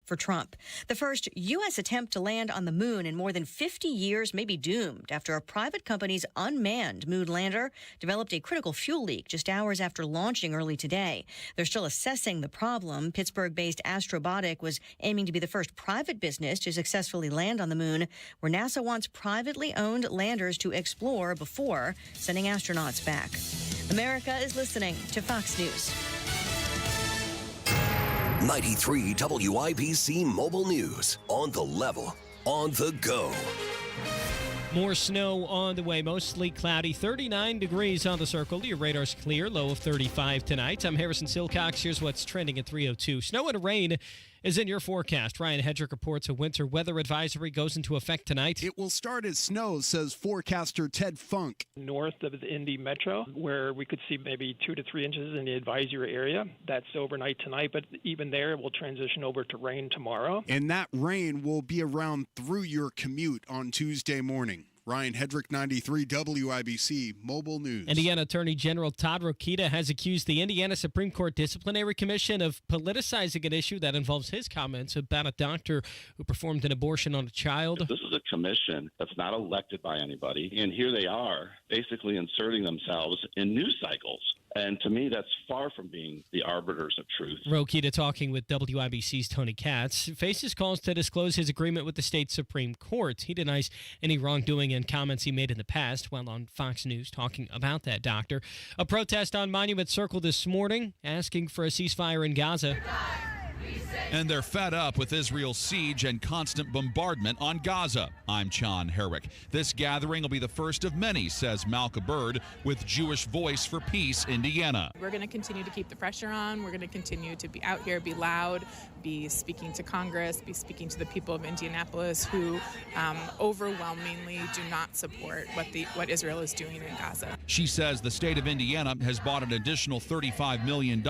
for Trump. The first U.S. attempt to land on the moon in more than 50 years may be doomed after a private company's unmanned moon lander developed a critical fuel leak just hours after launching early today. They're still assessing the problem. Pittsburgh-based Astrobotic was aiming to be the first private business to successfully land on the moon, where NASA wants privately owned landers to explore before sending astronauts back. America is listening to Fox News. 93 WIBC Mobile News. On the level, on the go. More snow on the way, mostly cloudy, 39 degrees on the circle. Your radar's clear, low of 35 tonight. I'm Harrison Silcox. Here's what's trending at 3:02. Snow and rain is in your forecast. Ryan Hedrick reports a winter weather advisory goes into effect tonight. It will start as snow, says forecaster Ted Funk. North of the Indy Metro, where we could see maybe 2 to 3 inches in the advisory area. That's overnight tonight, but even there, it will transition over to rain tomorrow. And that rain will be around through your commute on Tuesday morning. Ryan Hedrick, 93 WIBC Mobile News. Indiana Attorney General Todd Rokita has accused the Indiana Supreme Court Disciplinary Commission of politicizing an issue that involves his comments about a doctor who performed an abortion on a child. This is a commission that's not elected by anybody, and here they are basically inserting themselves in news cycles. And to me, that's far from being the arbiters of truth. Rokita, talking with WIBC's Tony Katz, faces calls to disclose his agreement with the state Supreme Court. He denies any wrongdoing and comments he made in the past while on Fox News talking about that doctor. A protest on Monument Circle this morning asking for a ceasefire in Gaza. And they're fed up with Israel's siege and constant bombardment on Gaza. I'm John Herrick. This gathering will be the first of many, says Malka Bird with Jewish Voice for Peace, Indiana. We're going to continue to keep the pressure on. We're going to continue to be out here, be loud, be speaking to Congress, be speaking to the people of Indianapolis who overwhelmingly do not support what Israel is doing in Gaza. She says the state of Indiana has bought an additional $35 million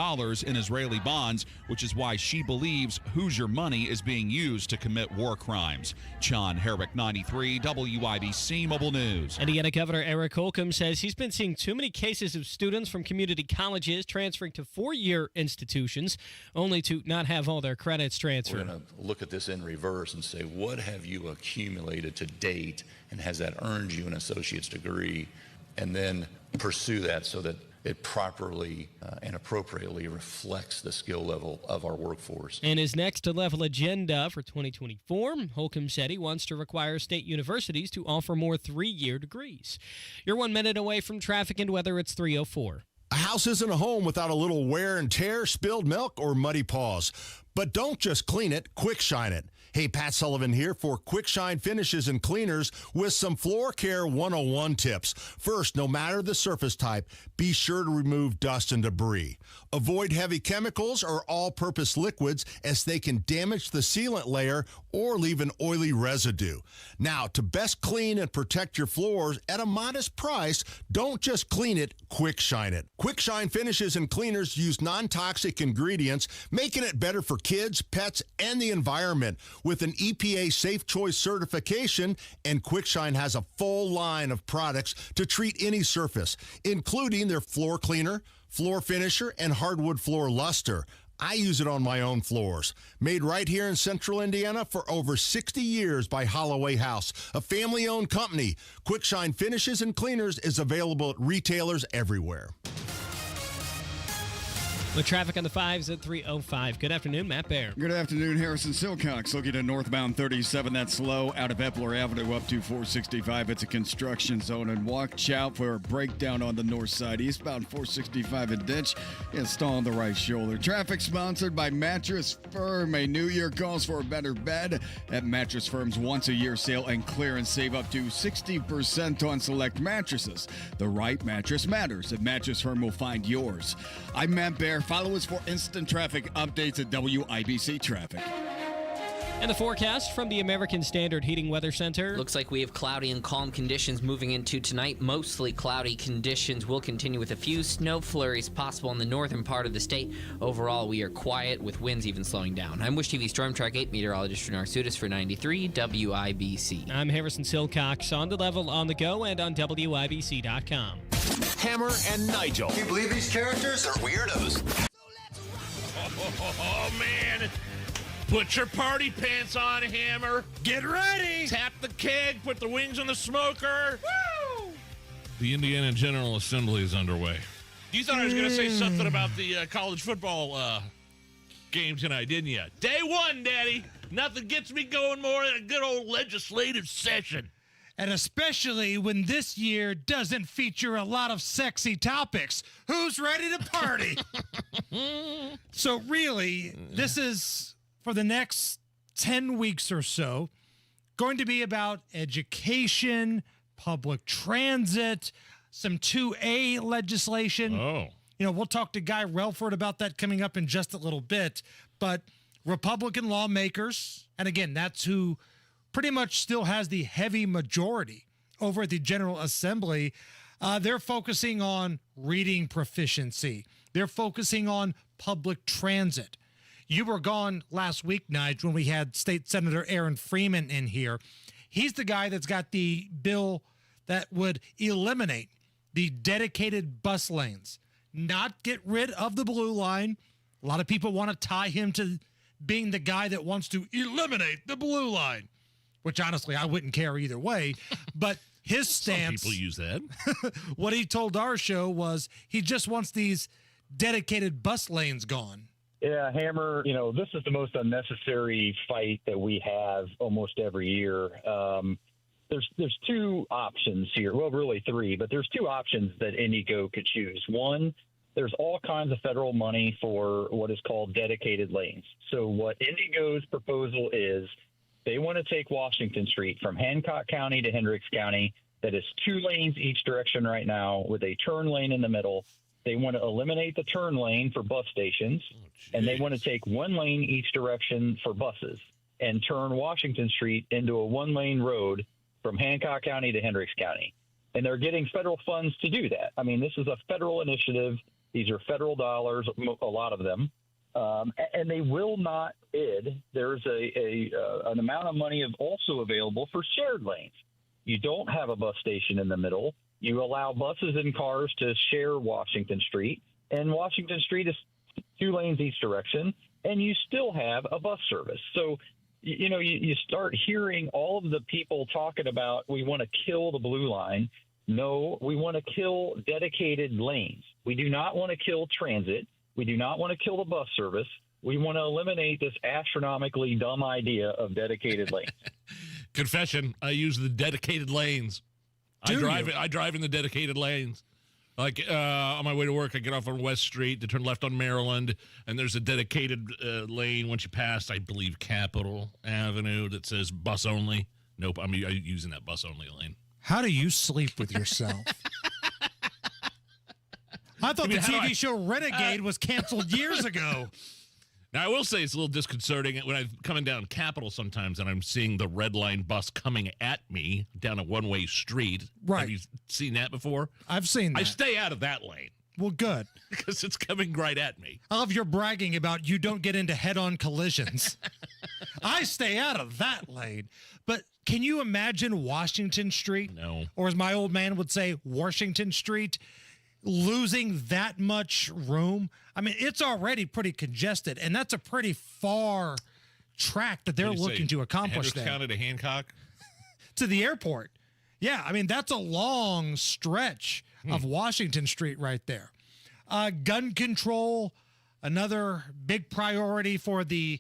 in Israeli bonds, which is why she believes Hoosier money is being used to commit war crimes. John Herrick, 93 WIBC Mobile News. Indiana Governor Eric Holcomb says he's been seeing too many cases of students from community colleges transferring to four-year institutions, only to not have all their credits transferred. We're going to look at this in reverse and say, what have you accumulated to date, and has that earned you an associate's degree? And then pursue that so that it properly and appropriately reflects the skill level of our workforce. In his next level agenda for 2024, Holcomb said he wants to require state universities to offer more three-year degrees. You're 1 minute away from traffic and weather. It's 3:04. A house isn't a home without a little wear and tear, spilled milk, or muddy paws. But don't just clean it, quick shine it. Hey, Pat Sullivan here for Quick Shine Finishes and Cleaners with some Floor Care 101 tips. First, no matter the surface type, be sure to remove dust and debris. Avoid heavy chemicals or all-purpose liquids as they can damage the sealant layer or leave an oily residue. Now, to best clean and protect your floors at a modest price, don't just clean it, quick shine it. Quick Shine Finishes and Cleaners use non-toxic ingredients, making it better for kids, pets, and the environment. With an EPA Safe Choice certification, and QuickShine has a full line of products to treat any surface, including their floor cleaner, floor finisher, and hardwood floor luster. I use it on my own floors. Made right here in central Indiana for over 60 years by Holloway House, a family-owned company. QuickShine Finishes and Cleaners is available at retailers everywhere. With traffic on the 5s at 3:05. Good afternoon, Matt Baer. Good afternoon, Harrison Silcox. Looking at northbound 37, that's slow out of Epler Avenue up to 465. It's a construction zone, and watch out for a breakdown on the north side. Eastbound 465 and ditch install on the right shoulder. Traffic sponsored by Mattress Firm. A new year calls for a better bed at Mattress Firm's once-a-year sale and clearance. Save up to 60% on select mattresses. The right mattress matters, and Mattress Firm will find yours. I'm Matt Baer. Follow us for instant traffic updates at WIBC Traffic. And the forecast from the American Standard Heating Weather Center. Looks like we have cloudy and calm conditions moving into tonight. Mostly cloudy conditions will continue with a few snow flurries possible in the northern part of the state. Overall, we are quiet with winds even slowing down. I'm Wish TV Storm Track 8 meteorologist Renar Sudas for 93 WIBC. I'm Harrison Silcox, on the level, on the go, and on WIBC.com. Hammer and Nigel. Can you believe these characters are weirdos? Oh, man. Put your party pants on, Hammer. Get ready. Tap the keg. Put the wings on the smoker. Woo! The Indiana General Assembly is underway. You thought I was going to say something about the college football game tonight, didn't you? Day one, Daddy. Nothing gets me going more than a good old legislative session. And especially when this year doesn't feature a lot of sexy topics. Who's ready to party? So really, this is, for the next 10 weeks or so, going to be about education, public transit, some 2A legislation. Oh. You know, we'll talk to Guy Relford about that coming up in just a little bit. But Republican lawmakers, and again, that's who pretty much still has the heavy majority over at the General Assembly, they're focusing on reading proficiency. They're focusing on public transit. You were gone last week, Nigel, when we had State Senator Aaron Freeman in here. He's the guy that's got the bill that would eliminate the dedicated bus lanes, not get rid of the blue line. A lot of people want to tie him to being the guy that wants to eliminate the blue line, which honestly I wouldn't care either way. But his stance, some people use that. What he told our show was he just wants these dedicated bus lanes gone. Yeah, Hammer, you know, this is the most unnecessary fight that we have almost every year. There's two options here. Well, really three, but there's two options that Indigo could choose. One, there's all kinds of federal money for what is called dedicated lanes. So what Indigo's proposal is, they want to take Washington Street from Hancock County to Hendricks County. That is 2 lanes each direction right now with a turn lane in the middle. They want to eliminate the turn lane for bus stations, and they want to take 1 lane each direction for buses and turn Washington Street into a 1-lane road from Hancock County to Hendricks County. And they're getting federal funds to do that. I mean, this is a federal initiative. These are federal dollars, a lot of them. And they will not bid. There's an amount of money also available for shared lanes. You don't have a bus station in the middle. You allow buses and cars to share Washington Street, and Washington Street is 2 lanes each direction, and you still have a bus service. So, you know, you start hearing all of the people talking about we want to kill the blue line. No, we want to kill dedicated lanes. We do not want to kill transit. We do not want to kill the bus service. We want to eliminate this astronomically dumb idea of dedicated lanes. Confession, I use the dedicated lanes. I drive in the dedicated lanes. Like on my way to work, I get off on West Street to turn left on Maryland, and there's a dedicated lane once you pass, I believe, Capitol Avenue that says bus only. Nope, I'm using that bus only lane. How do you sleep with yourself? I thought the TV show Renegade was canceled years ago. Now, I will say it's a little disconcerting when I'm coming down Capitol sometimes and I'm seeing the red line bus coming at me down a one-way street. Right. Have you seen that before? I've seen that. I stay out of that lane. Well, good. Because it's coming right at me. I love your bragging about you don't get into head-on collisions. I stay out of that lane. But can you imagine Washington Street? No. Or as my old man would say, Washington Street, losing that much room? I mean, it's already pretty congested, and that's a pretty far track that they're looking to accomplish there. Hendricks County to Hancock? To the airport. Yeah, I mean, that's a long stretch of Washington Street right there. Gun control, another big priority for the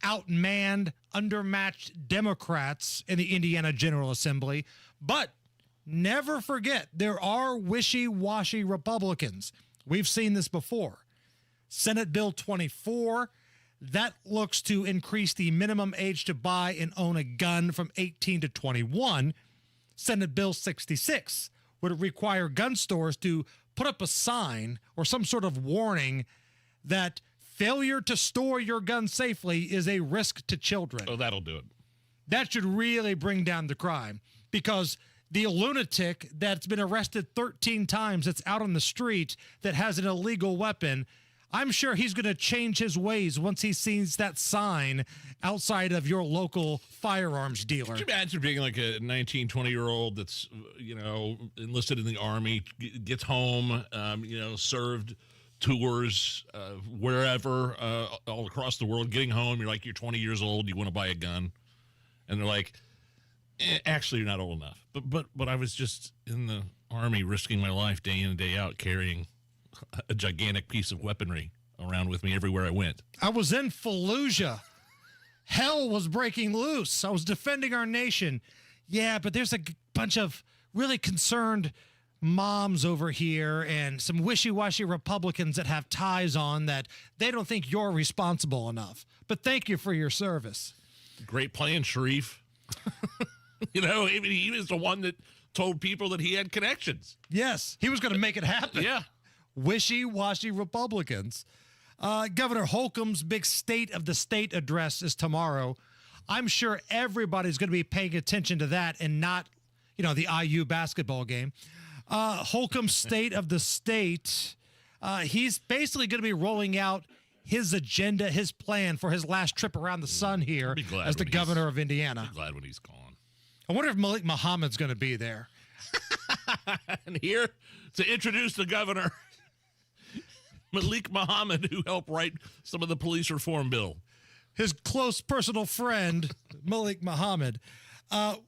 outmanned, undermatched Democrats in the Indiana General Assembly. But never forget, there are wishy-washy Republicans. We've seen this before. Senate Bill 24, that looks to increase the minimum age to buy and own a gun from 18 to 21. Senate Bill 66 would require gun stores to put up a sign or some sort of warning that failure to store your gun safely is a risk to children. Oh, that'll do it. That should really bring down the crime, because the lunatic that's been arrested 13 times that's out on the street that has an illegal weapon, I'm sure he's going to change his ways once he sees that sign outside of your local firearms dealer. Could you imagine being like a 19, 20-year-old that's, enlisted in the Army, gets home, served tours, wherever, all across the world. Getting home, you're 20 years old, you want to buy a gun. And they're like, actually, you're not old enough. But I was just in the Army risking my life day in and day out, carrying a gigantic piece of weaponry around with me everywhere I went. I was in Fallujah. Hell was breaking loose. I was defending our nation. Yeah, but there's a bunch of really concerned moms over here and some wishy-washy Republicans that have ties on that they don't think you're responsible enough. But thank you for your service. Great plan, Sharif. He was the one that told people that he had connections. Yes, he was going to make it happen. Yeah. Wishy-washy Republicans. Governor Holcomb's big State of the State address is tomorrow. I'm sure everybody's going to be paying attention to that and not, the IU basketball game. Holcomb's State of the State, he's basically going to be rolling out his agenda, his plan for his last trip around the sun here as the governor of Indiana. I'm glad when he's gone. I wonder if Malik Muhammad's going to be there. And here to introduce the governor, Malik Muhammad, who helped write some of the police reform bill. His close personal friend, Malik Muhammad.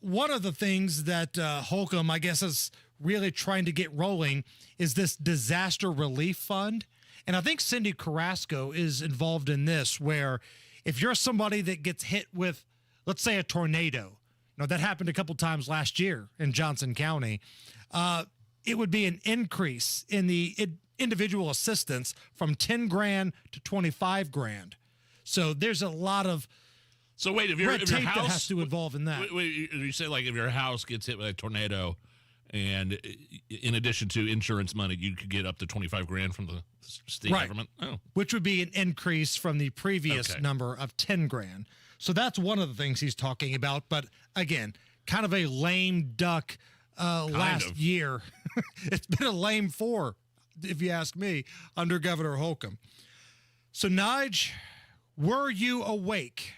One of the things that Holcomb, I guess, is really trying to get rolling is this disaster relief fund. And I think Cindy Carrasco is involved in this, where if you're somebody that gets hit with, let's say, a tornado, that happened a couple times last year in Johnson County, it would be an increase in the individual assistance from $10,000 to $25,000. So there's a lot of red tape that has to involve in that. Wait, you say if your house gets hit by a tornado, and in addition to insurance money, you could get up to $25,000 from the state government. Oh, which would be an increase from the previous number of $10,000. So that's one of the things he's talking about. But again, kind of a lame duck last year. It's been a lame 4, if you ask me, under Governor Holcomb. So, Nige, were you awake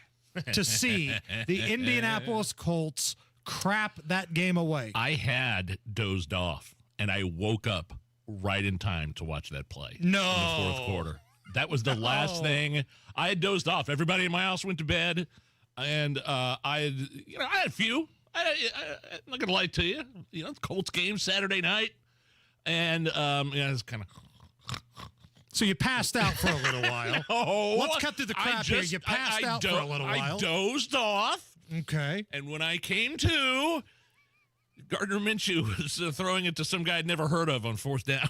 to see the Indianapolis Colts crap that game away? I had dozed off, and I woke up right in time to watch that play. No. In the fourth quarter. That was the last thing. I had dozed off. Everybody in my house went to bed, and I had a few. I'm not going to lie to you. Colts game Saturday night, and it's kind of... So you passed out for a little while. No. Let's cut through the crap here. You passed out for a little while. I dozed off. Okay. And when I came to, Gardner Minshew was throwing it to some guy I'd never heard of on 4th down.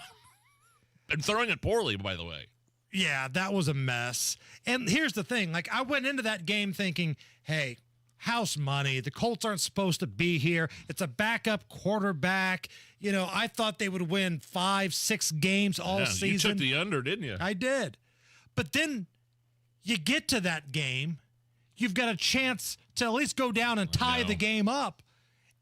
And throwing it poorly, by the way. Yeah, that was a mess. And here's the thing. I went into that game thinking, hey, house money. The Colts aren't supposed to be here. It's a backup quarterback. I thought they would win 5-6 games all season. You took the under, didn't you? I did. But then you get to that game, you've got a chance to at least go down and tie the game up.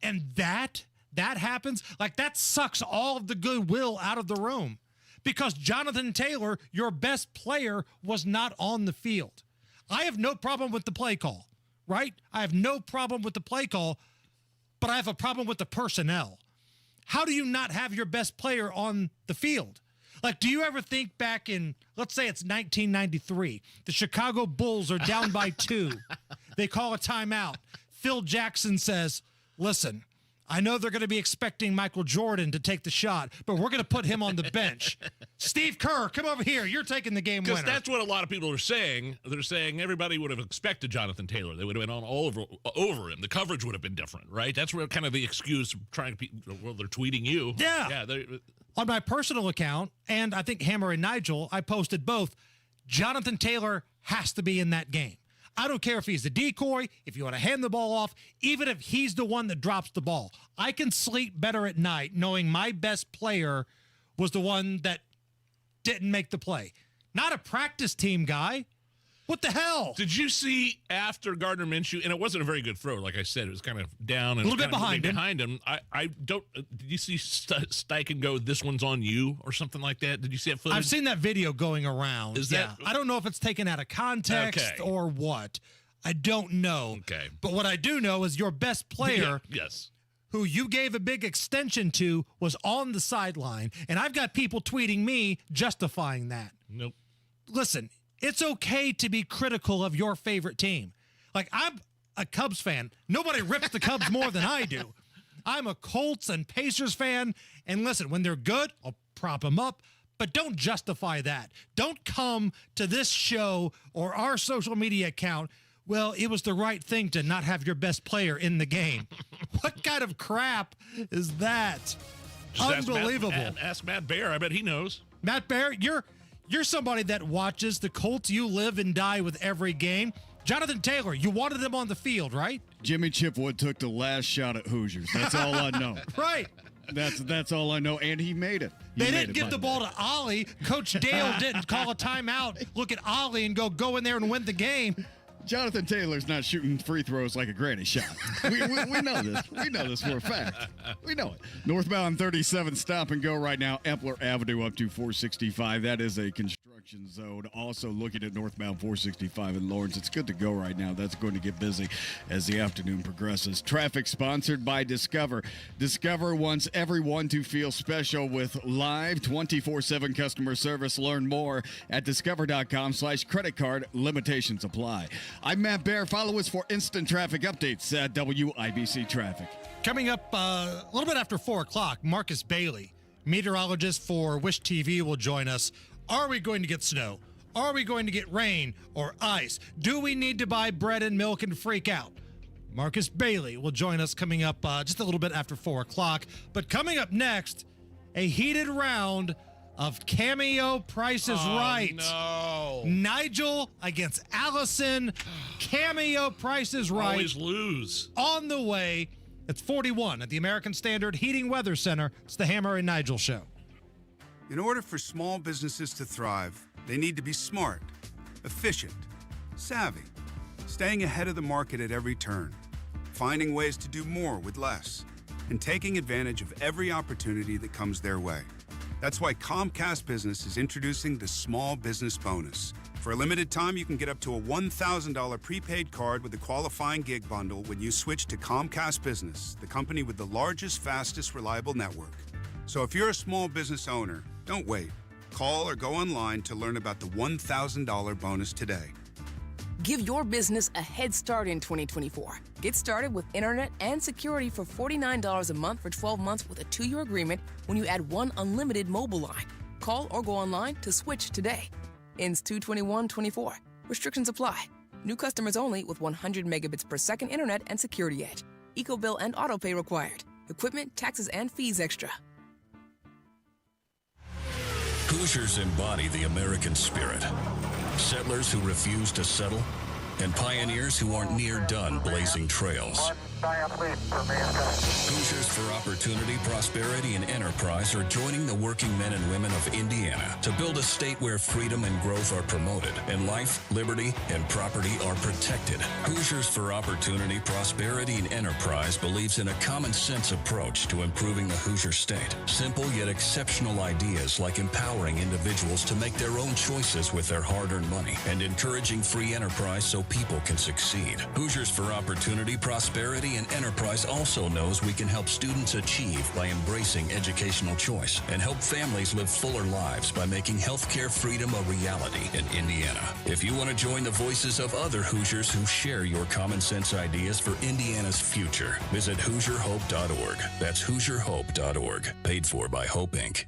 And that happens. That sucks all of the goodwill out of the room. Because Jonathan Taylor, your best player, was not on the field. I have no problem with the play call, right? I have no problem with the play call, but I have a problem with the personnel. How do you not have your best player on the field? Do you ever think back in, let's say it's 1993, the Chicago Bulls are down by 2. They call a timeout. Phil Jackson says, listen, I know they're going to be expecting Michael Jordan to take the shot, but we're going to put him on the bench. Steve Kerr, come over here. You're taking the game winner. Because that's what a lot of people are saying. They're saying everybody would have expected Jonathan Taylor. They would have been on all over him. The coverage would have been different, right? That's where kind of the excuse trying to they're tweeting you. Yeah. On my personal account, and I think Hammer and Nigel, I posted both. Jonathan Taylor has to be in that game. I don't care if he's the decoy, if you want to hand the ball off, even if he's the one that drops the ball. I can sleep better at night knowing my best player was the one that didn't make the play. Not a practice team guy. What the hell? Did you see after Gardner Minshew, and it wasn't a very good throw, like I said, it was kind of down and a little bit behind him. I don't. Did you see Steichen go, "This one's on you" or something like that? Did you see that footage? I've seen that video going around. I don't know if it's taken out of context or what. I don't know. Okay. But what I do know is your best player, yes, who you gave a big extension to, was on the sideline. And I've got people tweeting me justifying that. Nope. Listen, it's okay to be critical of your favorite team. Like, I'm a Cubs fan. Nobody rips the Cubs more than I do. I'm a Colts and Pacers fan. And listen, when they're good, I'll prop them up. But don't justify that. Don't come to this show or our social media account, well, it was the right thing to not have your best player in the game. What kind of crap is that? Just Unbelievable. Ask Matt Bear. I bet he knows. Matt Bear, you're somebody that watches the Colts. You live and die with every game. Jonathan Taylor, you wanted him on the field, right? Jimmy Chipwood took the last shot at Hoosiers. That's all I know. Right. That's all I know, and he made it. They didn't give the ball to Ollie. Coach Dale didn't call a timeout, look at Ollie, and go in there and win the game. Jonathan Taylor's not shooting free throws like a granny shot. We know this. We know this for a fact. We know it. Northbound 37 stop and go right now. Epler Avenue up to 465. That is a construction zone. Also looking at northbound 465 in Lawrence. It's good to go right now. That's going to get busy as the afternoon progresses. Traffic sponsored by Discover. Discover wants everyone to feel special with live 24/7 customer service. Learn more at discover.com/credit card. Limitations apply. I'm Matt Bear. Follow us for instant traffic updates at WIBC Traffic. Coming up a little bit after 4 o'clock, Marcus Bailey, meteorologist for Wish TV, will join us. Are we going to get snow? Are we going to get rain or ice? Do we need to buy bread and milk and freak out? Marcus Bailey will join us coming up just a little bit after 4 o'clock. But coming up next, a heated round of Cameo Price is Right. No. Nigel against Allison. Cameo Price is Right. Always lose. On the way. It's 41 at the American Standard Heating Weather Center. It's the Hammer and Nigel Show. In order for small businesses to thrive, they need to be smart, efficient, savvy, staying ahead of the market at every turn, finding ways to do more with less, and taking advantage of every opportunity that comes their way. That's why Comcast Business is introducing the Small Business Bonus. For a limited time, you can get up to a $1,000 prepaid card with a qualifying gig bundle when you switch to Comcast Business, the company with the largest, fastest, reliable network. So if you're a small business owner, don't wait. Call or go online to learn about the $1,000 bonus today. Give your business a head start in 2024. Get started with internet and security for $49 a month for 12 months with a 2-year agreement when you add one unlimited mobile line. Call or go online to switch today. Ends 2/21/24. Restrictions apply. New customers only with 100 megabits per second internet and security edge. EcoBill and autopay required. Equipment, taxes, and fees extra. Hoosiers embody the American spirit. Settlers who refuse to settle, and pioneers who aren't near done blazing trails. Hoosiers for Opportunity, Prosperity, and Enterprise are joining the working men and women of Indiana to build a state where freedom and growth are promoted, and life, liberty, and property are protected. Hoosiers for Opportunity, Prosperity, and Enterprise believes in a common-sense approach to improving the Hoosier state. Simple yet exceptional ideas like empowering individuals to make their own choices with their hard-earned money and encouraging free enterprise so people can succeed. Hoosiers for Opportunity, Prosperity, and Enterprise also knows we can help students achieve by embracing educational choice and help families live fuller lives by making healthcare freedom a reality in Indiana. If you want to join the voices of other Hoosiers who share your common sense ideas for Indiana's future, visit HoosierHope.org. That's HoosierHope.org. Paid for by Hope, Inc.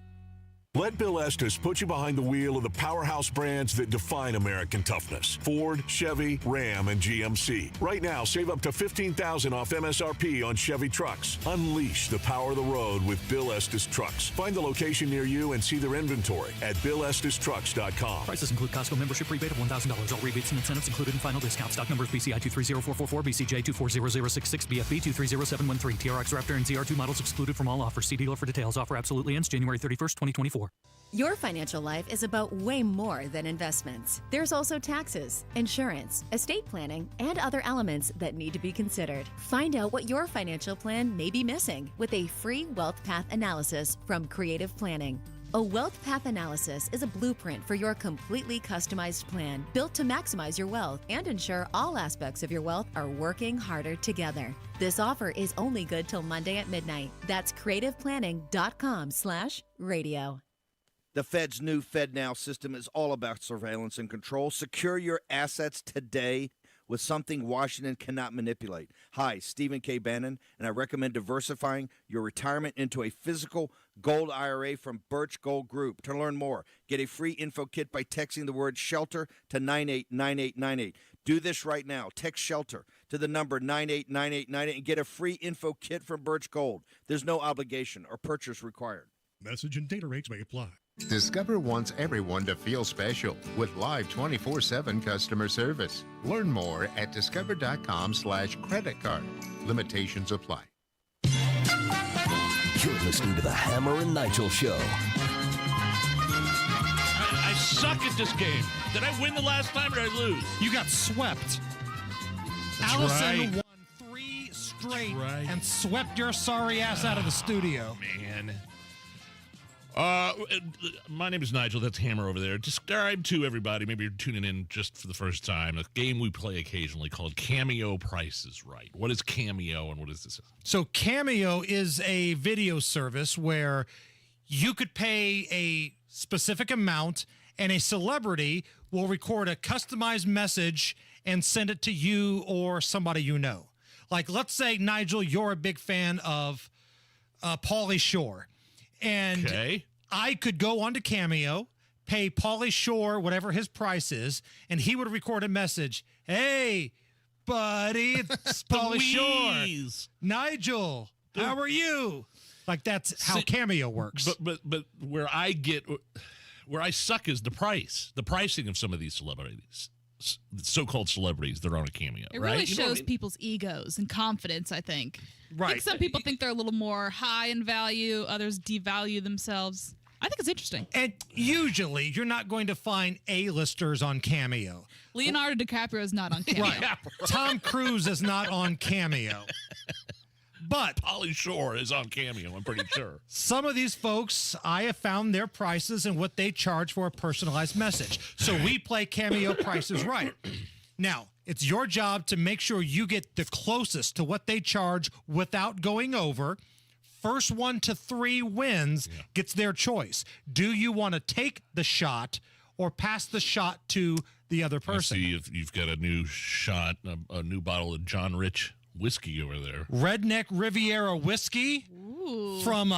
Let Bill Estes put you behind the wheel of the powerhouse brands that define American toughness. Ford, Chevy, Ram, and GMC. Right now, save up to $15,000 off MSRP on Chevy trucks. Unleash the power of the road with Bill Estes Trucks. Find the location near you and see their inventory at BillEstesTrucks.com. Prices include Costco membership rebate of $1,000. All rebates and incentives included in final discount. Stock numbers BCI 230444, BCJ 240066, BFB 230713. TRX Raptor and ZR2 models excluded from all offers. See dealer for details. Offer absolutely ends January 31st, 2024. Your financial life is about way more than investments. There's also taxes, insurance, estate planning, and other elements that need to be considered. Find out what your financial plan may be missing with a free wealth path analysis from Creative Planning. A wealth path analysis is a blueprint for your completely customized plan, built to maximize your wealth and ensure all aspects of your wealth are working harder together. This offer is only good till Monday at midnight. That's creativeplanning.com/radio. The Fed's new FedNow system is all about surveillance and control. Secure your assets today with something Washington cannot manipulate. Hi, Stephen K. Bannon, and I recommend diversifying your retirement into a physical gold IRA from Birch Gold Group. To learn more, get a free info kit by texting the word SHELTER to 989898. Do this right now. Text SHELTER to the number 989898 and get a free info kit from Birch Gold. There's no obligation or purchase required. Message and data rates may apply. Discover wants everyone to feel special with live 24/7 customer service. Learn more at discover.com/credit card. Limitations apply. You're listening to the Hammer and Nigel Show. I suck at this game. Did I win the last time or did I lose? You got swept. That's Allison right. won 3 straight and swept your sorry ass out of the studio. Man. My name is Nigel. That's Hammer over there. Describe to everybody, maybe you're tuning in just for the first time, a game we play occasionally called Cameo Price is Right. What is Cameo and what is this? So Cameo is a video service where you could pay a specific amount and a celebrity will record a customized message and send it to you or somebody you know. Like, let's say, Nigel, you're a big fan of Pauly Shore. And I could go onto Cameo, pay Pauly Shore whatever his price is, and he would record a message. Hey, buddy, it's Pauly Shore. Nigel, how are you? Like, that's how Cameo works. But where I suck is the pricing of some of these celebrities, so-called celebrities that are on a Cameo. It really right? shows people's egos and confidence, I think. Right. I think some people think they're a little more high in value, others devalue themselves. I think it's interesting. And usually, you're not going to find A-listers on Cameo. Leonardo DiCaprio is not on Cameo. Right. Tom Cruise is not on Cameo. But Pauly Shore is on Cameo, I'm pretty sure. Some of these folks, I have found their prices and what they charge for a personalized message. So we play Cameo Prices Right. Now, it's your job to make sure you get the closest to what they charge without going over. First 1 to 3 wins gets their choice. Do you want to take the shot or pass the shot to the other person? I see if you've got a new shot, a new bottle of John Rich whiskey over there. Redneck Riviera whiskey from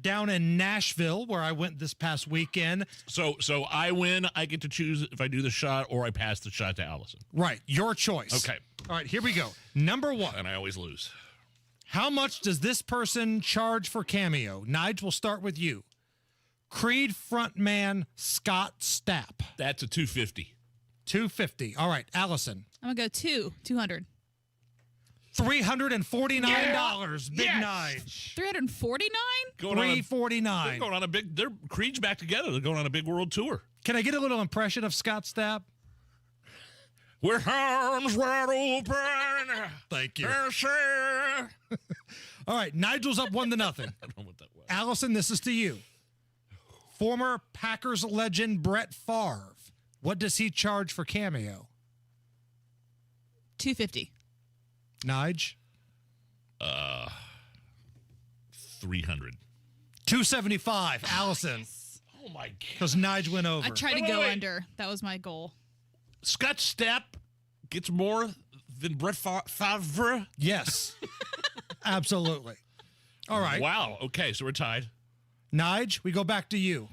down in Nashville, where I went this past weekend. So I win. I get to choose if I do the shot or I pass the shot to Allison. Right. Your choice. Okay. All right, here we go. Number 1. And I always lose. How much does this person charge for Cameo? Nigel, we'll start with you. Creed frontman Scott Stapp. That's a $250. $250. All right, Allison. I'm going to go 200. $349. Big Nige. 349? $349. Going on a big. They're Creed's back together. They're going on a big world tour. Can I get a little impression of Scott Stapp? With arms wide open. Thank you. Yes, sir. All right, Nigel's up 1-0. I don't know what that was. Allison, this is to you. Former Packers legend Brett Favre. What does he charge for Cameo? $250. Nige? $300. $275. Allison. Oh my God. Because Nige went over. I tried to go under. That was my goal. Scott Stapp gets more than Brett Favre? Yes. Absolutely. All right. Wow. Okay, so we're tied. Nige, we go back to you.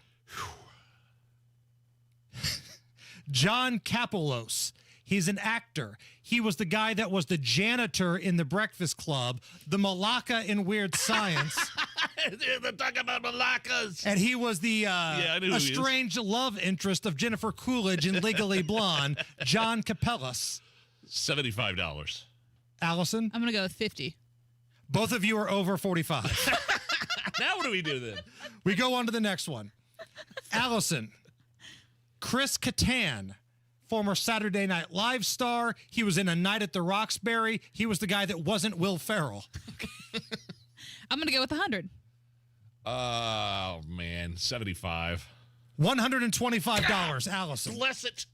John Kapelos. He's an actor. He was the guy that was the janitor in The Breakfast Club, the Malacca in Weird Science. They're talking about Malaccas. And he was the I knew who he is. estranged love interest of Jennifer Coolidge in Legally Blonde, John Kapelos. $75. Allison? I'm going to go with 50. Both of you are over 45. Now what do we do then? We go on to the next one. Allison. Chris Kattan. Former Saturday Night Live star. He was in A Night at the Roxbury. He was the guy that wasn't Will Ferrell. I'm going to go with 100. Oh, man. 75. $125, Allison. Bless it.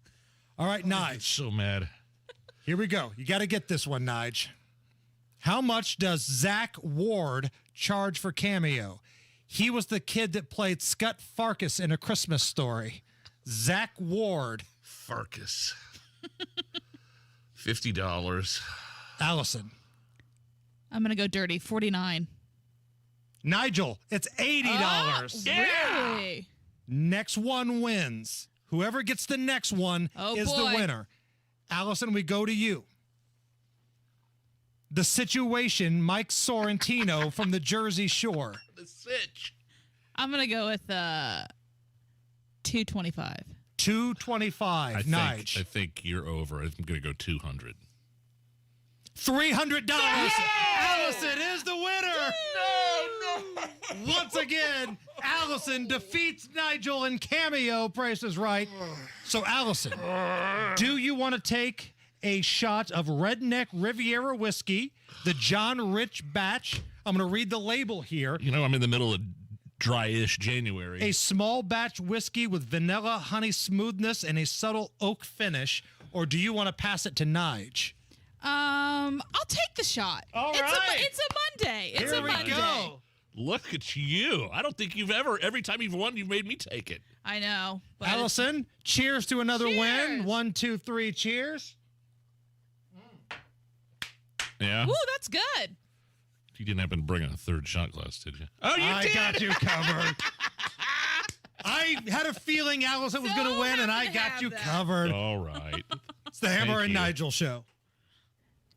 All right, Nige. So mad. Here we go. You got to get this one, Nige. How much does Zach Ward charge for cameo? He was the kid that played Scut Farkus in A Christmas Story. Zach Ward. Farkus. $50. Allison. I'm going to go dirty. 49. Nigel, it's $80. Really? Next one wins. Whoever gets the next one is the winner. Allison, we go to you. The Situation, Mike Sorrentino from the Jersey Shore. The Sitch. I'm going to go with 225. 225. Nige. I think you're over. I'm going to go 200. $300. Allison is the winner. No. Once again, Allison defeats Nigel in cameo. Price is Right. So, Allison, do you want to take a shot of Redneck Riviera whiskey, the John Rich batch? I'm going to read the label here. You know, I'm in the middle of dry-ish January. A small batch whiskey with vanilla, honey smoothness, and a subtle oak finish. Or do you want to pass it to Nige? I'll take the shot. All right. It's a Monday. It's Here a Monday. we go. Look at you. I don't think you've every time you've won, you've made me take it. I know. But Allison, cheers to another win. 1, 2, 3, cheers. Yeah? Ooh, that's good. You didn't happen to bring a third shot glass, did you? Oh, you I did! got you covered. I had a feeling Allison was going to win, and I got you covered. All right. It's the Hammer Thank and you. Nigel show.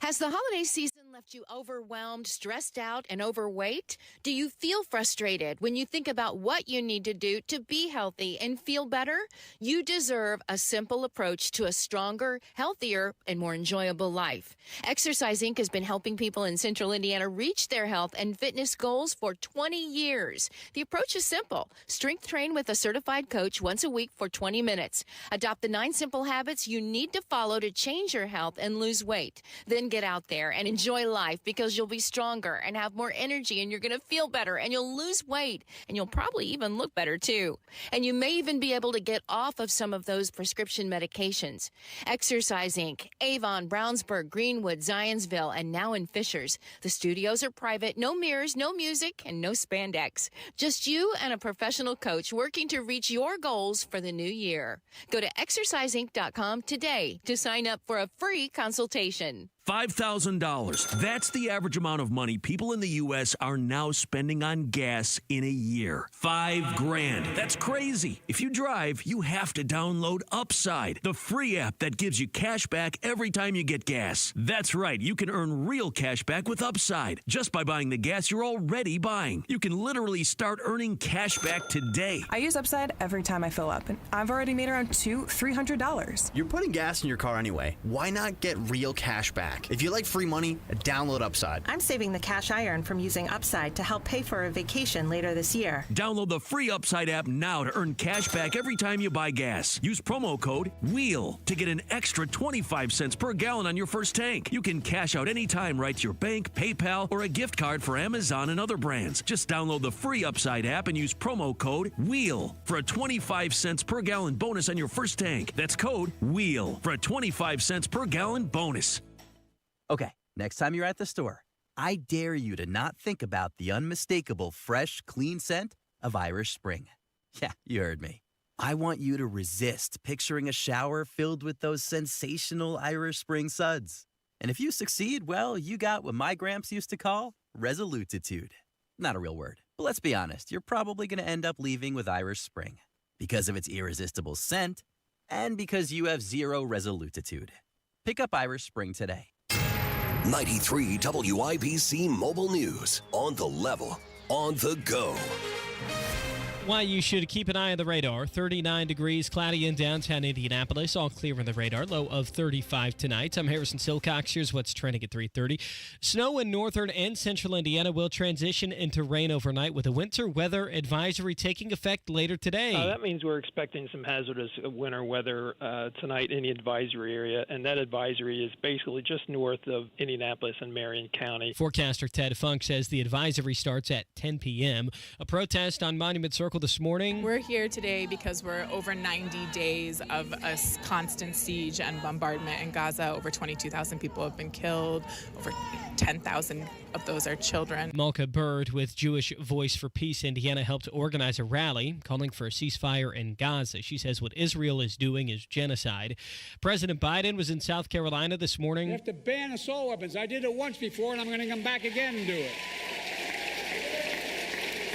Has the holiday season left you overwhelmed, stressed out, and overweight? Do you feel frustrated when you think about what you need to do to be healthy and feel better? You deserve a simple approach to a stronger, healthier, and more enjoyable life. Exercise Inc. has been helping people in Central Indiana reach their health and fitness goals for 20 years. The approach is simple. Strength train with a certified coach once a week for 20 minutes. Adopt the 9 simple habits you need to follow to change your health and lose weight. Then get out there and enjoy life because you'll be stronger and have more energy and you're going to feel better and you'll lose weight and you'll probably even look better too. And you may even be able to get off of some of those prescription medications. Exercise Inc., Avon, Brownsburg, Greenwood, Zionsville, and now in Fishers. The studios are private, no mirrors, no music, and no spandex. Just you and a professional coach working to reach your goals for the new year. Go to exerciseinc.com today to sign up for a free consultation. $5,000. That's the average amount of money people in the U.S. are now spending on gas in a year. $5,000. That's crazy. If you drive, you have to download Upside, the free app that gives you cash back every time you get gas. That's right. You can earn real cash back with Upside just by buying the gas you're already buying. You can literally start earning cash back today. I use Upside every time I fill up, and I've already made around $300. You're putting gas in your car anyway. Why not get real cash back? If you like free money, download Upside. I'm saving the cash I earn from using Upside to help pay for a vacation later this year. Download the free Upside app now to earn cash back every time you buy gas. Use promo code WHEEL to get an extra 25 cents per gallon on your first tank. You can cash out anytime right to your bank, PayPal, or a gift card for Amazon and other brands. Just download the free Upside app and use promo code WHEEL for a 25 cents per gallon bonus on your first tank. That's code WHEEL for a 25 cents per gallon bonus. Okay, next time you're at the store, I dare you to not think about the unmistakable fresh, clean scent of Irish Spring. Yeah, you heard me. I want you to resist picturing a shower filled with those sensational Irish Spring suds. And if you succeed, well, you got what my gramps used to call resolutitude. Not a real word, but let's be honest, you're probably going to end up leaving with Irish Spring because of its irresistible scent and because you have zero resolutitude. Pick up Irish Spring today. 93 WIBC Mobile News. On the level, on the go. Why you should keep an eye on the radar. 39 degrees, cloudy in downtown Indianapolis. All clear on the radar. Low of 35 tonight. I'm Harrison Silcox. Here's what's trending at 3:30. Snow in northern and central Indiana will transition into rain overnight with a winter weather advisory taking effect later today. That means we're expecting some hazardous winter weather tonight in the advisory area, and that advisory is basically just north of Indianapolis and Marion County. Forecaster Ted Funk says the advisory starts at 10 p.m. A protest on Monument Circle this morning. We're here today because we're over 90 days of a constant siege and bombardment in Gaza. Over 22,000 people have been killed. Over 10,000 of those are children. Malka Bird with Jewish Voice for Peace Indiana helped organize a rally calling for a ceasefire in Gaza. She says what Israel is doing is genocide. President Biden was in South Carolina this morning. You have to ban assault weapons. I did it once before, and I'm going to come back again and do it.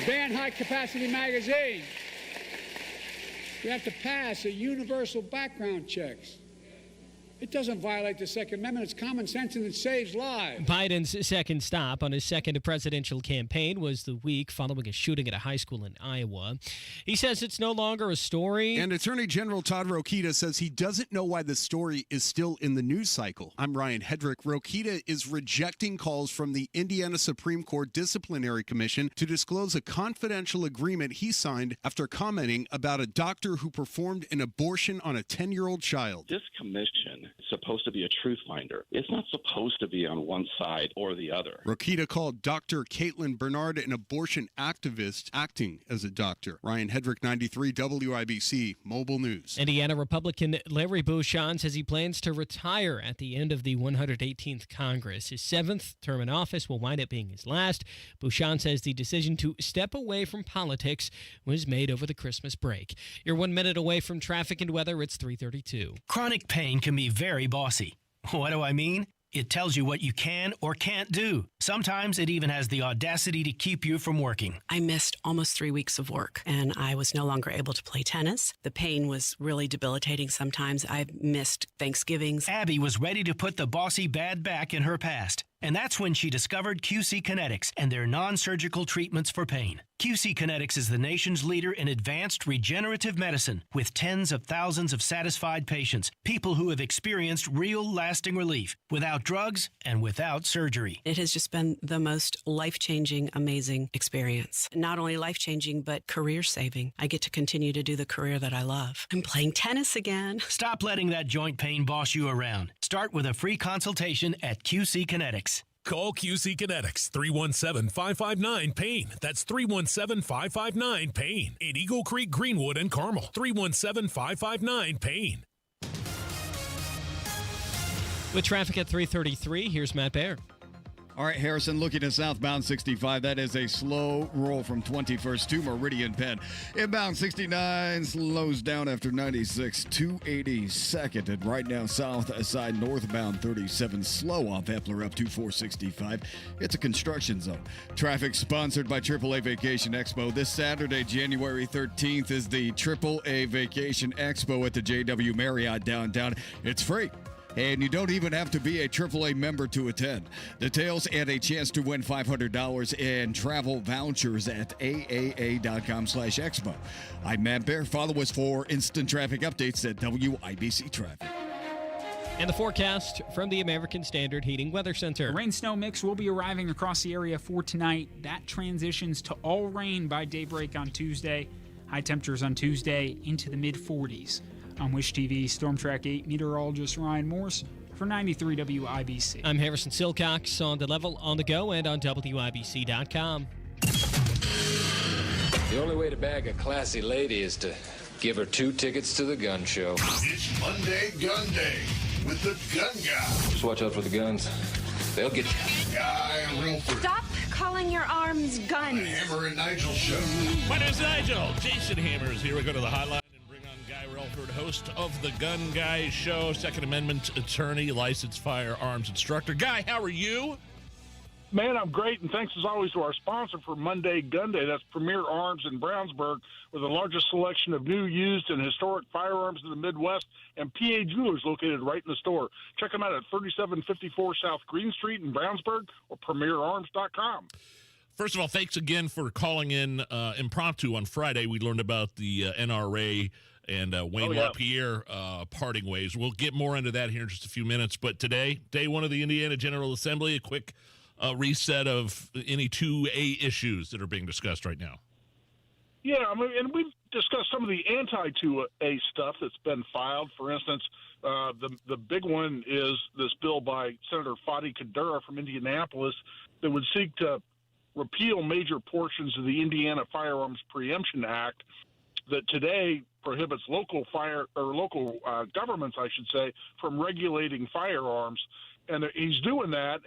Ban high-capacity magazines. We have to pass a universal background checks. It doesn't violate the Second Amendment. It's common sense and it saves lives. Biden's second stop on his second presidential campaign was the week following a shooting at a high school in Iowa. He says it's no longer a story. And Attorney General Todd Rokita says he doesn't know why the story is still in the news cycle. I'm Ryan Hedrick. Rokita is rejecting calls from the Indiana Supreme Court Disciplinary Commission to disclose a confidential agreement he signed after commenting about a doctor who performed an abortion on a 10-year-old child. This commission is supposed to be a truth finder. It's not supposed to be on one side or the other. Rokita called Dr. Caitlin Bernard an abortion activist acting as a doctor. Ryan Hedrick, 93 WIBC Mobile News. Indiana Republican Larry Bouchon says he plans to retire at the end of the 118th Congress. His seventh term in office will wind up being his last. Bouchon says the decision to step away from politics was made over the Christmas break. You're 1 minute away from traffic and weather. It's 3:32. Chronic pain can be very bossy. What do I mean? It tells you what you can or can't do. Sometimes it even has the audacity to keep you from working. I missed almost 3 weeks of work, and I was no longer able to play tennis. The pain was really debilitating sometimes. I missed Thanksgivings. Abby was ready to put the bossy bad back in her past. And that's when she discovered QC Kinetics and their non-surgical treatments for pain. QC Kinetics is the nation's leader in advanced regenerative medicine with tens of thousands of satisfied patients, people who have experienced real lasting relief without drugs and without surgery. It has just been the most life-changing, amazing experience. Not only life-changing, but career-saving. I get to continue to do the career that I love. I'm playing tennis again. Stop letting that joint pain boss you around. Start with a free consultation at QC Kinetics. Call QC Kinetics, 317-559-PAIN. That's 317-559-PAIN. In Eagle Creek, Greenwood, and Carmel. 317-559-PAIN. With traffic at 3:33, here's Matt Baer. All right, Harrison, looking at southbound 65. That is a slow roll from 21st to Meridian Penn. Inbound 69 slows down after 96, 282nd. And right now, south side northbound 37 slow off Epler up to 465. It's a construction zone. Traffic sponsored by AAA Vacation Expo. This Saturday, January 13th, is the AAA Vacation Expo at the JW Marriott downtown. It's free. And you don't even have to be a AAA member to attend. Details and a chance to win $500 in travel vouchers at aaa.com/expo. I'm Matt Baer. Follow us for instant traffic updates at WIBC Traffic. And the forecast from the American Standard Heating Weather Center. The rain-snow mix will be arriving across the area for tonight. That transitions to all rain by daybreak on Tuesday. High temperatures on Tuesday into the mid-40s. I'm Wish TV Storm Track 8 meteorologist Ryan Morse for 93 WIBC. I'm Harrison Silcox on the level, on the go, and on WIBC.com. The only way to bag a classy lady is to give her 2 tickets to the gun show. It's Monday Gun Day with the Gun Guy. Just watch out for the guns. They'll get you. Guy Relford. Stop calling your arms guns. Hammer and Nigel show. My name's Nigel. Jason Hammer is here. We go to the hotline. Guy Relford, host of the Gun Guy Show, Second Amendment attorney, licensed firearms instructor. Guy, how are you? Man, I'm great, and thanks as always to our sponsor for Monday Gun Day. That's Premier Arms in Brownsburg, with the largest selection of new, used, and historic firearms in the Midwest, and PA Jewelers located right in the store. Check them out at 3754 South Green Street in Brownsburg or premierarms.com. First of all, thanks again for calling in impromptu on Friday. We learned about the NRA and Wayne LaPierre parting ways. We'll get more into that here in just a few minutes. But today, day one of the Indiana General Assembly, a quick reset of any 2A issues that are being discussed right now. Yeah, I mean, and we've discussed some of the anti-2A stuff that's been filed. For instance, the big one is this bill by Senator Fadi Kadura from Indianapolis that would seek to repeal major portions of the Indiana Firearms Preemption Act that today prohibits local governments, I should say, from regulating firearms. And he's doing that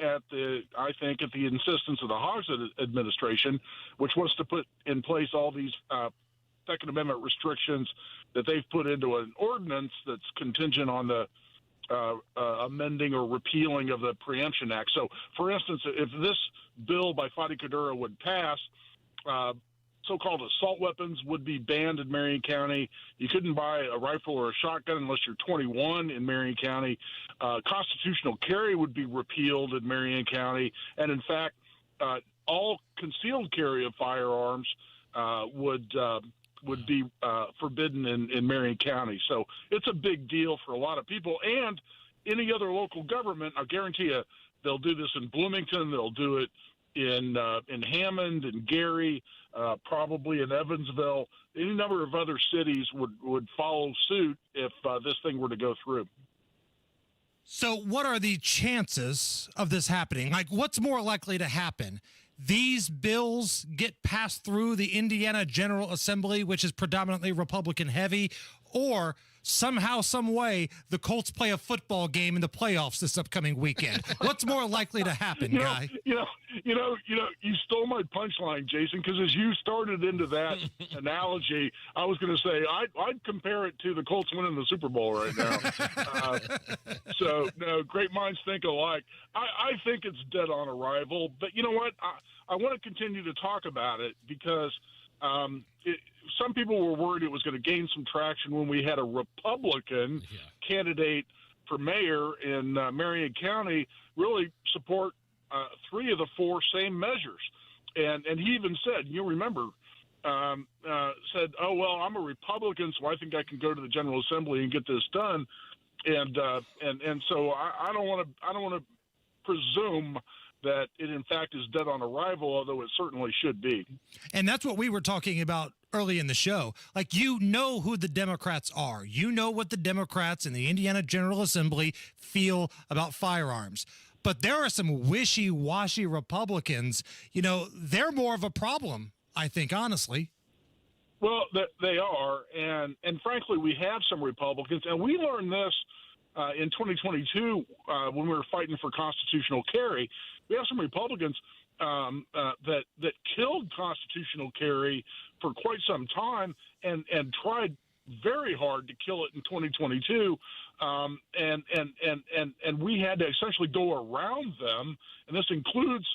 I think at the insistence of the Hogshead administration, which wants to put in place all these Second Amendment restrictions that they've put into an ordinance that's contingent on the amending or repealing of the Preemption Act. So, for instance, if this bill by Fadi Kadura would pass, so-called assault weapons would be banned in Marion County. You couldn't buy a rifle or a shotgun unless you're 21 in Marion County. Constitutional carry would be repealed in Marion County. And, in fact, all concealed carry of firearms would be forbidden in Marion County. So it's a big deal for a lot of people. And any other local government, I guarantee you, they'll do this in Bloomington. They'll do it in Hammond and Gary, probably in Evansville. Any number of other cities would follow suit if this thing were to go through. So what are the chances of this happening? Like, what's more likely to happen? These bills get passed through the Indiana General Assembly, which is predominantly Republican heavy, or somehow, some way, the Colts play a football game in the playoffs this upcoming weekend. What's more likely to happen, Guy? You stole my punchline, Jason, because as you started into that analogy, I was going to say I'd compare it to the Colts winning the Super Bowl right now. So, no, great minds think alike. I think it's dead on arrival, but you know what? I want to continue to talk about it because some people were worried it was going to gain some traction when we had a Republican candidate for mayor in Marion County really support 3 of the 4 same measures. And he even said, you remember, said, oh, well, I'm a Republican, so I think I can go to the General Assembly and get this done. And so I don't want to presume that it, in fact, is dead on arrival, although it certainly should be. And that's what we were talking about early in the show. Like, you know who the Democrats are. You know what the Democrats in the Indiana General Assembly feel about firearms. But there are some wishy-washy Republicans. You know, they're more of a problem, I think, honestly. Well, they are. And frankly, we have some Republicans. And we learned this in 2022 when we were fighting for constitutional carry. We have some Republicans that killed constitutional carry for quite some time and tried very hard to kill it in 2022. And we had to essentially go around them. And this includes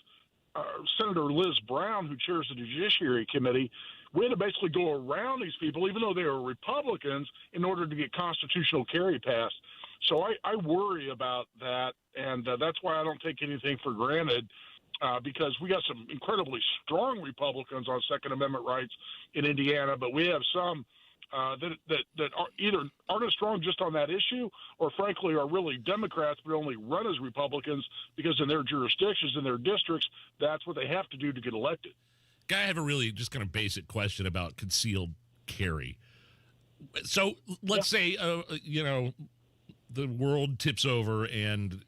Senator Liz Brown, who chairs the Judiciary Committee. We had to basically go around these people, even though they were Republicans, in order to get constitutional carry passed. So I worry about that, and that's why I don't take anything for granted, because we got some incredibly strong Republicans on Second Amendment rights in Indiana, but we have some that are either aren't as strong just on that issue, or frankly are really Democrats but only run as Republicans because in their jurisdictions, in their districts, that's what they have to do to get elected. Guy, I have a really just kind of basic question about concealed carry. So let's say, the world tips over and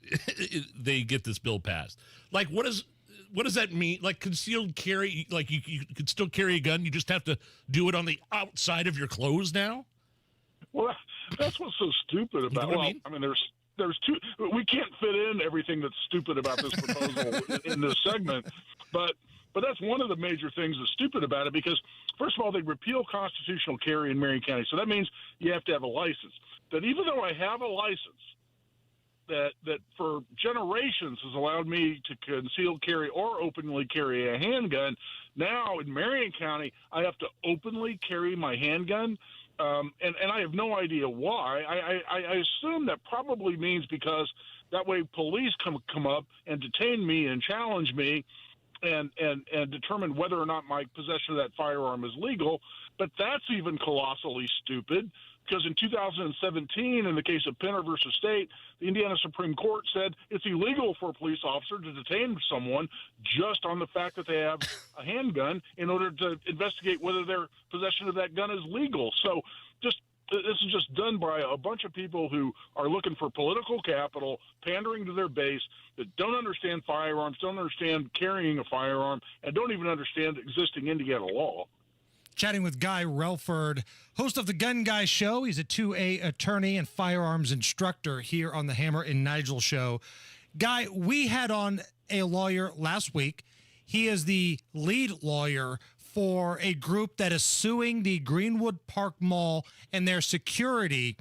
they get this bill passed. Like, what does that mean? Like, concealed carry, like you could still carry a gun, you just have to do it on the outside of your clothes now? Well, that's what's so stupid about it. I mean, there's two. We can't fit in everything that's stupid about this proposal in this segment, but that's one of the major things that's stupid about it, because first of all, they repeal constitutional carry in Marion County, so that means you have to have a license. That even though I have a license that for generations has allowed me to conceal carry or openly carry a handgun, now in Marion County I have to openly carry my handgun, and I have no idea why. I assume that probably means because that way police come up and detain me and challenge me, and determine whether or not my possession of that firearm is legal. But that's even colossally stupid, because in 2017, in the case of Penner versus State, the Indiana Supreme Court said it's illegal for a police officer to detain someone just on the fact that they have a handgun in order to investigate whether their possession of that gun is legal. So this is just done by a bunch of people who are looking for political capital, pandering to their base, that don't understand firearms, don't understand carrying a firearm, and don't even understand existing Indiana law. Chatting with Guy Relford, host of the Gun Guy Show. He's a 2A attorney and firearms instructor here on the Hammer and Nigel Show. Guy, we had on a lawyer last week. He is the lead lawyer for a group that is suing the Greenwood Park Mall and their security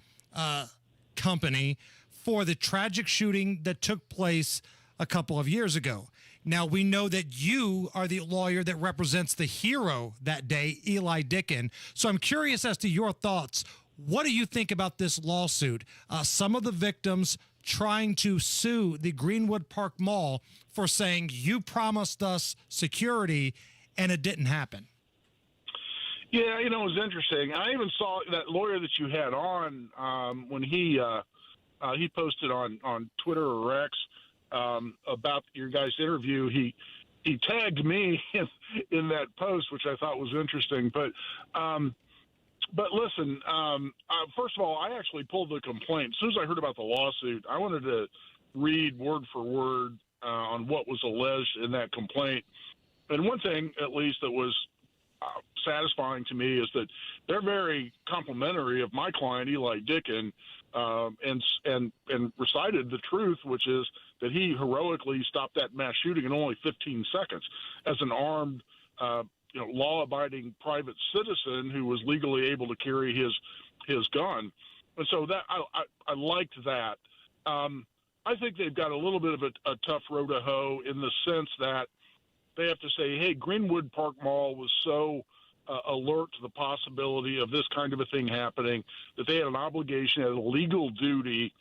company for the tragic shooting that took place a couple of years ago. Now, we know that you are the lawyer that represents the hero that day, Eli Dickin. So I'm curious as to your thoughts. What do you think about this lawsuit? Some of the victims trying to sue the Greenwood Park Mall for saying you promised us security and it didn't happen. Yeah, it was interesting. I even saw that lawyer that you had on when he posted on Twitter or X about your guys' interview. He tagged me in that post, which I thought was interesting. But listen, first of all, I actually pulled the complaint. As soon as I heard about the lawsuit, I wanted to read word for word on what was alleged in that complaint. And one thing, at least, that was satisfying to me is that they're very complimentary of my client, Eli Dickin, and recited the truth, which is that he heroically stopped that mass shooting in only 15 seconds as an armed, law-abiding private citizen who was legally able to carry his gun. And so that I liked that. I think they've got a little bit of a tough row to hoe in the sense that they have to say, hey, Greenwood Park Mall was so alert to the possibility of this kind of a thing happening that they had an obligation, had a legal duty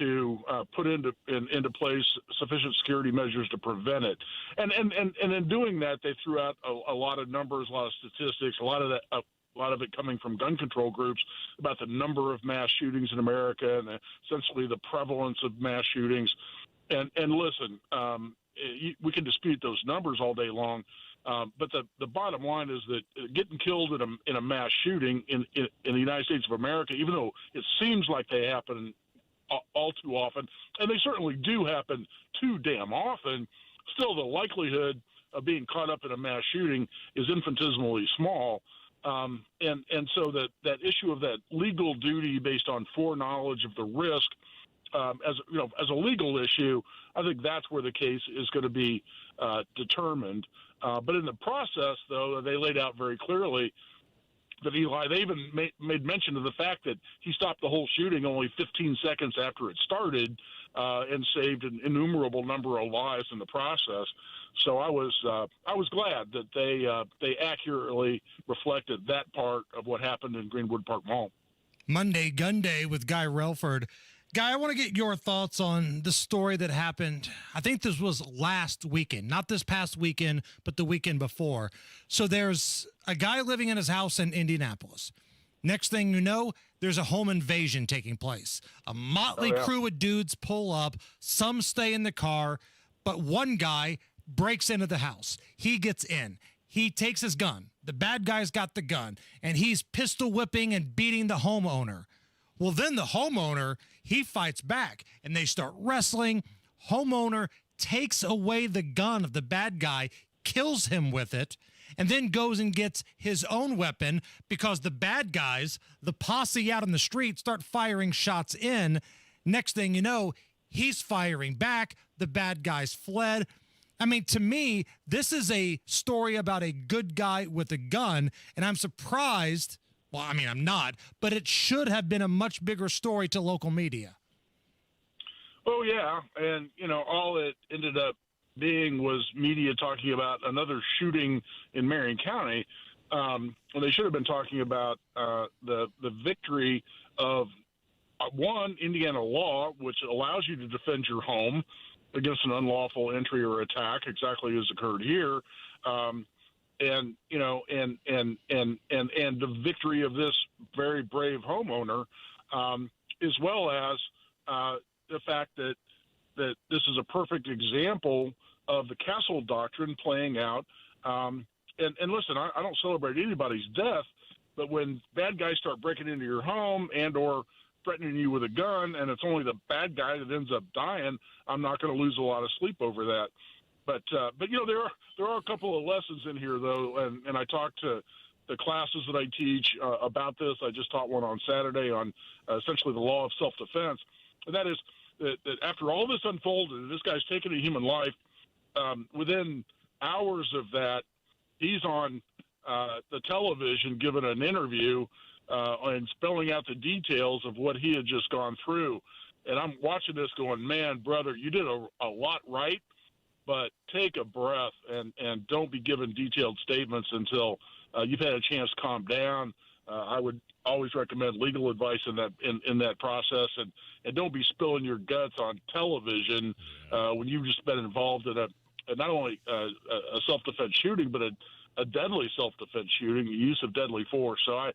to put into place sufficient security measures to prevent it. And in doing that, they threw out a lot of numbers, a lot of statistics, a lot of it coming from gun control groups about the number of mass shootings in America and essentially the prevalence of mass shootings. And listen, we can dispute those numbers all day long, but the bottom line is that getting killed in a mass shooting in the United States of America, even though it seems like they happen all too often, and they certainly do happen too damn often, still the likelihood of being caught up in a mass shooting is infinitesimally small. And so that issue of that legal duty based on foreknowledge of the risk, as a legal issue, I think that's where the case is going to be determined. But in the process, though, they laid out very clearly that Eli, they even made mention of the fact that he stopped the whole shooting only 15 seconds after it started and saved an innumerable number of lives in the process. So I was glad that they accurately reflected that part of what happened in Greenwood Park Mall. Monday Gun Day with Guy Relford. Guy, I want to get your thoughts on the story that happened. I think this was last weekend, not this past weekend, but the weekend before. So there's a guy living in his house in Indianapolis. Next thing you know, there's a home invasion taking place. A motley crew of dudes pull up. Some stay in the car, but one guy breaks into the house. He gets in. He takes his gun. The bad guy's got the gun, and he's pistol whipping and beating the homeowner. Well, then the homeowner, he fights back, and they start wrestling. Homeowner takes away the gun of the bad guy, kills him with it, and then goes and gets his own weapon because the bad guys, the posse out on the street, start firing shots in. Next thing you know, he's firing back. The bad guys fled. I mean, to me, this is a story about a good guy with a gun, and I'm surprised. Well, I mean, I'm not, but it should have been a much bigger story to local media. Oh, yeah. And, all it ended up being was media talking about another shooting in Marion County. When they should have been talking about the victory of, one, Indiana law, which allows you to defend your home against an unlawful entry or attack, exactly as occurred here. And the victory of this very brave homeowner, as well as the fact that this is a perfect example of the castle doctrine playing out. And listen, I don't celebrate anybody's death, but when bad guys start breaking into your home and or threatening you with a gun, and it's only the bad guy that ends up dying, I'm not going to lose a lot of sleep over that. But there are a couple of lessons in here, though, and I talked to the classes that I teach about this. I just taught one on Saturday on essentially the law of self-defense, and that is that after all this unfolded, and this guy's taken a human life, within hours of that, he's on the television giving an interview and spelling out the details of what he had just gone through. And I'm watching this going, man, brother, you did a lot right, but take a breath and don't be giving detailed statements until you've had a chance to calm down. I would always recommend legal advice in that process, and don't be spilling your guts on television when you've just been involved in not only a self-defense shooting, but a deadly self-defense shooting, use of deadly force. So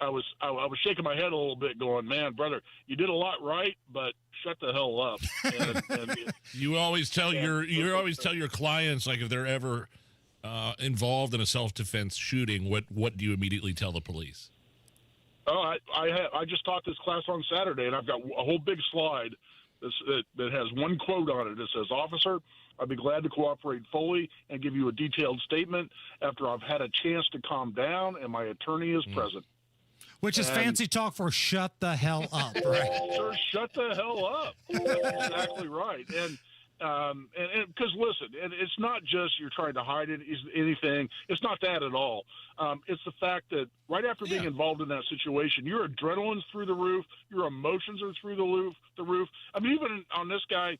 I was shaking my head a little bit, going, "Man, brother, you did a lot right, but shut the hell up." And you always tell your clients, like, if they're ever involved in a self-defense shooting, what do you immediately tell the police? Oh, I just taught this class on Saturday, and I've got a whole big slide that has one quote on it. It says, "Officer, I'd be glad to cooperate fully and give you a detailed statement after I've had a chance to calm down and my attorney is present." Which is fancy talk for shut the hell up, right? Sir, shut the hell up. That's exactly right. And because listen, it's not just you're trying to hide anything. It's not that at all. It's the fact that right after being involved in that situation, your adrenaline's through the roof, your emotions are through the roof. I mean, even on this guy,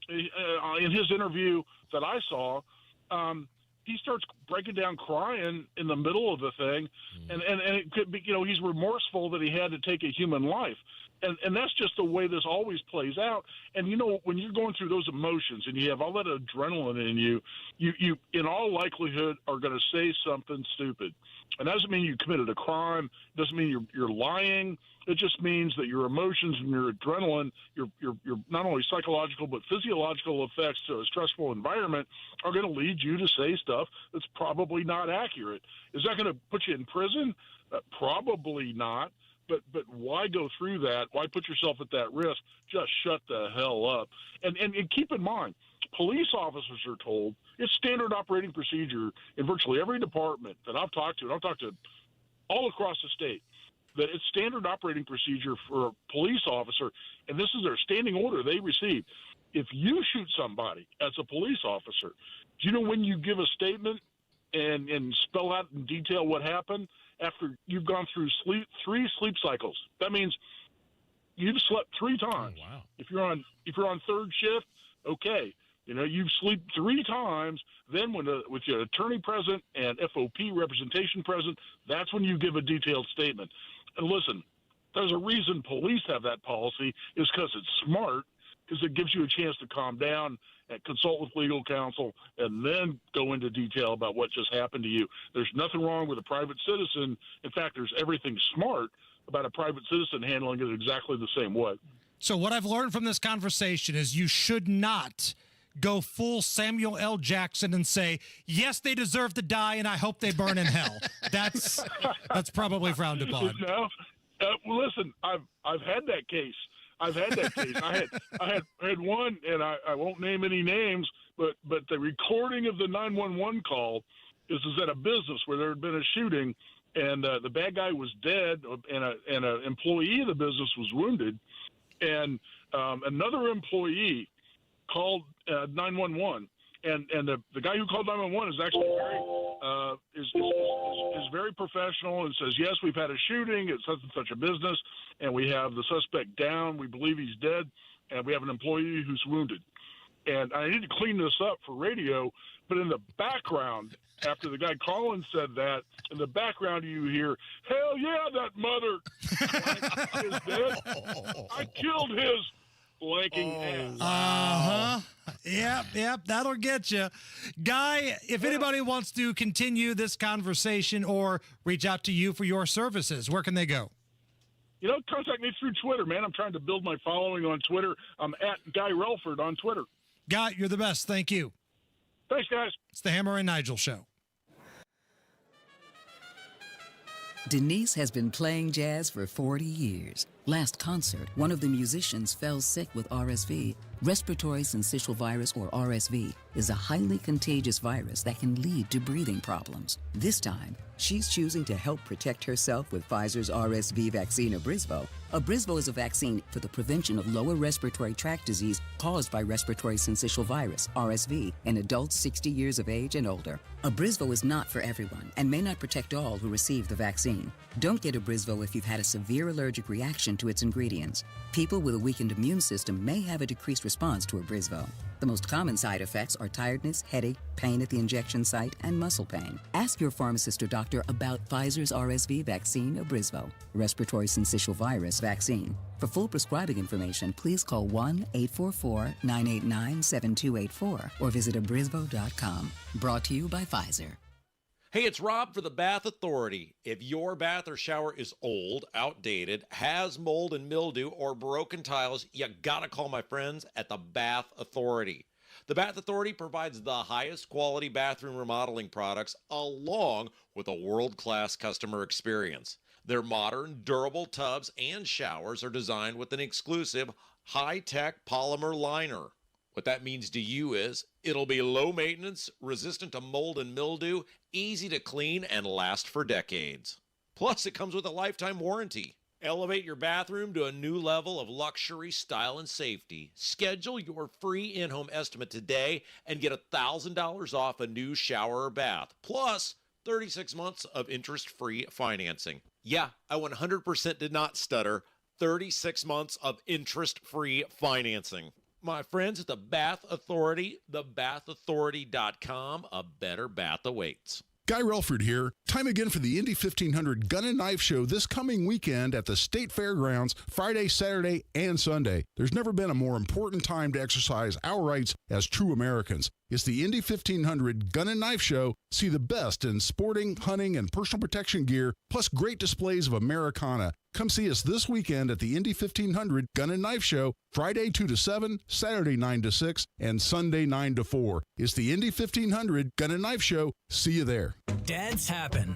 in his interview that I saw, he starts breaking down crying in the middle of the thing, and it could be, he's remorseful that he had to take a human life. And that's just the way this always plays out. And, when you're going through those emotions and you have all that adrenaline in you, you in all likelihood are going to say something stupid. And that doesn't mean you committed a crime. It doesn't mean you're lying. It just means that your emotions and your adrenaline, your not only psychological but physiological effects to a stressful environment are going to lead you to say stuff that's probably not accurate. Is that going to put you in prison? Probably not. But why go through that? Why put yourself at that risk? Just shut the hell up. And keep in mind, police officers are told, it's standard operating procedure in virtually every department that I've talked to, and I've talked to all across the state, that it's standard operating procedure for a police officer, and this is their standing order they receive. If you shoot somebody as a police officer, do you know when you give a statement and spell out in detail what happened? After you've gone through three sleep cycles. That means you've slept 3 times. Oh, wow. If you're on third shift, okay, you've slept 3 times. Then with your attorney present and FOP representation present, that's when you give a detailed statement. And listen, there's a reason police have that policy, is because it's smart, because it gives you a chance to calm down and consult with legal counsel and then go into detail about what just happened to you. There's nothing wrong with a private citizen. In fact, there's everything smart about a private citizen handling it exactly the same way. So what I've learned from this conversation is you should not go full Samuel L. Jackson and say, yes, they deserve to die, and I hope they burn in hell. That's probably frowned upon. No, well, listen, I've had that case. I had one, and I won't name any names, but the recording of the 911 call is at a business where there had been a shooting, and the bad guy was dead, and an employee of the business was wounded, and another employee called 911, and the guy who called 911 is actually very professional and says, yes, we've had a shooting at such and such a business, and we have the suspect down. We believe he's dead, and we have an employee who's wounded. And I need to clean this up for radio, but in the background, after the guy calling said that, in the background you hear, hell yeah, that mother is dead. I killed his blanking ass. Yep, that'll get you. Guy, if anybody wants to continue this conversation or reach out to you for your services, where can they go? Contact me through Twitter, man. I'm trying to build my following on Twitter. I'm at Guy Relford on Twitter. Guy, you're the best. Thank you. Thanks, guys. It's the Hammer and Nigel Show. Denise has been playing jazz for 40 years. Last concert, one of the musicians fell sick with RSV. Respiratory syncytial virus, or RSV, is a highly contagious virus that can lead to breathing problems. This time, she's choosing to help protect herself with Pfizer's RSV vaccine, Abrysvo. Abrysvo is a vaccine for the prevention of lower respiratory tract disease caused by respiratory syncytial virus, RSV, in adults 60 years of age and older. Abrysvo is not for everyone and may not protect all who receive the vaccine. Don't get Abrysvo if you've had a severe allergic reaction to its ingredients. People with a weakened immune system may have a decreased response to Abrysvo. The most common side effects are tiredness, headache, pain at the injection site, and muscle pain. Ask your pharmacist or doctor about Pfizer's RSV vaccine, Abrysvo, respiratory syncytial virus vaccine. For full prescribing information, please call 1-844-989-7284 or visit abrysvo.com. Brought to you by Pfizer. Hey, it's Rob for the Bath Authority. If your bath or shower is old, outdated, has mold and mildew, or broken tiles, you gotta call my friends at the Bath Authority. The Bath Authority provides the highest quality bathroom remodeling products along with a world-class customer experience. Their modern, durable tubs and showers are designed with an exclusive high-tech polymer liner. What that means to you is it'll be low maintenance, resistant to mold and mildew, easy to clean, and last for decades. Plus, it comes with a lifetime warranty. Elevate your bathroom to a new level of luxury, style, and safety. Schedule your free in-home estimate today and get $1,000 off a new shower or bath. Plus, 36 months of interest-free financing. Yeah, I 100% did not stutter. 36 months of interest-free financing. My friends at the Bath Authority, thebathauthority.com, a better bath awaits. Guy Relford here. Time again for the Indy 1500 Gun and Knife Show this coming weekend at the State Fairgrounds, Friday, Saturday, and Sunday. There's never been a more important time to exercise our rights as true Americans. It's the Indy 1500 Gun and Knife Show. See the best in sporting, hunting, and personal protection gear, plus great displays of Americana. Come see us this weekend at the Indy 1500 Gun and Knife Show, Friday 2 to 7, Saturday 9 to 6, and Sunday 9 to 4. It's the Indy 1500 Gun and Knife Show. See you there. Dads happen.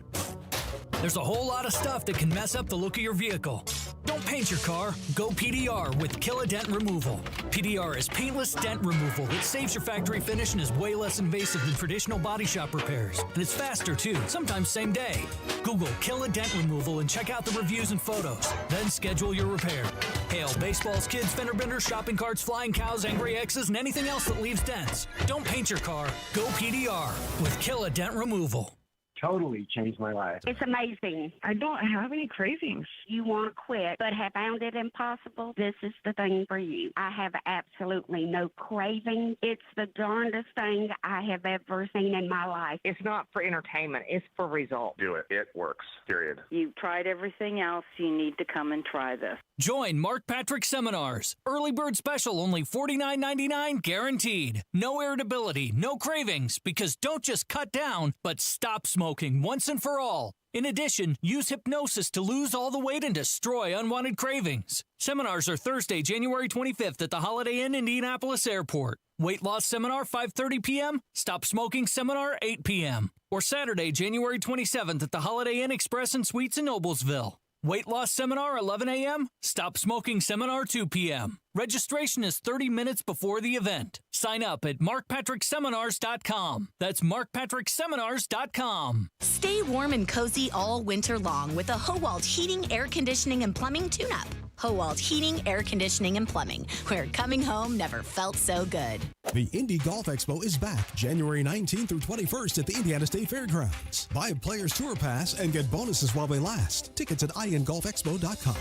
There's a whole lot of stuff that can mess up the look of your vehicle. Don't paint your car. Go PDR with Kill a Dent Removal. PDR is paintless dent removal that saves your factory finish and is way less invasive than traditional body shop repairs. And it's faster too, sometimes same day. Google Kill a Dent Removal and check out the reviews and photos. Then schedule your repair. Hail baseballs, kids, fender benders, shopping carts, flying cows, angry X's, and anything else that leaves dents. Don't paint your car. Go PDR with Kill a Dent Removal. Totally changed my life. It's amazing. I don't have any cravings. You want to quit, but have found it impossible? This is the thing for you. I have absolutely no craving. It's the darndest thing I have ever seen in my life. It's not for entertainment. It's for results. Do it. It works. Period. You've tried everything else. You need to come and try this. Join Mark Patrick Seminars. Early bird special, only $49.99 guaranteed. No irritability, no cravings, because don't just cut down, but stop smoking once and for all. In addition, use hypnosis to lose all the weight and destroy unwanted cravings. Seminars are Thursday, January 25th at the Holiday Inn, Indianapolis Airport. Weight loss seminar, 5:30 p.m. Stop smoking seminar, 8 p.m. Or Saturday, January 27th at the Holiday Inn Express and Suites in Noblesville. Weight loss seminar, 11 a.m. Stop smoking seminar, 2 p.m. Registration is 30 minutes before the event. Sign up at markpatrickseminars.com. That's markpatrickseminars.com. Stay warm and cozy all winter long with a Howald Heating, Air Conditioning, and Plumbing tune-up. Howald Heating, Air Conditioning, and Plumbing, where coming home never felt so good. The Indy Golf Expo is back January 19th through 21st at the Indiana State Fairgrounds. Buy a player's tour pass and get bonuses while they last. Tickets at ingolfexpo.com.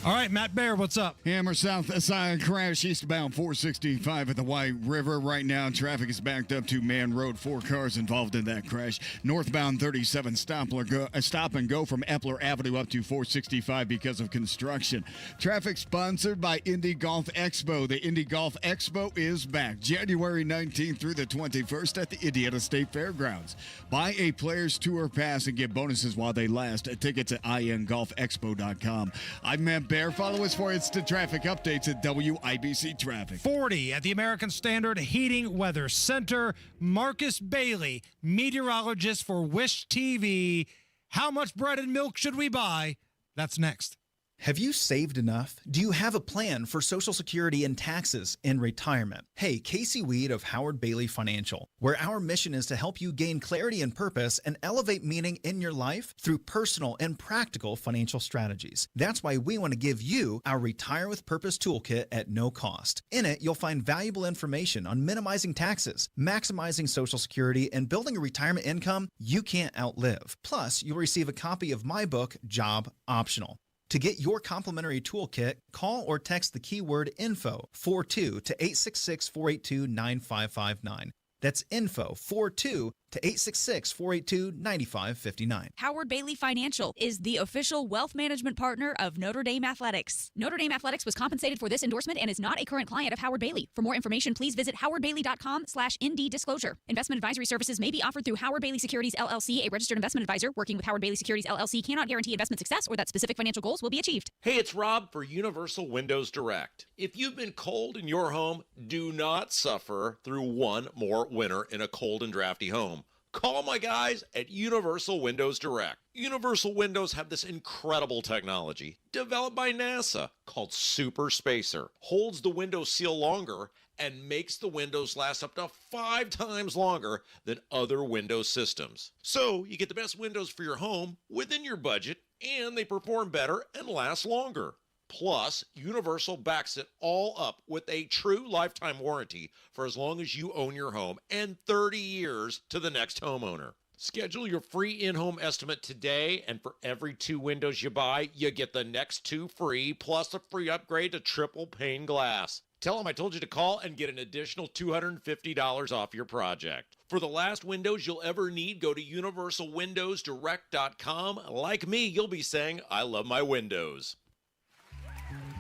All right, Matt Bear, what's up? Hammer south side crash eastbound 465 at the White River. Right now, traffic is backed up to Man Road. 4 cars involved in that crash. Northbound 37 stop and go from Epler Avenue up to 465 because of construction. Traffic sponsored by Indy Golf Expo. The Indy Golf Expo is back January 19th through the 21st at the Indiana State Fairgrounds. Buy a Players Tour Pass and get bonuses while they last. Tickets at ingolfexpo.com. I'm Matt Bear. Follow us for instant traffic updates at WIBC Traffic. 40 at the American Standard Heating Weather Center. Marcus Bailey, meteorologist for Wish TV. How much bread and milk should we buy? That's next. Have you saved enough? Do you have a plan for Social Security and taxes in retirement? Hey, Casey Weed of Howard Bailey Financial, where our mission is to help you gain clarity and purpose and elevate meaning in your life through personal and practical financial strategies. That's why we want to give you our Retire with Purpose Toolkit at no cost. In it, you'll find valuable information on minimizing taxes, maximizing Social Security, and building a retirement income you can't outlive. Plus, you'll receive a copy of my book, Job Optional. To get your complimentary toolkit, call or text the keyword INFO 42 to 866-482-9559. That's INFO 42 to 866-482-9559. Howard Bailey Financial is the official wealth management partner of Notre Dame Athletics. Notre Dame Athletics was compensated for this endorsement and is not a current client of Howard Bailey. For more information, please visit howardbailey.com/ND disclosure. Investment advisory services may be offered through Howard Bailey Securities LLC, a registered investment advisor. Working with Howard Bailey Securities LLC cannot guarantee investment success or that specific financial goals will be achieved. Hey, it's Rob for Universal Windows Direct. If you've been cold in your home, do not suffer through one more winter in a cold and drafty home. Call my guys at Universal Windows Direct. Universal Windows have this incredible technology developed by NASA called Super Spacer. Holds the window seal longer and makes the windows last up to 5 times longer than other Windows systems. So you get the best windows for your home within your budget, and they perform better and last longer. Plus, Universal backs it all up with a true lifetime warranty for as long as you own your home and 30 years to the next homeowner. Schedule your free in-home estimate today, and for every 2 windows you buy, you get the next 2 free, plus a free upgrade to triple pane glass. Tell them I told you to call and get an additional $250 off your project. For the last windows you'll ever need, go to universalwindowsdirect.com. Like me, you'll be saying, I love my windows.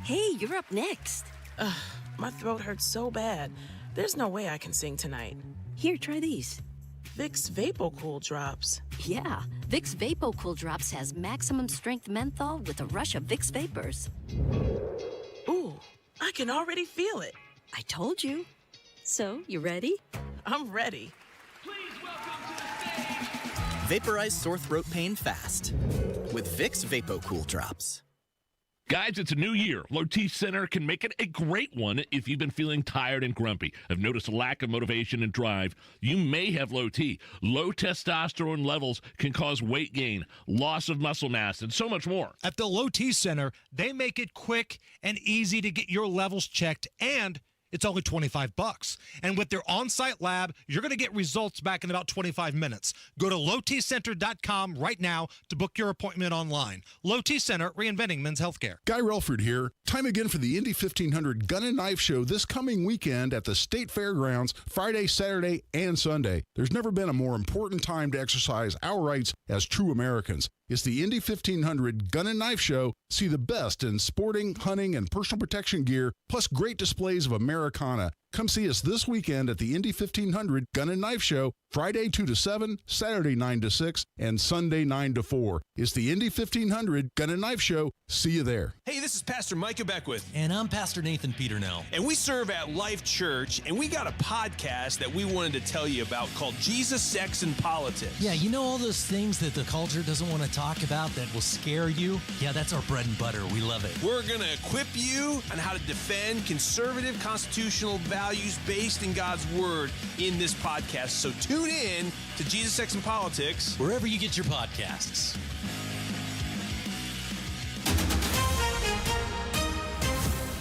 Hey, you're up next. My throat hurts so bad. There's no way I can sing tonight. Here, try these. Vicks VapoCool Drops. Yeah, Vicks VapoCool Drops has maximum strength menthol with a rush of Vicks Vapors. Ooh, I can already feel it. I told you. So, you ready? I'm ready. Vaporize sore throat pain fast with Vicks VapoCool Drops. Guys, it's a new year. Low T Center can make it a great one if you've been feeling tired and grumpy, have noticed a lack of motivation and drive. You may have low T. Low testosterone levels can cause weight gain, loss of muscle mass, and so much more. At the Low T Center, they make it quick and easy to get your levels checked, and it's only $25. And with their on-site lab, you're going to get results back in about 25 minutes. Go to lowtcenter.com right now to book your appointment online. Low T Center, reinventing men's healthcare. Guy Relford here. Time again for the Indy 1500 Gun and Knife Show this coming weekend at the State Fairgrounds, Friday, Saturday, and Sunday. There's never been a more important time to exercise our rights as true Americans. It's the Indy 1500 Gun and Knife Show. See the best in sporting, hunting, and personal protection gear, plus great displays of Americana. Come see us this weekend at the Indy 1500 Gun and Knife Show, Friday 2 to 7, Saturday 9 to 6, and Sunday 9 to 4. It's the Indy 1500 Gun and Knife Show. See you there. Hey, this is Pastor Micah Beckwith. And I'm Pastor Nathan Peternell. And we serve at Life Church, and we got a podcast that we wanted to tell you about called Jesus, Sex, and Politics. Yeah, you know all those things that the culture doesn't want to talk about that will scare you? Yeah, that's our bread and butter. We love it. We're going to equip you on how to defend conservative constitutional values based in God's Word in this podcast. So tune in to Jesus, Sex, and Politics wherever you get your podcasts.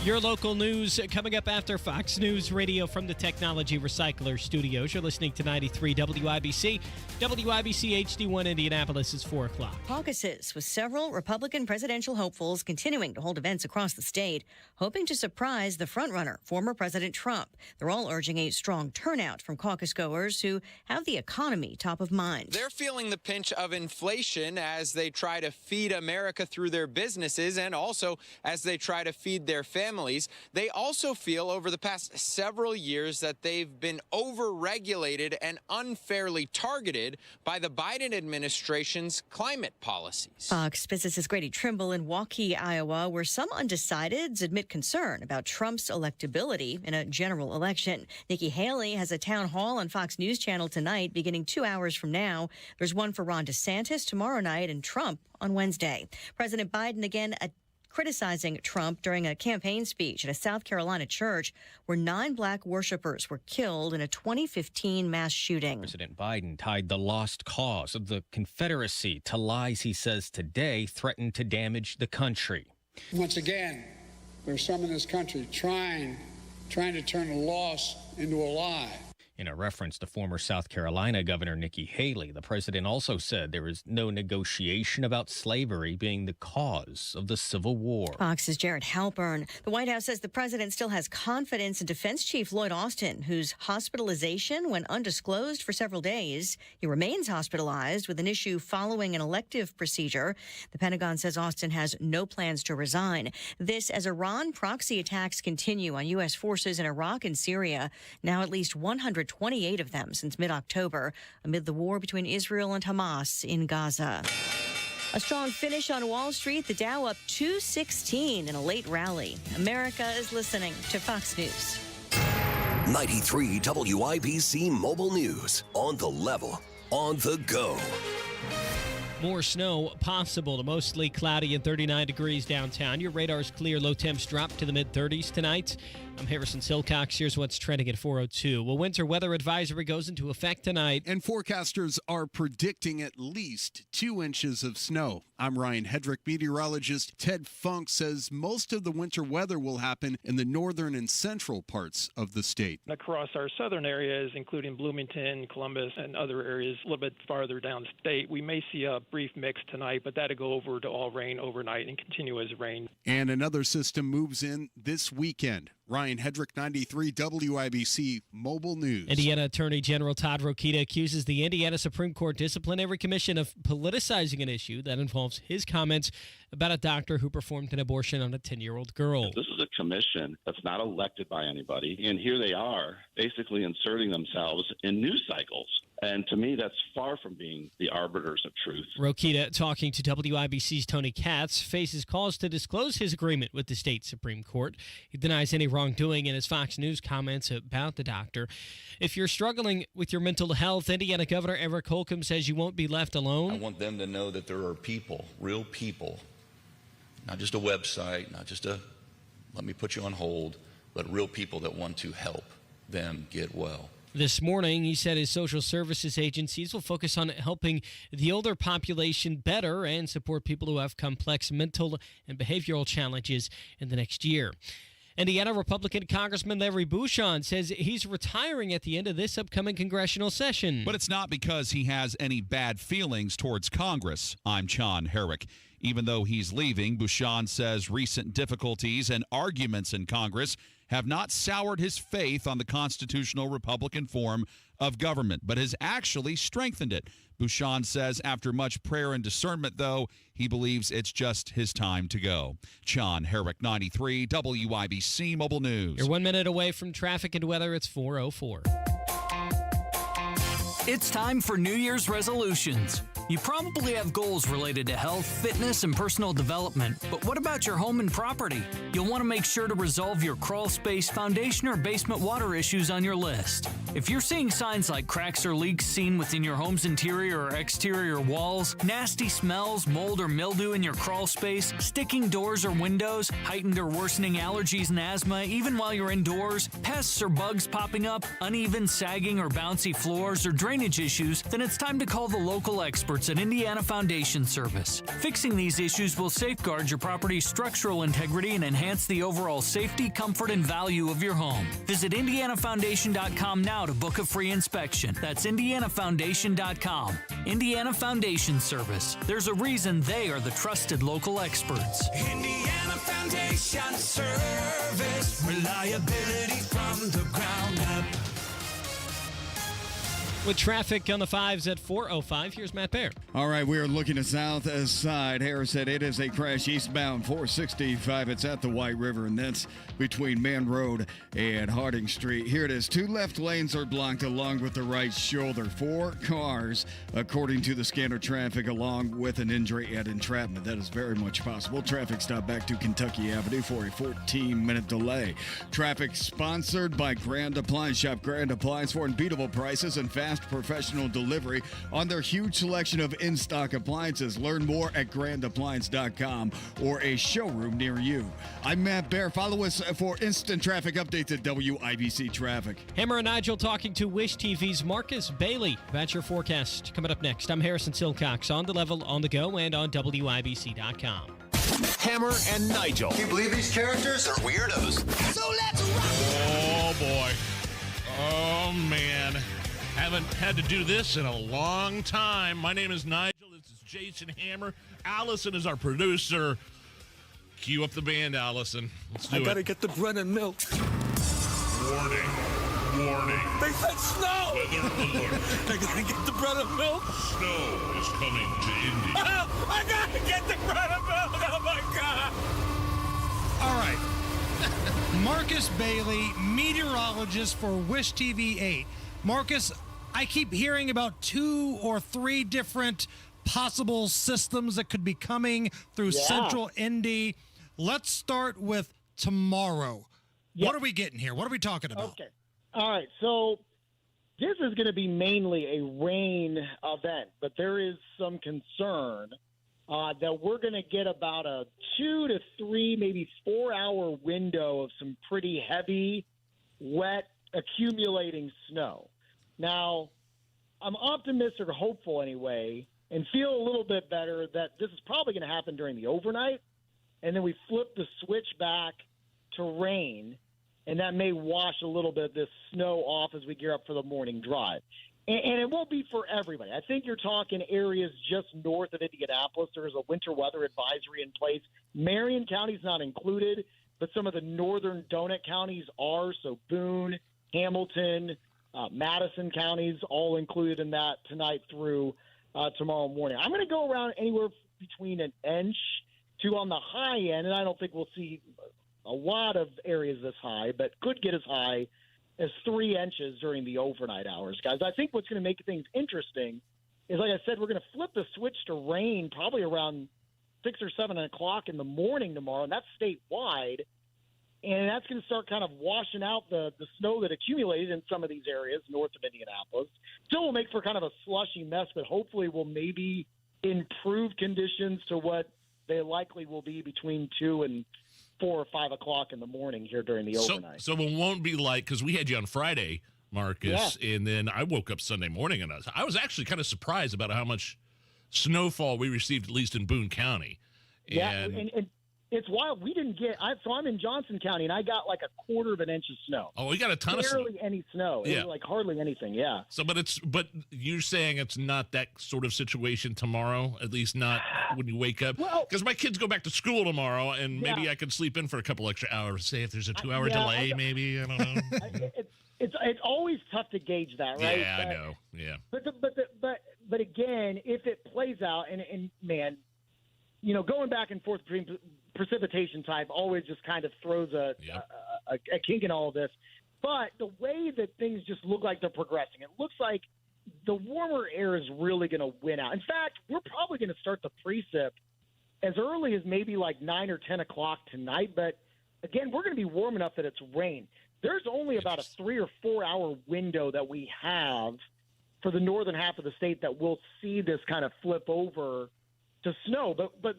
Your local news coming up after Fox News Radio from the Technology Recycler Studios. You're listening to 93 WIBC. WIBC HD1 Indianapolis is 4 o'clock. Caucuses with several Republican presidential hopefuls continuing to hold events across the state, hoping to surprise the frontrunner, former President Trump. They're all urging a strong turnout from caucus goers who have the economy top of mind. They're feeling the pinch of inflation as they try to feed America through their businesses and also as they try to feed their families. They also feel over the past several years that they've been over-regulated and unfairly targeted by the Biden administration's climate policies. Fox Business's Grady Trimble in Waukee, Iowa, where some undecideds admit concern about Trump's electability in a general election. Nikki Haley has a town hall on Fox News Channel tonight, beginning 2 hours from now. There's one for Ron DeSantis tomorrow night and Trump on Wednesday. President Biden again criticizing Trump during a campaign speech at a South Carolina church where 9 black worshipers were killed in a 2015 mass shooting. President Biden tied the lost cause of the Confederacy to lies he says today threaten to damage the country. Once again, there's some in this country trying to turn a loss into a lie. In a reference to former South Carolina Governor Nikki Haley, the president also said there is no negotiation about slavery being the cause of the Civil War. Fox's Jared Halpern. The White House says the president still has confidence in Defense Chief Lloyd Austin, whose hospitalization went undisclosed for several days. He remains hospitalized with an issue following an elective procedure. The Pentagon says Austin has no plans to resign. This as Iran proxy attacks continue on U.S. forces in Iraq and Syria. Now at least 128 of them since mid-October, amid the war between Israel and Hamas in Gaza. A strong finish on Wall Street, the Dow up 216 in a late rally. America is listening to Fox News. 93 WIBC Mobile News. On the level, on the go. More snow possible to mostly cloudy and 39 degrees downtown. Your radar's clear. Low temps drop to the mid-30s tonight. I'm Harrison Silcox. Here's what's trending at 4:02. Well, winter weather advisory goes into effect tonight. And forecasters are predicting at least 2 inches of snow. I'm Ryan Hedrick. Meteorologist Ted Funk says most of the winter weather will happen in the northern and central parts of the state. Across our southern areas, including Bloomington, Columbus, and other areas a little bit farther downstate, we may see a brief mix tonight, but that'll go over to all rain overnight and continue as rain. And another system moves in this weekend. Ryan Hedrick, 93 WIBC Mobile News. Indiana Attorney General Todd Rokita accuses the Indiana Supreme Court Disciplinary Commission of politicizing an issue that involves his comments about a doctor who performed an abortion on a 10-year-old girl. This is a commission that's not elected by anybody, and here they are basically inserting themselves in news cycles. And to me, that's far from being the arbiters of truth. Rokita, talking to WIBC's Tony Katz, faces calls to disclose his agreement with the state Supreme Court. He denies any wrongdoing in his Fox News comments about the doctor. If you're struggling with your mental health, Indiana Governor Eric Holcomb says you won't be left alone. I want them to know that there are people, real people, not just a website, not just a let me put you on hold, but real people that want to help them get well. This morning, he said his social services agencies will focus on helping the older population better and support people who have complex mental and behavioral challenges in the next year. Indiana Republican Congressman Larry Bouchon says he's retiring at the end of this upcoming congressional session. But it's not because he has any bad feelings towards Congress. I'm John Herrick. Even though he's leaving, Bouchon says recent difficulties and arguments in Congress have not soured his faith on the constitutional Republican form of government, but has actually strengthened it. Bouchon says after much prayer and discernment, though, he believes it's just his time to go. John Herrick, 93 WIBC Mobile News. You're 1 minute away from traffic and weather. It's 4:04. It's time for New Year's resolutions. You probably have goals related to health, fitness, and personal development, but what about your home and property? You'll want to make sure to resolve your crawl space, foundation, or basement water issues on your list. If you're seeing signs like cracks or leaks seen within your home's interior or exterior walls, nasty smells, mold or mildew in your crawl space, sticking doors or windows, heightened or worsening allergies and asthma even while you're indoors, pests or bugs popping up, uneven, sagging, or bouncy floors, or drainage issues, then it's time to call the local expert experts at Indiana Foundation Service. Fixing these issues will safeguard your property's structural integrity and enhance the overall safety, comfort, and value of your home. Visit IndianaFoundation.com now to book a free inspection. That's IndianaFoundation.com. Indiana Foundation Service. There's a reason they are the trusted local experts. Indiana Foundation Service. Reliability from the ground up. With traffic on the 5s at 4:05, here's Matt Baer. All right, we are looking to south side. Harris said it is a crash eastbound 465. It's at the White River, and that's between Man Road and Harding Street. Here it is. 2 left lanes are blocked along with the right shoulder. 4 cars, according to the scanner traffic, along with an injury and entrapment. That is very much possible. Traffic stop back to Kentucky Avenue for a 14-minute delay. Traffic sponsored by Grand Appliance Shop. Grand Appliance for unbeatable prices and fast professional delivery on their huge selection of in-stock appliances. Learn more at grandappliance.com or a showroom near you. I'm Matt Baer. Follow us for instant traffic updates at WIBC Traffic. Hammer and Nigel talking to Wish TV's Marcus Bailey about your forecast. Coming up next, I'm Harrison Silcox on the level, on the go, and on WIBC.com. Hammer and Nigel. Can you believe these characters are weirdos? So let's rock! Oh, boy. Oh, man. Haven't had to do this in a long time. My name is Nigel. This is Jason Hammer. Allison is our producer. Cue up the band, Allison. Let's do it. I gotta get the bread and milk. Warning. Warning. They said snow! Weather alert. I gotta get the bread and milk. Snow is coming to Indy. Oh, I gotta get the bread and milk! Oh, my God! All right. Marcus Bailey, meteorologist for Wish TV 8. Marcus, I keep hearing about 2 or 3 different possible systems that could be coming through central Indy. Let's start with tomorrow. What are we getting here? What are we talking about? Okay. All right. So this is going to be mainly a rain event, but there is some concern that we're going to get about a 2 to 3, maybe 4-hour window of some pretty heavy, wet, accumulating snow. Now, I'm optimistic or hopeful anyway, and feel a little bit better that this is probably going to happen during the overnight, and then we flip the switch back to rain, and that may wash a little bit of this snow off as we gear up for the morning drive. And it won't be for everybody. I think you're talking areas just north of Indianapolis. There's a winter weather advisory in place. Marion County's not included, but some of the northern donut counties are, so Boone, Hamilton, Madison counties all included in that tonight through tomorrow morning. I'm going to go around anywhere between an inch to on the high end, and I don't think we'll see a lot of areas this high, but could get as high as 3 inches during the overnight hours, guys. I think what's going to make things interesting is, like I said, we're going to flip the switch to rain probably around 6 or 7 o'clock in the morning tomorrow, and that's statewide. And that's going to start kind of washing out the snow that accumulated in some of these areas north of Indianapolis. Still will make for kind of a slushy mess, but hopefully will maybe improve conditions to what they likely will be between 2 and 4 or 5 o'clock in the morning here during the overnight. So it won't be like, because we had you on Friday, Marcus, and then I woke up Sunday morning, and I was actually kind of surprised about how much snowfall we received, at least in Boone County. And it's wild. We didn't get – so I'm in Johnson County, and I got like 1/4 of an inch of snow. Oh, we got a ton of snow. Barely any snow. It was like hardly anything, yeah. So, but you're saying it's not that sort of situation tomorrow, at least not when you wake up? Because my kids go back to school tomorrow, and maybe I could sleep in for a couple extra hours. Say if there's a 2-hour delay, maybe. I don't know. It's always tough to gauge that, right? Yeah, I know. Yeah. But again, if it plays out, and man, you know, going back and forth between precipitation type always just kind of throws a kink in all of this. But the way that things just look like they're progressing, it looks like the warmer air is really going to win out. In fact, we're probably going to start the precip as early as maybe like 9 or 10 o'clock tonight. But again, we're going to be warm enough that it's rain. There's only about a 3 or 4 hour window that we have for the northern half of the state that we'll see this kind of flip over to snow, but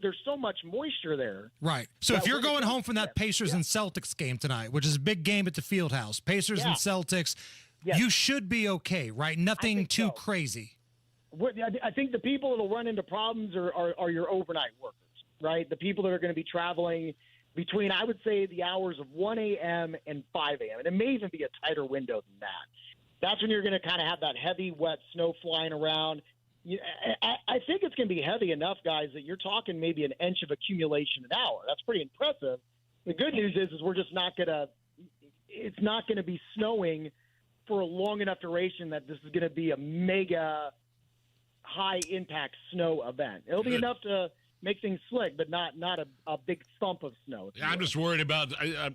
there's so much moisture there. Right. So if you're going home from that Pacers and Celtics game tonight, which is a big game at the Fieldhouse, Pacers and Celtics, you should be okay, right? Nothing too crazy. I think the people that will run into problems are your overnight workers, right? The people that are going to be traveling between, I would say, the hours of 1 a.m. and 5 a.m. And it may even be a tighter window than that. That's when you're going to kind of have that heavy, wet snow flying around. I think it's going to be heavy enough, guys, that you're talking maybe an inch of accumulation an hour. That's pretty impressive. The good news is we're just not going to – it's not going to be snowing for a long enough duration that this is going to be a mega high-impact snow event. It'll be enough to make things slick, but not a big thump of snow. Yeah, I'm just worried about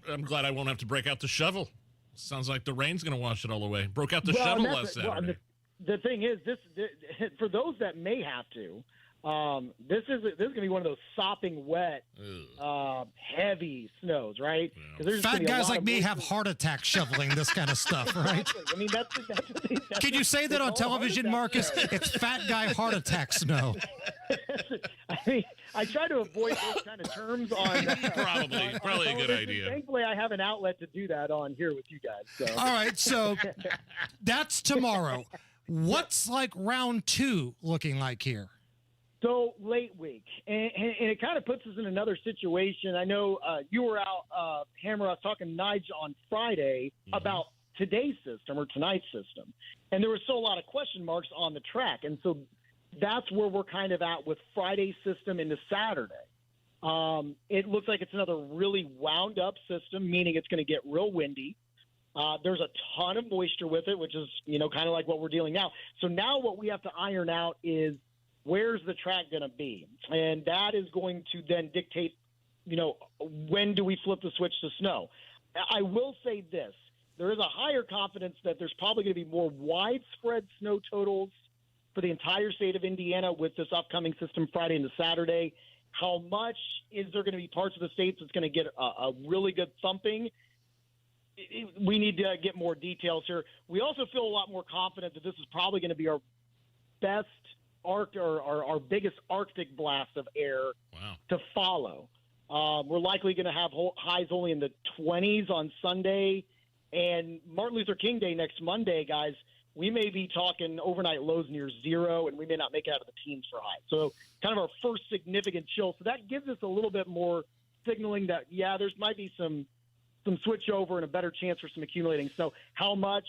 I'm glad I won't have to break out the shovel. Sounds like the rain's going to wash it all away. Broke out the shovel last Saturday. The thing is, this for those that may have to, this is going to be one of those sopping wet, heavy snows, right? Fat guys like me have heart attacks shoveling this kind of stuff, right? Exactly. I mean, that's Can you say that on television, Marcus? It's fat guy heart attack snow. I mean, I try to avoid those kind of terms on probably a good idea. Thankfully, I have an outlet to do that on here with you guys. So. All right, so that's tomorrow. What's like round 2 looking like here? So late week, and it kind of puts us in another situation. I know you were out, Hammer. I was talking to Nigel on Friday about today's system or tonight's system, and there was still a lot of question marks on the track, and so that's where we're kind of at with Friday's system into Saturday. It looks like it's another really wound up system, meaning it's going to get real windy. There's a ton of moisture with it, which is, kind of like what we're dealing now. So now what we have to iron out is where's the track going to be? And that is going to then dictate, when do we flip the switch to snow? I will say this. There is a higher confidence that there's probably going to be more widespread snow totals for the entire state of Indiana with this upcoming system Friday into Saturday. How much is there going to be parts of the states that's going to get a really good thumping? We need to get more details here. We also feel a lot more confident that this is probably going to be our best our biggest Arctic blast of air to follow. We're likely going to have highs only in the 20s on Sunday, and Martin Luther King Day next Monday, guys. We may be talking overnight lows near 0, and we may not make it out of the teens for high. So kind of our first significant chill. So that gives us a little bit more signaling that, there's might be some switch over and a better chance for some accumulating snow. How much?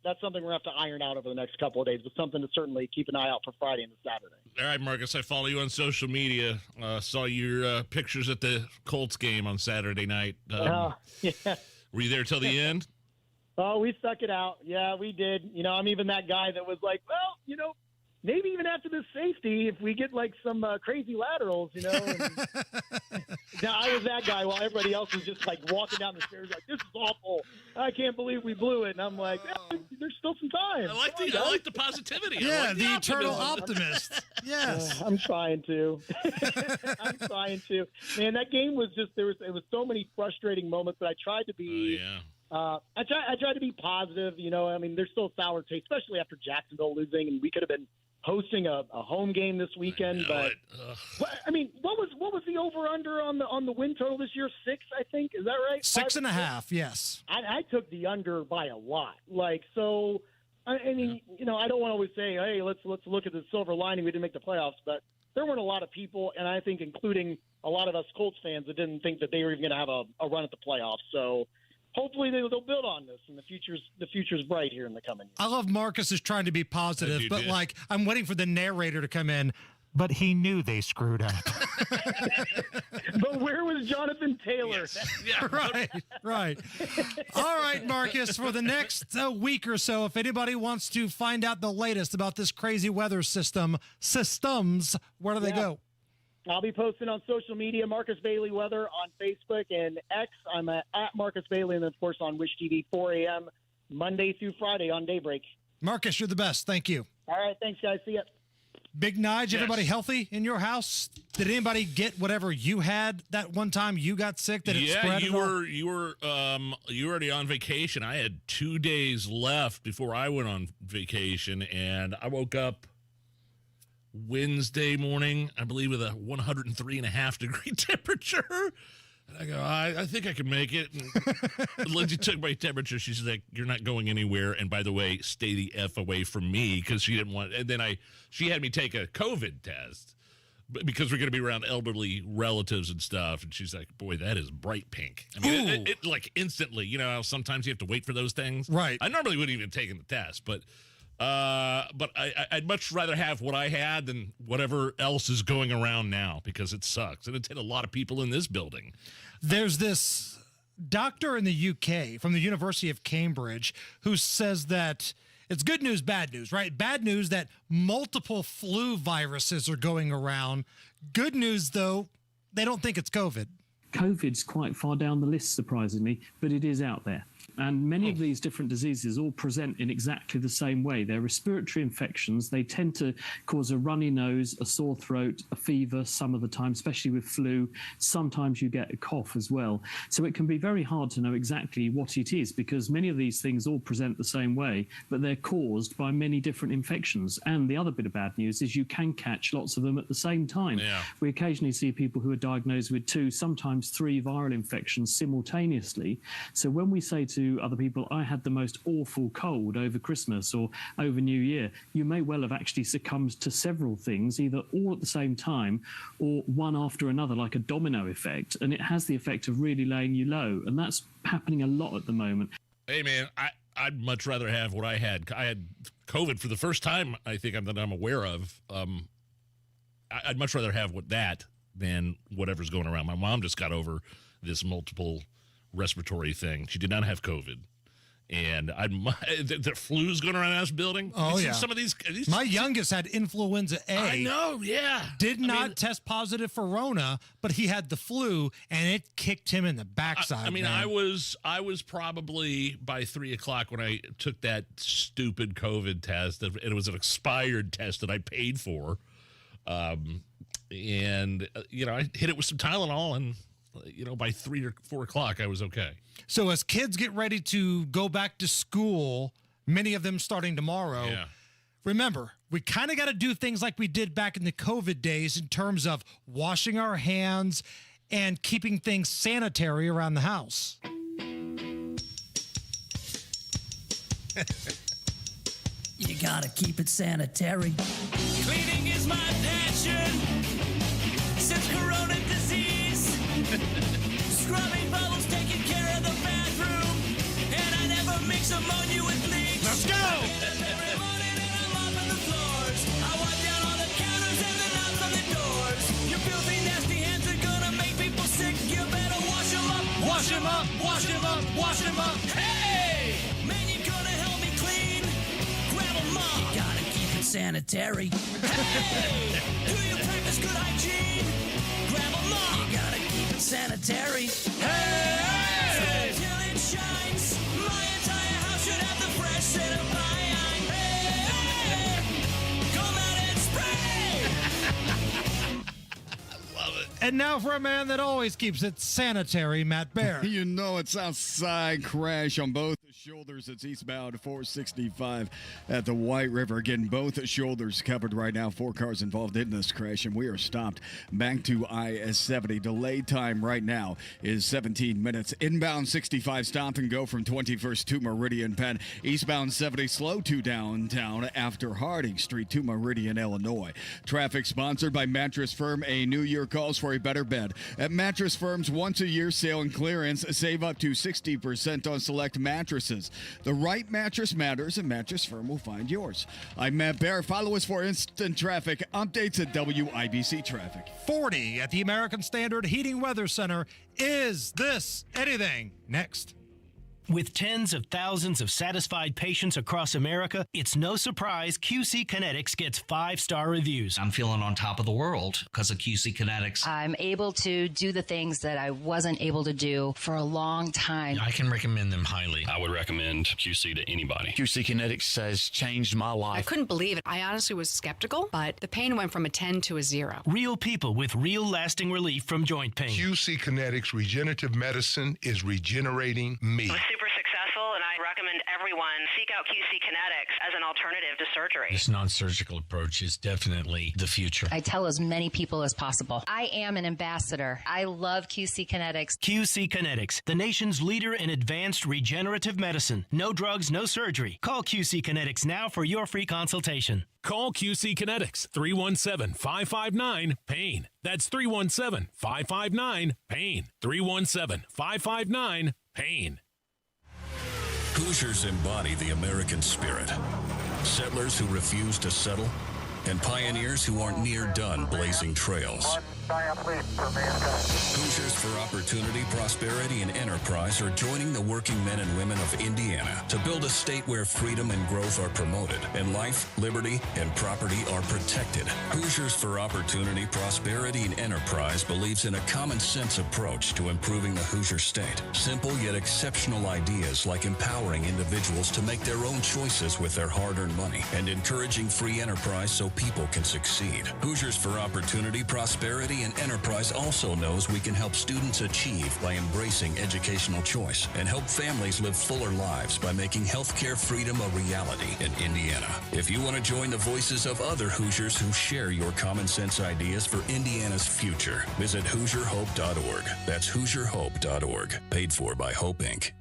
That's something we're going to have to iron out over the next couple of days, but something to certainly keep an eye out for Friday and Saturday. All right, Marcus, I follow you on social media. Saw your pictures at the Colts game on Saturday night. Yeah. Were you there till the end? Oh, we stuck it out. Yeah, we did. I'm even that guy that was like, well, maybe even after this safety, if we get like some crazy laterals, And now I was that guy while everybody else was just like walking down the stairs like, this is awful. I can't believe we blew it. And I'm like, there's still some time. I like the positivity. Yeah, like the eternal optimist. Yes. I'm trying to. Man, that game was just, it was so many frustrating moments, but I tried to be I tried to be positive. There's still a sour taste, especially after Jacksonville losing, and we could have been hosting a home game this weekend. But what was the over under on the win total this year? 6, I think. Is that right? 6.5. Yes. I took the under by a lot. I don't want to always say, hey, let's look at the silver lining. We didn't make the playoffs, but there weren't a lot of people, and I think including a lot of us Colts fans that didn't think that they were even going to have a run at the playoffs. So. Hopefully they'll build on this, and the future's bright here in the coming years. I love Marcus is trying to be positive, but I'm waiting for the narrator to come in. But he knew they screwed up. But where was Jonathan Taylor? Yes. Yeah, right. All right, Marcus, for the next week or so, if anybody wants to find out the latest about this crazy weather systems, where do they go? I'll be posting on social media, Marcus Bailey Weather on Facebook and X. I'm at Marcus Bailey, and then, of course, on Wish TV, 4 a.m., Monday through Friday on Daybreak. Marcus, you're the best. Thank you. All right. Thanks, guys. See ya. Big Nige, everybody healthy in your house? Did anybody get whatever you had that one time you got sick? That it spread? You were already on vacation. I had 2 days left before I went on vacation, and I woke up Wednesday morning, I believe, with a 103.5 degree temperature. And I go, I think I can make it. And Lindsay took my temperature. She's like, you're not going anywhere. And by the way, stay the F away from me, because she didn't want. And then she had me take a COVID test because we're going to be around elderly relatives and stuff. And she's like, boy, that is bright pink. I mean, it like instantly, you know, sometimes you have to wait for those things. Right. I normally wouldn't even take the test, but I'd much rather have what I had than whatever else is going around now, because it sucks. And it's hit a lot of people in this building. There's this doctor in the UK from the University of Cambridge who says that it's good news, bad news, right? Bad news that multiple flu viruses are going around. Good news, though, they don't think it's COVID. COVID's quite far down the list, surprisingly, but it is out there. And many of these different diseases all present in exactly the same way. They're respiratory infections. They tend to cause a runny nose, a sore throat, a fever some of the time, especially with flu. Sometimes you get a cough as well. So it can be very hard to know exactly what it is, because many of these things all present the same way, but they're caused by many different infections. And the other bit of bad news is you can catch lots of them at the same time. Yeah. We occasionally see people who are diagnosed with 2, sometimes 3 viral infections simultaneously. So when we say to other people, I had the most awful cold over Christmas or over New Year, you may well have actually succumbed to several things, either all at the same time or one after another, like a domino effect. And it has the effect of really laying you low. And that's happening a lot at the moment. Hey, man, I'd much rather have what I had. I had COVID for the first time, I think, that I'm aware of. I'd much rather have that than whatever's going around. My mom just got over this multiple respiratory thing. She did not have COVID. And the flu's going around this building. Oh, yeah. Some of these. My youngest had influenza A. I know, yeah. Did not test positive for Rona, but he had the flu, and it kicked him in the backside. I mean, man. I was probably by 3:00 when I took that stupid COVID test. And it was an expired test that I paid for. And, I hit it with some Tylenol, and by 3 or 4 o'clock, I was okay. So as kids get ready to go back to school, many of them starting tomorrow, remember, we kind of got to do things like we did back in the COVID days in terms of washing our hands and keeping things sanitary around the house. You got to keep it sanitary. Cleaning is my passion since Corona disease. Scrubbing bubbles, taking care of the bathroom, and I never mix ammonia with bleach. Let's go! Every morning and I'm mopping the floors. I wipe down all the counters and the knobs on the doors. Your filthy, nasty hands are gonna make people sick. You better wash them up, wash them up, wash them up, wash them up. Hey! Man, you're gonna help me clean. Grab them up. You got to keep it sanitary. Hey! Do you practice good hygiene? Grab them up. You got to keep it sanitary. Hey! Till it shines. My entire house should have the fresh scent of mine. Hey! Come out and spray! And now for a man that always keeps it sanitary, Matt Bear. You know it's outside crash on both shoulders. It's eastbound 465 at the White River. Again, both shoulders covered right now. 4 cars involved in this crash, and we are stopped back to I-70. Delay time right now is 17 minutes. Inbound 65 stop and go from 21st to Meridian Penn. Eastbound 70 slow to downtown after Harding Street to Meridian, Illinois. Traffic sponsored by Mattress Firm. A new year calls for a better bed. At Mattress Firm's once-a-year sale and clearance, save up to 60% on select mattresses. The right mattress matters, and Mattress Firm will find yours. I'm Matt Bear. Follow us for instant traffic updates at WIBC Traffic. 40 at the American Standard Heating Weather Center. Is this anything? Next. With tens of thousands of satisfied patients across America, it's no surprise QC Kinetics gets 5-star reviews. I'm feeling on top of the world because of QC Kinetics. I'm able to do the things that I wasn't able to do for a long time. I can recommend them highly. I would recommend QC to anybody. QC Kinetics has changed my life. I couldn't believe it. I honestly was skeptical, but the pain went from a 10 to a 0. Real people with real lasting relief from joint pain. QC Kinetics Regenerative Medicine is regenerating me. Super successful, and I recommend everyone seek out QC Kinetics as an alternative to surgery. This non-surgical approach is definitely the future. I tell as many people as possible. I am an ambassador. I love QC Kinetics. QC Kinetics, the nation's leader in advanced regenerative medicine. No drugs, no surgery. Call QC Kinetics now for your free consultation. Call QC Kinetics 317-559-PAIN. That's 317-559-PAIN. 317-559-PAIN. Hoosiers embody the American spirit. Settlers who refuse to settle, and pioneers who aren't near done blazing trails. Hoosiers for Opportunity, Prosperity, and Enterprise are joining the working men and women of Indiana to build a state where freedom and growth are promoted, and life, liberty, and property are protected. Hoosiers for Opportunity, Prosperity, and Enterprise believes in a common-sense approach to improving the Hoosier state. Simple yet exceptional ideas like empowering individuals to make their own choices with their hard-earned money and encouraging free enterprise so people can succeed. Hoosiers for Opportunity, Prosperity, and Enterprise also knows we can help students achieve by embracing educational choice and help families live fuller lives by making healthcare freedom a reality in Indiana. If you want to join the voices of other Hoosiers who share your common sense ideas for Indiana's future, visit HoosierHope.org. That's HoosierHope.org. Paid for by Hope, Inc.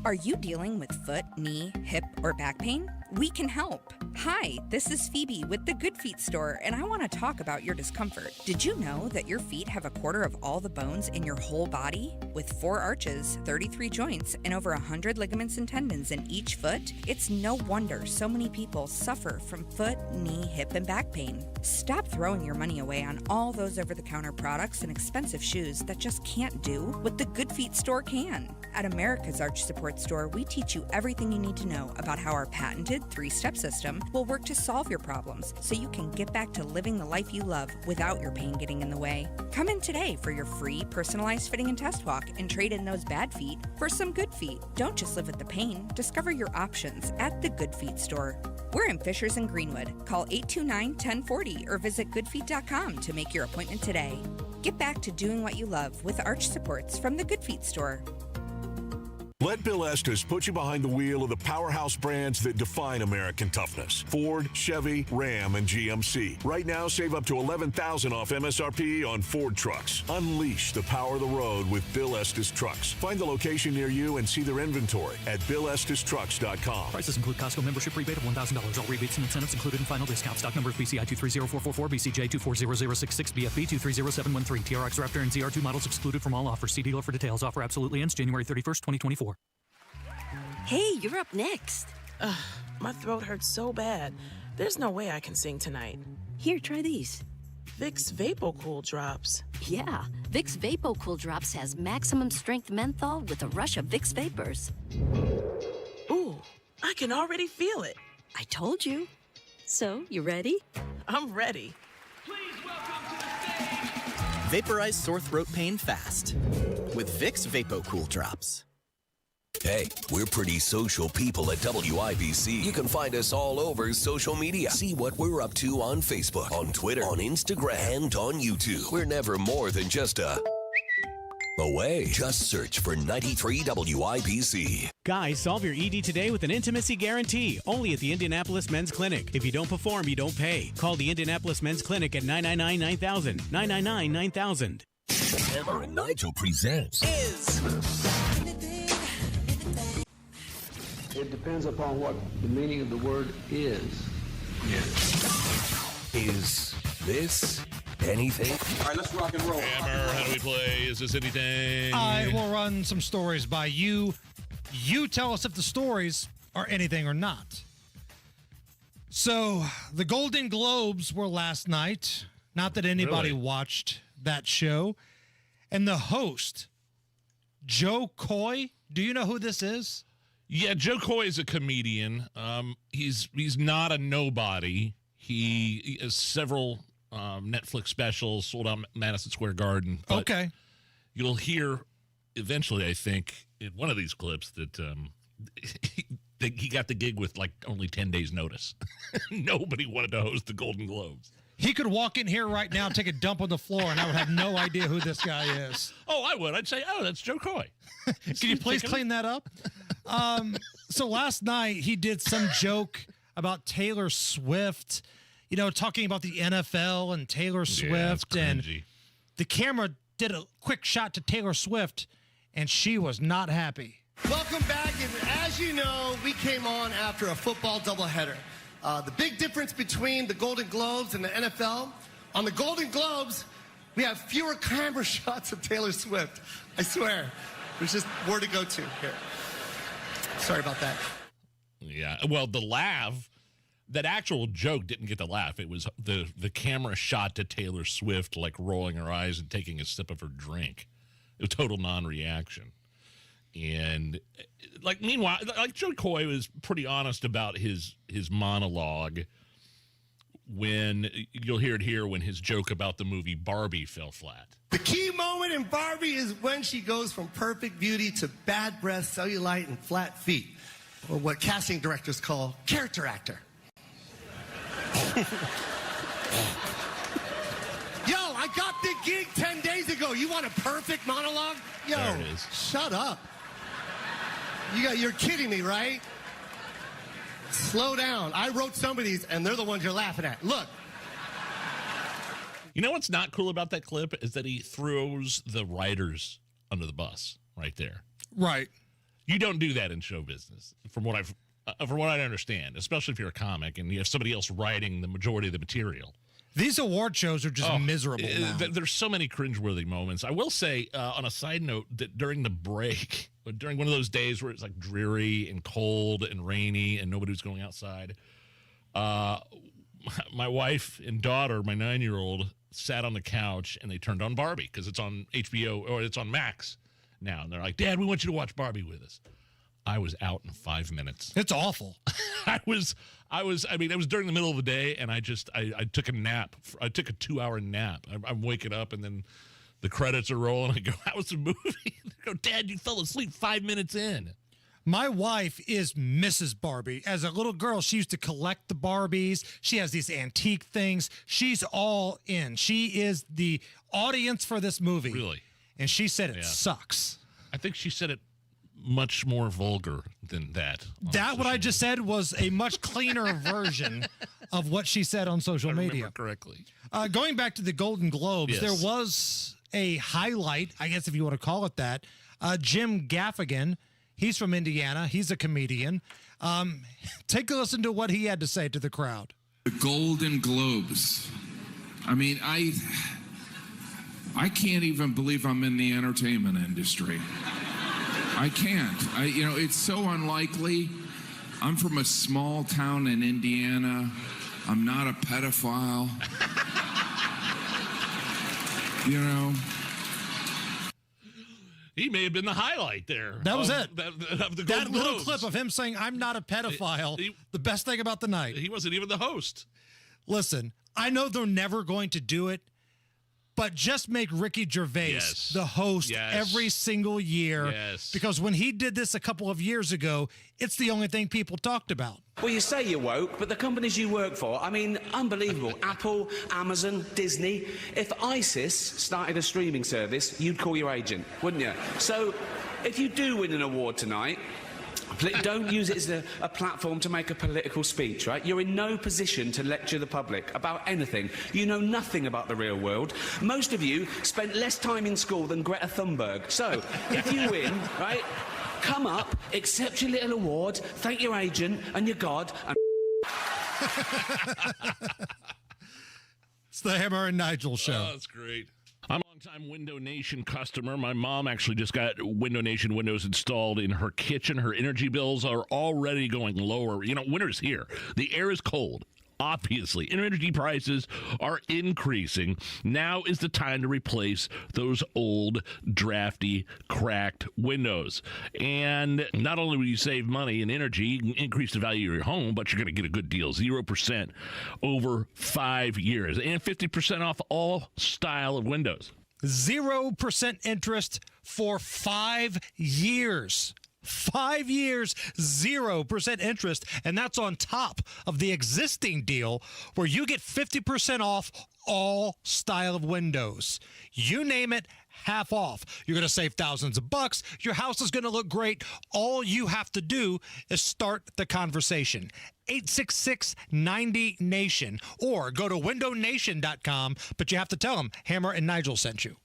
Are you dealing with foot, knee, hip, or back pain? We can help. Hi, this is Phoebe with the Good Feet store, and I want to talk about your discomfort. Did you know that your feet have a quarter of all the bones in your whole body? With 4 arches, 33 joints, and over 100 ligaments and tendons in each foot, it's no wonder so many people suffer from foot, knee, hip, and back pain. Stop throwing your money away on all those over-the-counter products and expensive shoes that just can't do what the Good Feet store can. At America's Arch Support Store, we teach you everything you need to know about how our patented 3-step system will work to solve your problems so you can get back to living the life you love without your pain getting in the way. Come in today for your free personalized fitting and test walk and trade in those bad feet for some good feet. Don't just live with the pain. Discover your options at the Good Feet store. We're in Fishers and Greenwood. Call 829-1040 or visit goodfeet.com to make your appointment today. Get back to doing what you love with Arch Supports from the Good Feet store. Let Bill Estes put you behind the wheel of the powerhouse brands that define American toughness. Ford, Chevy, Ram, and GMC. Right now, save up to $11,000 off MSRP on Ford trucks. Unleash the power of the road with Bill Estes Trucks. Find the location near you and see their inventory at BillEstesTrucks.com. Prices include Costco membership rebate of $1,000. All rebates and incentives included in final discount. Stock numbers BCI 230444, BCJ 240066, BFB 230713. TRX Raptor and ZR2 models excluded from all offers. See dealer for details. Offer absolutely ends January 31st, 2024. Hey, you're up next. Ugh, my throat hurts so bad. There's no way I can sing tonight. Here, try these. Vicks VapoCool Drops. Yeah, Vicks VapoCool Drops has maximum strength menthol with a rush of Vicks Vapors. Ooh, I can already feel it. I told you. So, you ready? I'm ready. Vaporize sore throat pain fast with Vicks VapoCool Drops. Hey, we're pretty social people at WIBC. You can find us all over social media. See what we're up to on Facebook, on Twitter, on Instagram, and on YouTube. We're never more than just away. Just search for 93 WIBC. Guys, solve your ED today with an intimacy guarantee. Only at the Indianapolis Men's Clinic. If you don't perform, you don't pay. Call the Indianapolis Men's Clinic at 999-9000. 999-9000. Hammer and Nigel presents It depends upon what the meaning of the word is. Is this anything? All right, let's rock and roll. Hammer, how do we play? Is this anything? I will run some stories by you. You tell us if the stories are anything or not. So, the Golden Globes were last night. Not that anybody watched that show. And the host, Joe Coy, do you know who this is? Yeah, Joe Coy is a comedian. He's not a nobody. He has several Netflix specials sold out Madison Square Garden. Okay. You'll hear eventually, I think, in one of these clips that he got the gig with like only 10 days notice. Nobody wanted to host the Golden Globes. He could walk in here right now, take a dump on the floor, and I would have no idea who this guy is. Oh, I would. I'd say, oh, that's Joe Coy. Can you please clean that up? So last night he did some joke about Taylor Swift, talking about the NFL and Taylor Swift. And the camera did a quick shot to Taylor Swift, and she was not happy. Welcome back. And as you know, we came on after a football doubleheader. The big difference between the Golden Globes and the NFL, on the Golden Globes, we have fewer camera shots of Taylor Swift. I swear. There's just more to go to here. Sorry about that. Yeah. Well, the laugh, that actual joke didn't get the laugh. It was the camera shot to Taylor Swift, like rolling her eyes and taking a sip of her drink. It was total non-reaction. And meanwhile, Joe Coy was pretty honest about his monologue when you'll hear it here when his joke about the movie Barbie fell flat. The key moment in Barbie is when she goes from perfect beauty to bad breath, cellulite, and flat feet, or what casting directors call character actor. Yo, I got the gig 10 days ago. You want a perfect monologue? Yo, there it is. Shut up. You're kidding me, right? Slow down. I wrote some of these, and they're the ones you're laughing at. Look. You know what's not cool about that clip is that he throws the writers under the bus right there. Right. You don't do that in show business, from what I understand, especially if you're a comic and you have somebody else writing the majority of the material. These award shows are just miserable now. There's so many cringeworthy moments. I will say, on a side note, that during the break, during one of those days where it's like dreary and cold and rainy and nobody was going outside, my wife and daughter, my 9-year-old, sat on the couch and they turned on Barbie because it's on HBO or it's on Max now. And they're like, Dad, we want you to watch Barbie with us. I was out in 5 minutes. It's awful. I mean, it was during the middle of the day, and I took a nap. I took a 2-hour nap. I'm waking up, and then the credits are rolling. I go, how was the movie? They go, Dad, you fell asleep 5 minutes in. My wife is Mrs. Barbie. As a little girl, she used to collect the Barbies. She has these antique things. She's all in. She is the audience for this movie. Really? And she said it sucks. I think she said it much more vulgar than that. That what I just said was a much cleaner version of what she said on social media. Correctly. Going back to the Golden Globes, Yes. there was a highlight, I guess if you want to call it that. Jim Gaffigan, he's from Indiana. He's a comedian. Take a listen to what he had to say to the crowd. The Golden Globes. I mean, I can't even believe I'm in the entertainment industry. I can't. It's so unlikely. I'm from a small town in Indiana. I'm not a pedophile. He may have been the highlight there. That was it. Of the that Golden little Globes. clip of him saying, I'm not a pedophile, the best thing about the night. He wasn't even the host. Listen, I know they're never going to do it, but just make Ricky Gervais the host every single year. Yes. Because when he did this a couple of years ago, it's the only thing people talked about. Well, you say you're woke, but the companies you work for, I mean, unbelievable. Apple, Amazon, Disney. If ISIS started a streaming service, you'd call your agent, wouldn't you? So, if you do win an award tonight, don't use it as a platform to make a political speech, right? You're in no position to lecture the public about anything. You know nothing about the real world. Most of you spent less time in school than Greta Thunberg. So, if you win, right, come up, accept your little award, thank your agent and your God, and... It's the Hammer and Nigel show. Oh, that's great. I'm a long-time Window Nation customer. My mom actually just got Window Nation windows installed in her kitchen. Her energy bills are already going lower. Winter's here. The air is cold. Obviously, energy prices are increasing. Now is the time to replace those old, drafty, cracked windows. And not only will you save money and energy, you can increase the value of your home, but you're going to get a good deal. 0% over 5 years and 50% off all style of windows. 0% interest for 5 years. 5 years, 0% interest, and that's on top of the existing deal where you get 50% off all style of windows. You name it, half off. You're going to save thousands of bucks. Your house is going to look great. All you have to do is start the conversation. 866-90-NATION or go to windownation.com, but you have to tell them Hammer and Nigel sent you.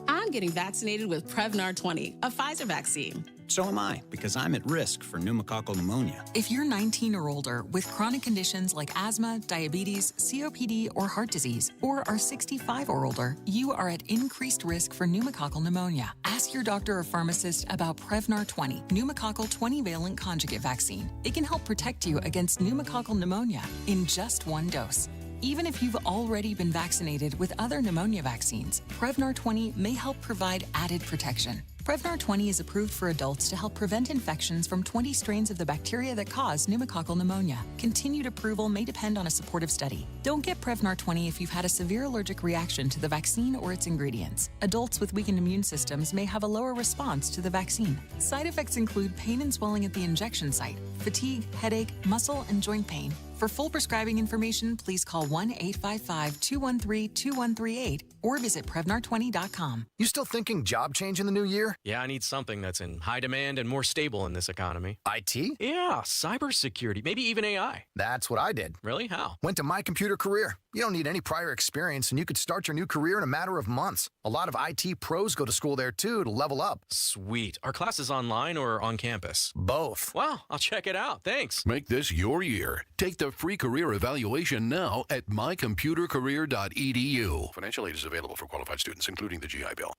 I'm getting vaccinated with Prevnar 20, a Pfizer vaccine. So am I, because I'm at risk for pneumococcal pneumonia. If you're 19 or older with chronic conditions like asthma, diabetes, COPD, or heart disease, or are 65 or older, you are at increased risk for pneumococcal pneumonia. Ask your doctor or pharmacist about Prevnar 20, pneumococcal 20-valent conjugate vaccine. It can help protect you against pneumococcal pneumonia in just one dose. Even if you've already been vaccinated with other pneumonia vaccines, Prevnar 20 may help provide added protection. Prevnar 20 is approved for adults to help prevent infections from 20 strains of the bacteria that cause pneumococcal pneumonia. Continued approval may depend on a supportive study. Don't get Prevnar 20 if you've had a severe allergic reaction to the vaccine or its ingredients. Adults with weakened immune systems may have a lower response to the vaccine. Side effects include pain and swelling at the injection site, fatigue, headache, muscle, and joint pain. For full prescribing information, please call 1-855-213-2138 or visit Prevnar20.com. You still thinking job change in the new year? Yeah, I need something that's in high demand and more stable in this economy. IT? Yeah, cybersecurity, maybe even AI. That's what I did. Really? How? Went to My Computer Career. You don't need any prior experience, and you could start your new career in a matter of months. A lot of IT pros go to school there, too, to level up. Sweet. Are classes online or on campus? Both. Wow, I'll check it out. Thanks. Make this your year. Take the free career evaluation now at mycomputercareer.edu. Financial aid is available for qualified students, including the GI Bill.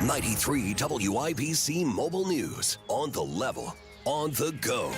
93 WIBC Mobile News. On the level, on the go.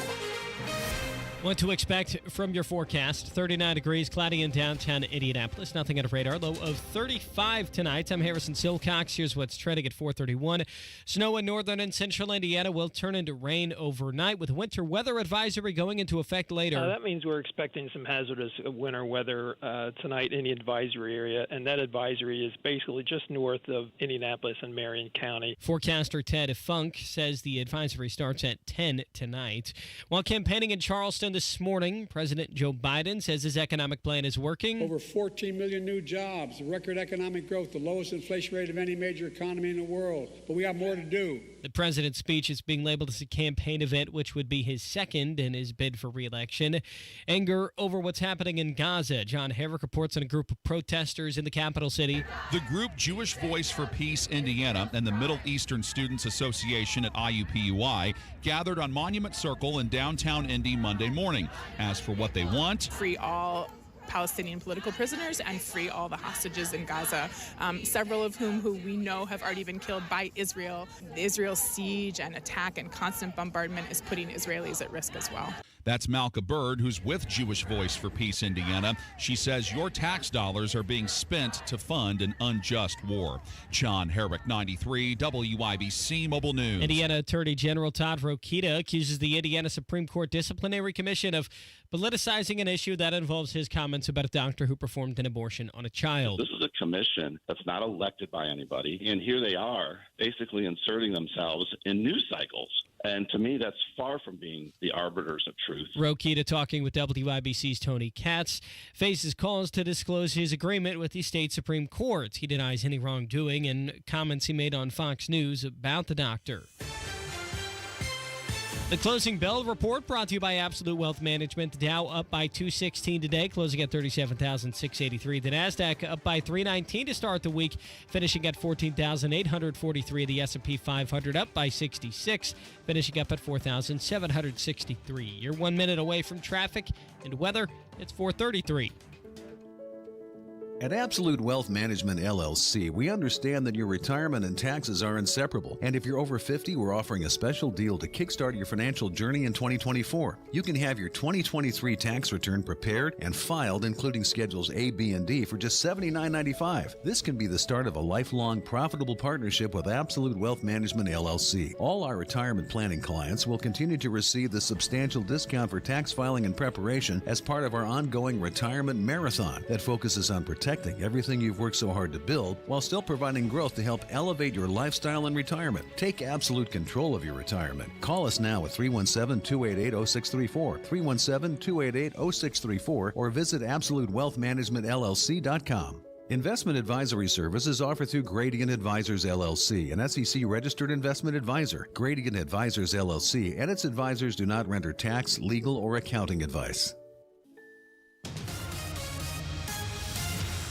What to expect from your forecast. 39 degrees, cloudy in downtown Indianapolis. Nothing on a radar. Low of 35 tonight. I'm Harrison Silcox. Here's what's trending at 4:31. Snow in northern and central Indiana will turn into rain overnight with winter weather advisory going into effect later. That means we're expecting some hazardous winter weather tonight in the advisory area, and that advisory is basically just north of Indianapolis and Marion County. Forecaster Ted Funk says the advisory starts at 10 tonight. While campaigning in Charleston this morning, President Joe Biden says his economic plan is working. Over 14 million new jobs, record economic growth, the lowest inflation rate of any major economy in the world. But we have more to do. The president's speech is being labeled as a campaign event, which would be his second in his bid for re-election. Anger over what's happening in Gaza. John Herrick reports on a group of protesters in the capital city. The group Jewish Voice for Peace Indiana and the Middle Eastern Students Association at IUPUI gathered on Monument Circle in downtown Indy Monday morning. As for what they want, free all Palestinian political prisoners and free all the hostages in Gaza, several of who we know have already been killed by Israel. Israel's siege and attack and constant bombardment is putting Israelis at risk as well. That's Malka Bird, who's with Jewish Voice for Peace Indiana. She says your tax dollars are being spent to fund an unjust war. John Herrick, 93 WIBC Mobile News. Indiana Attorney General Todd Rokita accuses the Indiana Supreme Court Disciplinary Commission of politicizing an issue that involves his comments about a doctor who performed an abortion on a child. This is a commission that's not elected by anybody, and here they are basically inserting themselves in news cycles. And to me, that's far from being the arbiters of truth. Rokita, talking with WIBC's Tony Katz, faces calls to disclose his agreement with the state Supreme Court. He denies any wrongdoing and comments he made on Fox News about the doctor. The closing bell report brought to you by Absolute Wealth Management. The Dow up by 216 today, closing at 37,683. The Nasdaq up by 319 to start the week, finishing at 14,843. The S&P 500 up by 66, finishing up at 4,763. You're 1 minute away from traffic and weather. It's 4:33. At Absolute Wealth Management, LLC, we understand that your retirement and taxes are inseparable. And if you're over 50, we're offering a special deal to kickstart your financial journey in 2024. You can have your 2023 tax return prepared and filed, including Schedules A, B, and D, for just $79.95. This can be the start of a lifelong, profitable partnership with Absolute Wealth Management, LLC. All our retirement planning clients will continue to receive the substantial discount for tax filing and preparation as part of our ongoing retirement marathon that focuses on protecting protecting everything you've worked so hard to build while still providing growth to help elevate your lifestyle in retirement. Take absolute control of your retirement. Call us now at 317-288-0634, 317-288-0634, or visit AbsoluteWealthManagementLLC.com. Investment advisory services offered through Gradient Advisors LLC, an SEC-registered investment advisor. Gradient Advisors LLC and its advisors do not render tax, legal, or accounting advice.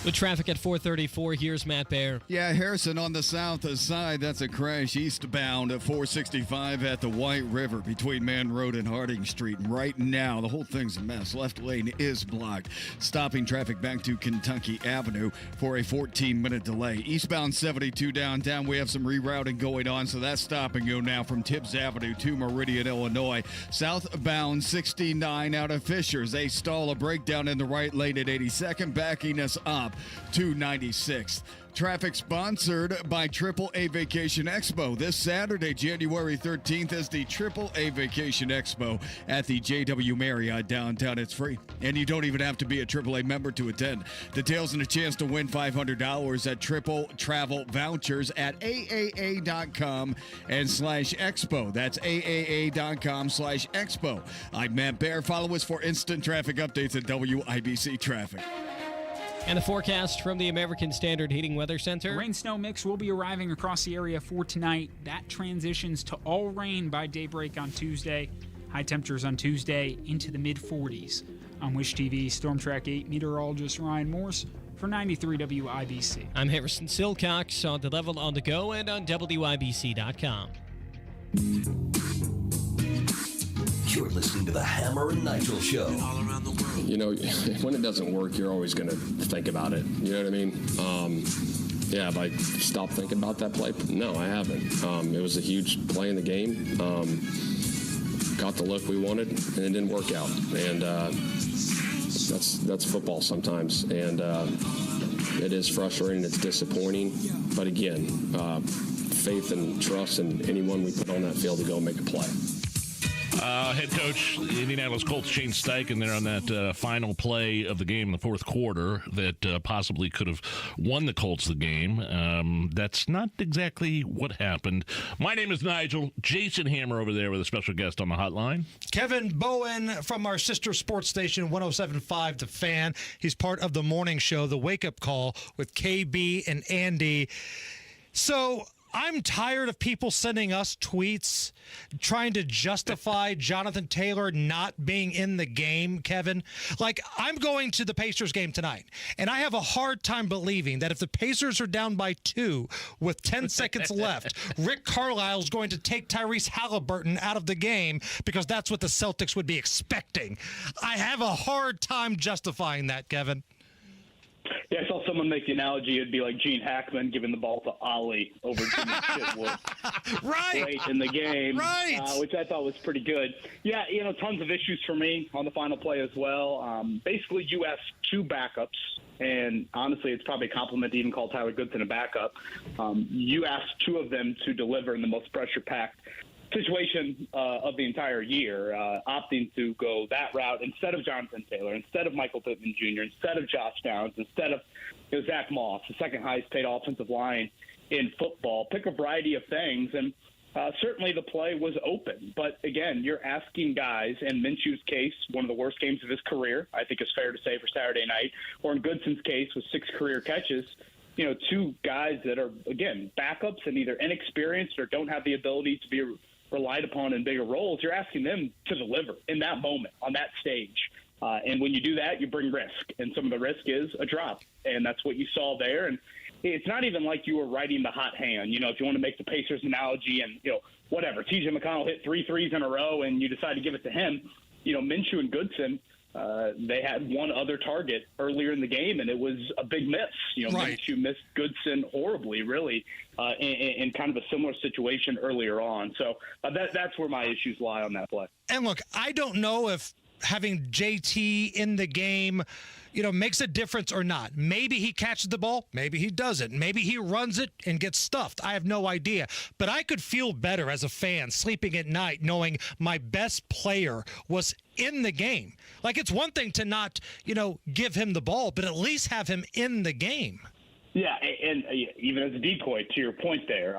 With traffic at 434, here's Matt Baer. Yeah, Harrison on the south side. That's a crash eastbound at 465 at the White River between Man Road and Harding Street. And right now, the whole thing's a mess. Left lane is blocked, stopping traffic back to Kentucky Avenue for a 14-minute delay. Eastbound 72 downtown, we have some rerouting going on, so that's stop and go now from Tibbs Avenue to Meridian, Illinois. Southbound 69 out of Fishers. They stall a breakdown in the right lane at 82nd, backing us up to 96th. Traffic sponsored by AAA Vacation Expo. This Saturday, January 13th, is the AAA Vacation Expo at the JW Marriott downtown. It's free, and you don't even have to be a AAA member to attend. Details and a chance to win $500 at Triple Travel Vouchers at AAA.com/expo. That's AAA.com/expo. I'm Matt Baer. Follow us for instant traffic updates at WIBC Traffic. And the forecast from the American Standard Heating Weather Center. A rain-snow mix will be arriving across the area for tonight. That transitions to all rain by daybreak on Tuesday. High temperatures on Tuesday into the mid-40s. On Wish TV, Storm Track 8 meteorologist Ryan Morse for 93 WIBC. I'm Harrison Silcox on the level on the go and on WIBC.com. You're listening to the Hammer and Nigel Show. All around the world. You know, when it doesn't work, you're always going to think about it. You know what I mean? Have I stopped thinking about that play? No, I haven't. It was a huge play in the game. Got the look we wanted, and it didn't work out. And that's football sometimes. And it is frustrating. It's disappointing. But again, faith and trust in anyone we put on that field to go make a play. Head coach, Indianapolis Colts, Shane Steichen, there on that final play of the game in the fourth quarter that possibly could have won the Colts the game. That's not exactly what happened. My name is Nigel. Jason Hammer over there with a special guest on the hotline. Kevin Bowen from our sister sports station, 107.5 The Fan. He's part of the morning show, The Wake Up Call, with KB and Andy. So I'm tired of people sending us tweets trying to justify Jonathan Taylor not being in the game, Kevin. Like, I'm going to the Pacers game tonight, and I have a hard time believing that if the Pacers are down by 2 with 10 seconds left, Rick Carlisle's going to take Tyrese Halliburton out of the game because that's what the Celtics would be expecting. I have a hard time justifying that, Kevin. Yeah, I saw someone make the analogy. It'd be like Gene Hackman giving the ball to Ollie over Jimmy Chitwood late in the game, which I thought was pretty good. Yeah, tons of issues for me on the final play as well. Basically, you asked 2 backups, and honestly, it's probably a compliment to even call Tyler Goodson a backup. You asked 2 of them to deliver in the most pressure-packed situation of the entire year, opting to go that route instead of Jonathan Taylor, instead of Michael Pittman Jr., instead of Josh Downs, instead of Zach Moss, the second highest paid offensive line in football. Pick a variety of things, and certainly the play was open. But again, you're asking guys, in Minshew's case, one of the worst games of his career, I think is fair to say for Saturday night, or in Goodson's case with 6 career catches, 2 guys that are, again, backups and either inexperienced or don't have the ability to be relied upon in bigger roles. You're asking them to deliver in that moment, on that stage. And when you do that, you bring risk. And some of the risk is a drop. And that's what you saw there. And it's not even like you were riding the hot hand. If you want to make the Pacers analogy and, whatever, TJ McConnell hit 3 threes in a row and you decide to give it to him, Minshew and Goodson, they had one other target earlier in the game, and it was a big miss. Minshew missed Goodson horribly, really, in kind of a similar situation earlier on. So that's where my issues lie on that play. And look, I don't know if having JT in the game, makes a difference or not. Maybe he catches the ball. Maybe he doesn't. Maybe he runs it and gets stuffed. I have no idea. But I could feel better as a fan sleeping at night knowing my best player was in the game. Like, it's one thing to not, give him the ball, but at least have him in the game. Yeah, and even as a decoy, to your point there,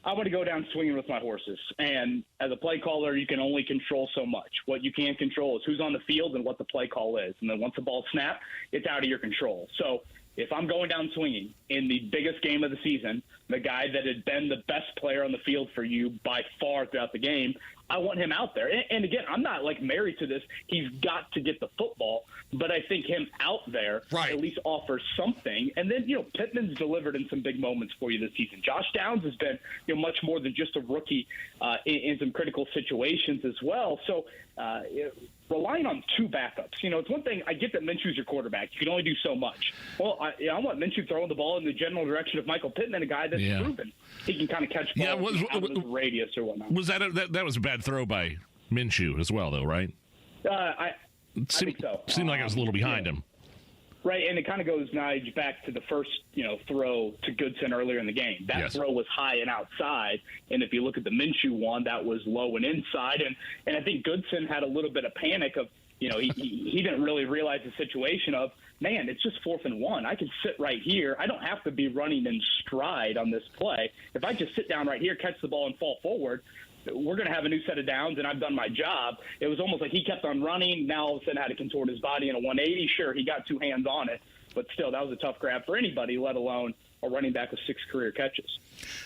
I want to go down swinging with my horses. And as a play caller, you can only control so much. What you can't control is who's on the field and what the play call is. And then once the ball snaps, it's out of your control. So if I'm going down swinging in the biggest game of the season, the guy that had been the best player on the field for you by far throughout the game, I want him out there. And again, I'm not married to this. He's got to get the football, but I think him out there at least offers something. And then, Pittman's delivered in some big moments for you this season. Josh Downs has been, much more than just a rookie in some critical situations as well. So, relying on two backups. It's one thing, I get that Minshew's your quarterback. You can only do so much. Well, I want Minshew throwing the ball in the general direction of Michael Pittman, a guy that's proven he can kind of catch balls out of his radius or whatnot. Was that was a bad throw by Minshew as well, though, right? I think so. Seemed like I was a little behind him. Right, and it kind of goes, Nige, back to the first, throw to Goodson earlier in the game. That throw was high and outside, and if you look at the Minshew one, that was low and inside. And I think Goodson had a little bit of panic of, he didn't really realize the situation of, man, it's just 4th and 1. I can sit right here. I don't have to be running in stride on this play. If I just sit down right here, catch the ball, and fall forward, we're going to have a new set of downs, and I've done my job. It was almost like he kept on running. Now all of a sudden had to contort his body in a 180. Sure, he got 2 hands on it, but still, that was a tough grab for anybody, let alone a running back with 6 career catches.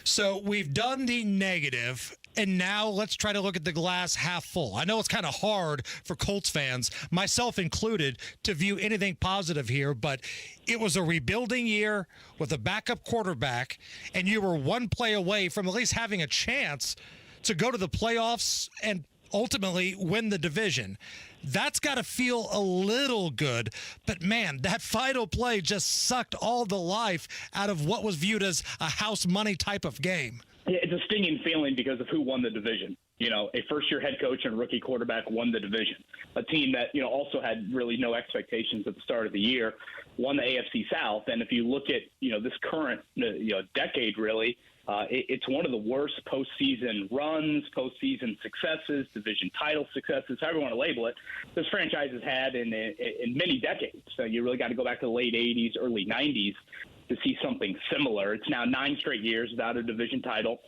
So we've done the negative, and now let's try to look at the glass half full. I know it's kind of hard for Colts fans, myself included, to view anything positive here, but it was a rebuilding year with a backup quarterback, and you were one play away from at least having a chance to go to the playoffs and ultimately win the division. That's got to feel a little good. But, man, that final play just sucked all the life out of what was viewed as a house money type of game. Yeah, it's a stinging feeling because of who won the division. A first-year head coach and rookie quarterback won the division. A team that, also had really no expectations at the start of the year, won the AFC South. And if you look at, this current, decade really, it's one of the worst postseason runs, postseason successes, division title successes, however you want to label it, this franchise has had in many decades. So you really got to go back to the late 80s, early 90s to see something similar. It's now 9 straight years without a division title.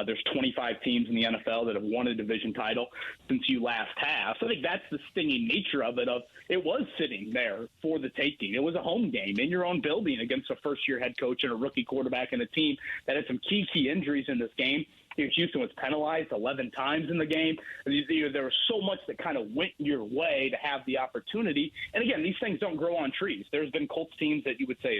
There's 25 teams in the NFL that have won a division title since you last have. So I think that's the stinging nature of it. It was sitting there for the taking. It was a home game in your own building against a first-year head coach and a rookie quarterback and a team that had some key injuries in this game. Houston was penalized 11 times in the game. There was so much that kind of went your way to have the opportunity. And again, these things don't grow on trees. There's been Colts teams that you would say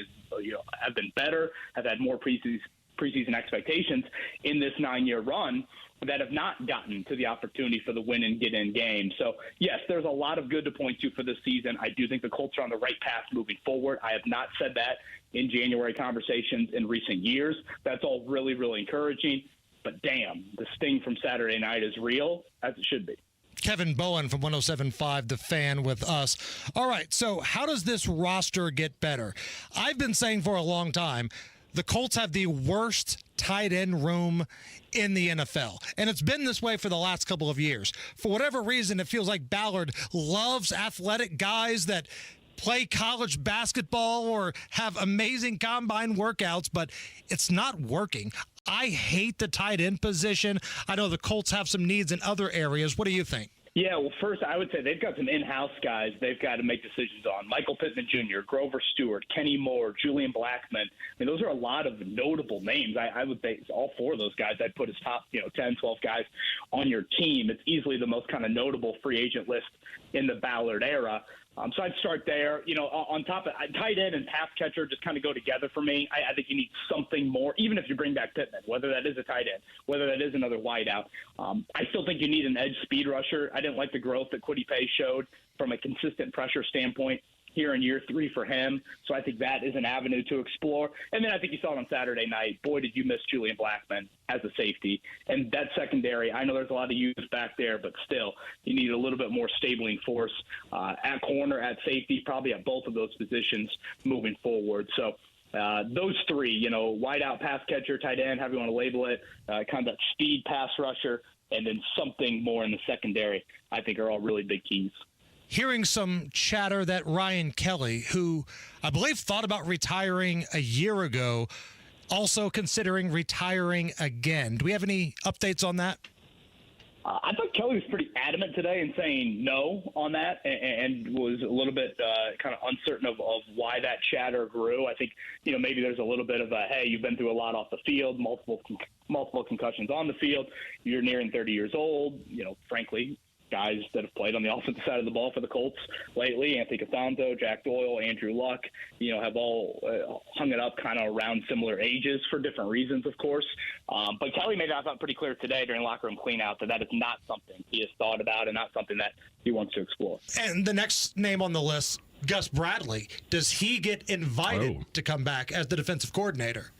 have been better, have had more preseason expectations in this 9-year run that have not gotten to the opportunity for the win and get in game. So yes, there's a lot of good to point to for this season. I do think the Colts are on the right path moving forward. I have not said that in January conversations in recent years. That's all really, really encouraging. But damn, the sting from Saturday night is real, as it should be. Kevin Bowen from 107.5 The Fan with us. All right, so how does this roster get better? I've been saying for a long time, the Colts have the worst tight end room in the NFL. And it's been this way for the last couple of years. For whatever reason, it feels like Ballard loves athletic guys that play college basketball or have amazing combine workouts, but it's not working. I hate the tight end position. I know the Colts have some needs in other areas. What do you think? Yeah, well, first, I would say they've got some in-house guys they've got to make decisions on. Michael Pittman Jr., Grover Stewart, Kenny Moore, Julian Blackmon. I mean, those are a lot of notable names. I would say all 4 of those guys I'd put as top 10, 12 guys on your team. It's easily the most kind of notable free agent list in the Ballard era. So I'd start there. On top of tight end and pass catcher just kind of go together for me. I think you need something more, even if you bring back Pittman, whether that is a tight end, whether that is another wideout. I still think you need an edge speed rusher. I didn't like the growth that Kwity Paye showed from a consistent pressure standpoint here in year 3 for him. So I think that is an avenue to explore. And then I think you saw it on Saturday night. Boy, did you miss Julian Blackmon as a safety. And that secondary, I know there's a lot of youth back there, but still, you need a little bit more stabling force at corner, at safety, probably at both of those positions moving forward. So those three, wide out pass catcher, tight end, however you want to label it, kind of that speed pass rusher, and then something more in the secondary, I think are all really big keys. Hearing some chatter that Ryan Kelly, who I believe thought about retiring a year ago, also considering retiring again. Do we have any updates on that? I thought Kelly was pretty adamant today in saying no on that and was a little bit kind of uncertain of why that chatter grew. I think, maybe there's a little bit of a, hey, you've been through a lot off the field, multiple concussions on the field. You're nearing 30 years old. Frankly, guys that have played on the offensive side of the ball for the Colts lately, Anthony Costanzo, Jack Doyle, Andrew Luck, have all hung it up kind of around similar ages for different reasons, of course. But Kelly made it, I thought, pretty clear today during locker room cleanout that is not something he has thought about and not something that he wants to explore. And the next name on the list, Gus Bradley. Does he get invited to come back as the defensive coordinator?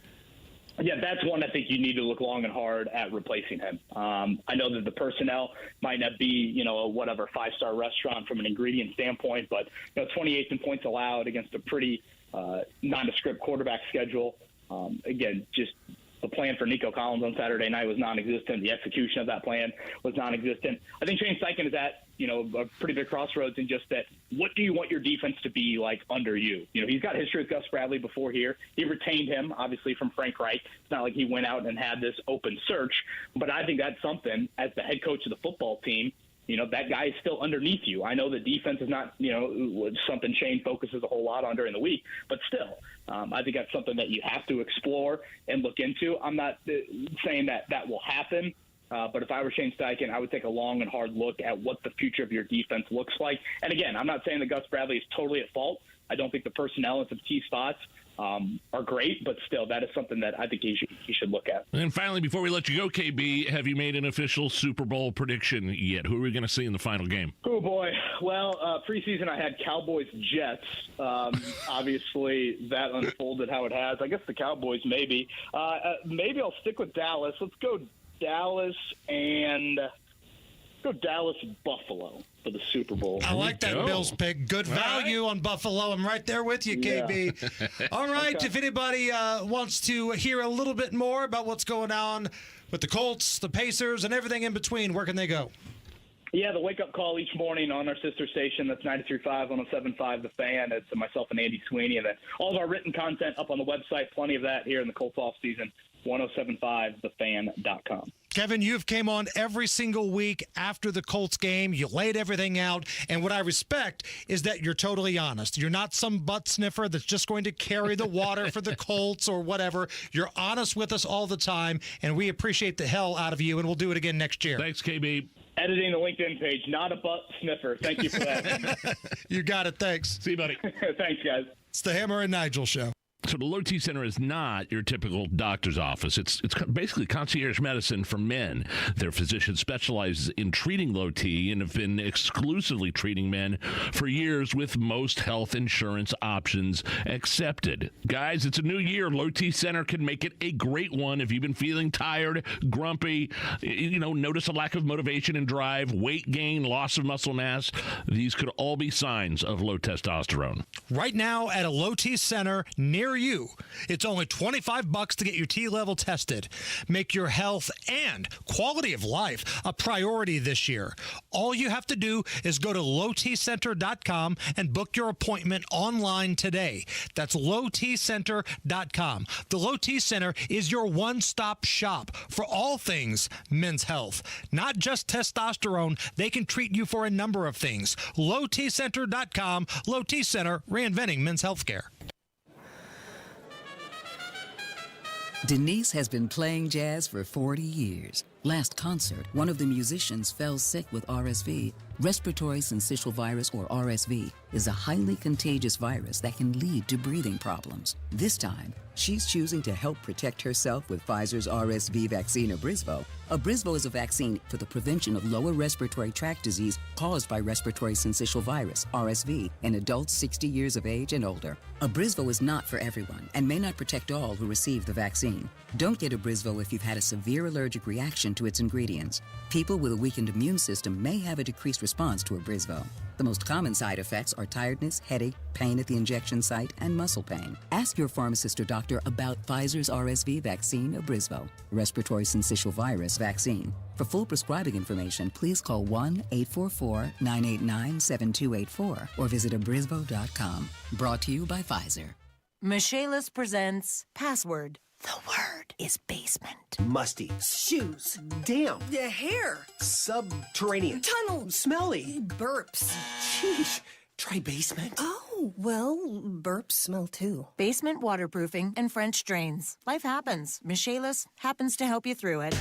Yeah, that's one I think you need to look long and hard at replacing him. I know that the personnel might not be, a whatever 5-star restaurant from an ingredient standpoint, but 28th in points allowed against a pretty nondescript quarterback schedule. Again, just the plan for Nico Collins on Saturday night was non-existent. The execution of that plan was non-existent. I think Shane Steichen is at, a pretty big crossroads in just that. What do you want your defense to be like under you? He's got history with Gus Bradley before here. He retained him, obviously, from Frank Reich. It's not like he went out and had this open search. But I think that's something, as the head coach of the football team, that guy is still underneath you. I know the defense is not, something Shane focuses a whole lot on during the week, but still, I think that's something that you have to explore and look into. I'm not saying that will happen, but if I were Shane Steichen, I would take a long and hard look at what the future of your defense looks like. And again, I'm not saying that Gus Bradley is totally at fault. I don't think the personnel in some key spots are great, but still, that is something that I think he should look at. And finally, before we let you go, KB, have you made an official Super Bowl prediction yet? Who are we going to see in the final game? Oh, boy. Well, preseason I had Cowboys-Jets. Obviously, that unfolded how it has. I guess the Cowboys, maybe. Maybe I'll stick with Dallas. Let's go Dallas and Buffalo for the Super Bowl. I like that Bills pick. Good value on Buffalo. I'm right there with you, KB. Yeah. All right. Okay. If anybody wants to hear a little bit more about what's going on with the Colts, the Pacers, and everything in between, where can they go? Yeah, the wake-up call each morning on our sister station, that's 93.5, 107.5 The Fan. It's myself and Andy Sweeney. And all of our written content up on the website, plenty of that here in the Colts off-season, 1075thefan.com. Kevin, you've came on every single week after the Colts game. You laid everything out. And what I respect is that you're totally honest. You're not some butt sniffer that's just going to carry the water for the Colts or whatever. You're honest with us all the time, and we appreciate the hell out of you, and we'll do it again next year. Thanks, KB. Editing the LinkedIn page, not a butt sniffer. Thank you for that. You got it. Thanks. See you, buddy. Thanks, guys. It's the Hammer and Nigel Show. So the Low T Center is not your typical doctor's office. It's basically concierge medicine for men. Their physician specializes in treating low T and have been exclusively treating men for years with most health insurance options accepted. Guys, it's a new year. Low T Center can make it a great one. If you've been feeling tired, grumpy, notice a lack of motivation and drive, weight gain, loss of muscle mass, these could all be signs of low testosterone. Right now at a Low T Center near you, it's only $25 to get your T level tested. Make your health and quality of life a priority this year. All you have to do is go to lowtcenter.com and book your appointment online today. That's lowtcenter.com. The Low T Center is your one-stop shop for all things men's health. Not just testosterone, they can treat you for a number of things. lowtcenter.com. Low T Center, reinventing men's health care. Denise has been playing jazz for 40 years. Last concert, one of the musicians fell sick with RSV. Respiratory syncytial virus, or RSV, is a highly contagious virus that can lead to breathing problems. This time, she's choosing to help protect herself with Pfizer's RSV vaccine, Abrysvo. Abrysvo is a vaccine for the prevention of lower respiratory tract disease caused by respiratory syncytial virus, RSV, in adults 60 years of age and older. Abrysvo is not for everyone and may not protect all who receive the vaccine. Don't get Abrysvo if you've had a severe allergic reaction to its ingredients. People with a weakened immune system may have a decreased response to Abrysvo. The most common side effects are tiredness, headache, pain at the injection site, and muscle pain. Ask your pharmacist or doctor about Pfizer's RSV vaccine, Abrysvo, respiratory syncytial virus vaccine. For full prescribing information, please call 1-844-989-7284 or visit abrysvo.com. Brought to you by Pfizer. Michaelis presents Password. The word is basement. Musty. Shoes. Damp. The hair. Subterranean. Tunnel. Smelly. Burps. Sheesh. Try basement. Oh, well, burps smell too. Basement waterproofing and French drains. Life happens. Michaelis happens to help you through it.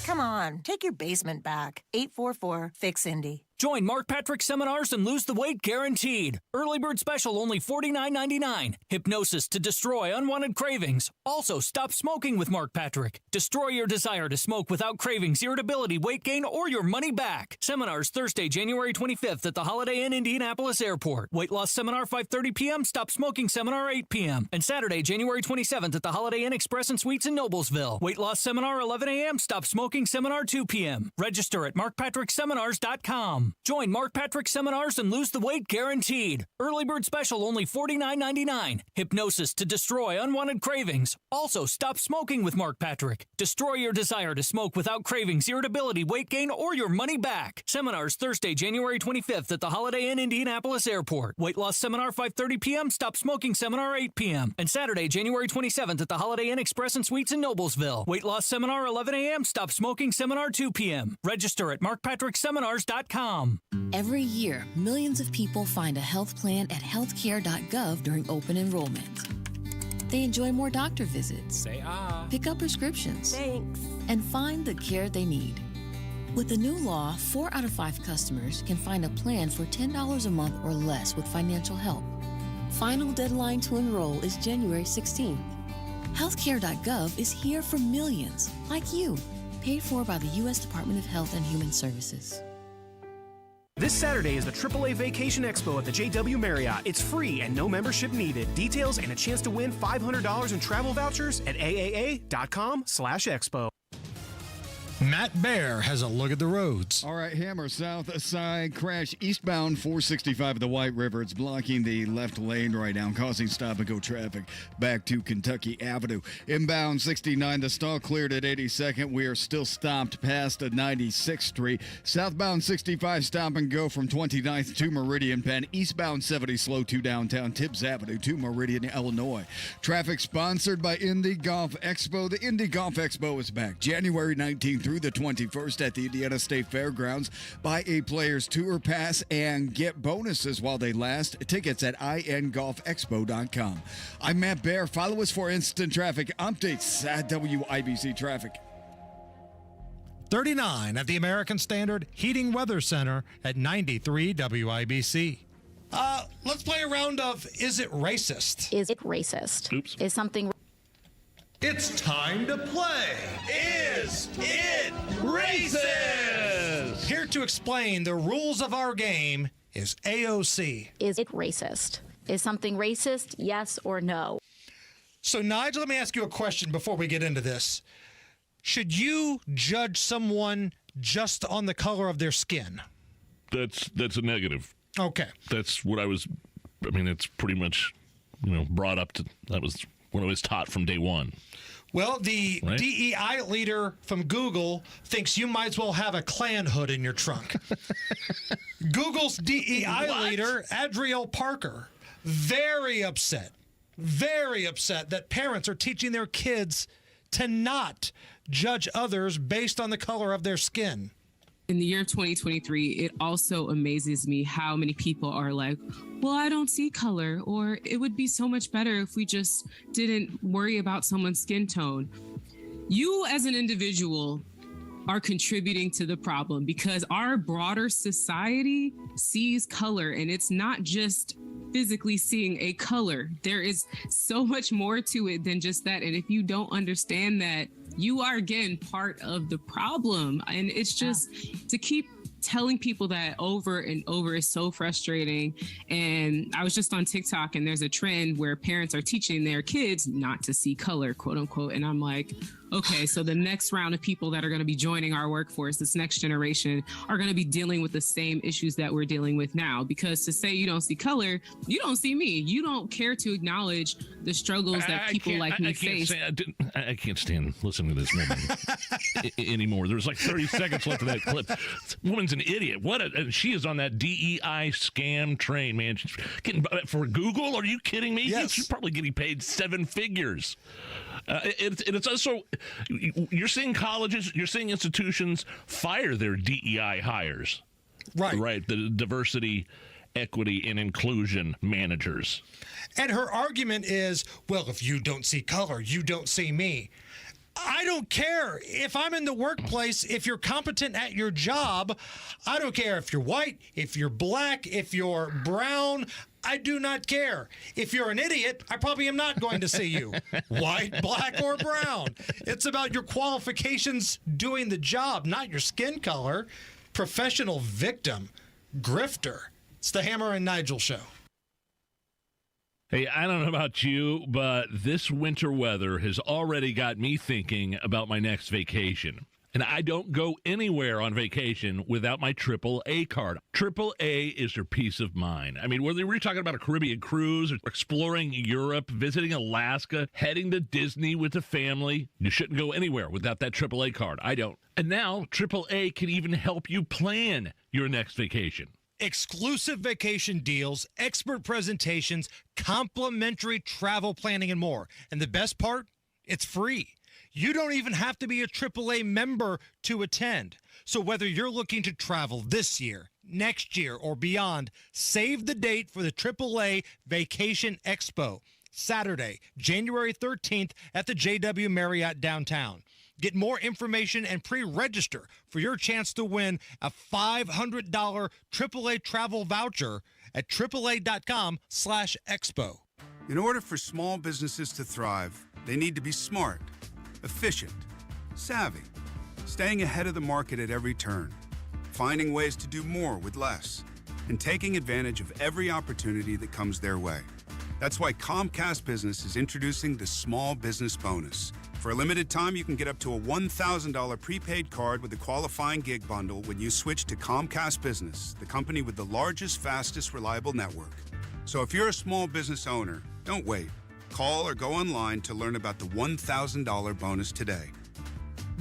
Come on, take your basement back. 844-FIX-INDY. Join Mark Patrick seminars and lose the weight guaranteed. Early bird special only $49.99. Hypnosis to destroy unwanted cravings. Also, stop smoking with Mark Patrick. Destroy your desire to smoke without cravings, irritability, weight gain, or your money back. Seminars Thursday, January 25th at the Holiday Inn Indianapolis Airport. Weight loss seminar 5:30 p.m. Stop smoking seminar 8 p.m. And Saturday, January 27th at the Holiday Inn Express and Suites in Noblesville. Weight loss seminar 11 a.m. Stop smoking seminar 2 p.m. Register at markpatrickseminars.com. Join Mark Patrick seminars and lose the weight guaranteed. Early bird special only $49.99. Hypnosis to destroy unwanted cravings. Also, stop smoking with Mark Patrick. Destroy your desire to smoke without cravings, irritability, weight gain, or your money back. Seminars Thursday, January 25th at the Holiday Inn Indianapolis Airport. Weight loss seminar 5:30 p.m. Stop smoking seminar 8 p.m. And Saturday, January 27th at the Holiday Inn Express and Suites in Noblesville. Weight loss seminar 11 a.m. Stop smoking seminar 2 p.m. Register at markpatrickseminars.com. Every year, millions of people find a health plan at healthcare.gov during open enrollment. They enjoy more doctor visits, pick up prescriptions, and find the care they need. With the new law, 4 out of 5 customers can find a plan for $10 a month or less with financial help. Final deadline to enroll is January 16th. Healthcare.gov is here for millions like you, paid for by the U.S. Department of Health and Human Services. This Saturday is the AAA Vacation Expo at the JW Marriott. It's free and no membership needed. Details and a chance to win $500 in travel vouchers at aaa.com/expo. Matt Bear has a look at the roads. All right, Hammer South side crash eastbound 465 at the White River. It's blocking the left lane right now, causing stop-and-go traffic back to Kentucky Avenue. Inbound 69, the stall cleared at 82nd. We are still stopped past 96th Street. Southbound 65, stop and go from 29th to Meridian Penn. Eastbound 70, slow to downtown Tibbs Avenue to Meridian, Illinois. Traffic sponsored by Indy Golf Expo. The Indy Golf Expo is back January 19th through the 21st at the Indiana State Fairgrounds. Buy a player's tour pass and get bonuses while they last. Tickets at ingolfexpo.com. I'm Matt Bear. Follow us for instant traffic updates at WIBC Traffic. 39 at the American Standard Heating Weather Center at 93 WIBC. Let's play a round of Is It Racist? Is it racist? Oops. Is something... It's time to play Is It Racist? Here to explain the rules of our game is AOC. Is it racist? Is something racist, yes or no? So, Nigel, let me ask you a question before we get into this. Should you judge someone just on the color of their skin? That's a negative. Okay. That's what it's pretty much, brought up to, that was what I was taught from day one. Well, the right? DEI leader from Google thinks you might as well have a Klan hood in your trunk. Google's DEI leader, Adriel Parker, very upset that parents are teaching their kids to not judge others based on the color of their skin. In the year of 2023, it also amazes me how many people are like, well, I don't see color, or it would be so much better if we just didn't worry about someone's skin tone. You as an individual are contributing to the problem because our broader society sees color, and it's not just physically seeing a color. There is so much more to it than just that. And if you don't understand that, you are, again, part of the problem. And it's just to keep telling people that over and over is so frustrating. And I was just on TikTok, and there's a trend where parents are teaching their kids not to see color, quote unquote. And I'm like, okay, so the next round of people that are going to be joining our workforce, this next generation, are going to be dealing with the same issues that we're dealing with now. Because to say you don't see color, you don't see me. You don't care to acknowledge the struggles that people like me face. I can't stand listening to this woman anymore. There's like 30 seconds left of that clip. This woman's an idiot. And she is on that DEI scam train, man. She's getting for Google. Are you kidding me? Yes. She's probably getting paid 7 figures. It's also, you're seeing colleges, you're seeing institutions fire their DEI hires. Right. The diversity, equity, and inclusion managers. And her argument is, well, if you don't see color, you don't see me. I don't care. If I'm in the workplace, if you're competent at your job, I don't care if you're white, if you're black, if you're brown. I do not care. If you're an idiot, I probably am not going to see you. White, black, or brown. It's about your qualifications doing the job, not your skin color. Professional victim. Grifter. It's the Hammer and Nigel show. Hey, I don't know about you, but this winter weather has already got me thinking about my next vacation. And I don't go anywhere on vacation without my AAA card. AAA is your peace of mind. I mean, whether we're talking about a Caribbean cruise, or exploring Europe, visiting Alaska, heading to Disney with the family, you shouldn't go anywhere without that AAA card. I don't. And now AAA can even help you plan your next vacation. Exclusive vacation deals, expert presentations, complimentary travel planning, and more. And the best part? It's free. You don't even have to be a AAA member to attend. So whether you're looking to travel this year, next year, or beyond, save the date for the AAA Vacation Expo, Saturday, January 13th at the JW Marriott downtown. Get more information and pre-register for your chance to win a $500 AAA travel voucher at AAA.com/expo. In order for small businesses to thrive, they need to be smart, efficient, savvy, staying ahead of the market at every turn, finding ways to do more with less, and taking advantage of every opportunity that comes their way. That's why Comcast Business is introducing the Small Business Bonus. For a limited time, you can get up to a $1,000 prepaid card with a qualifying gig bundle when you switch to Comcast Business, the company with the largest, fastest, reliable network. So if you're a small business owner, don't wait. Call or go online to learn about the $1,000 bonus today.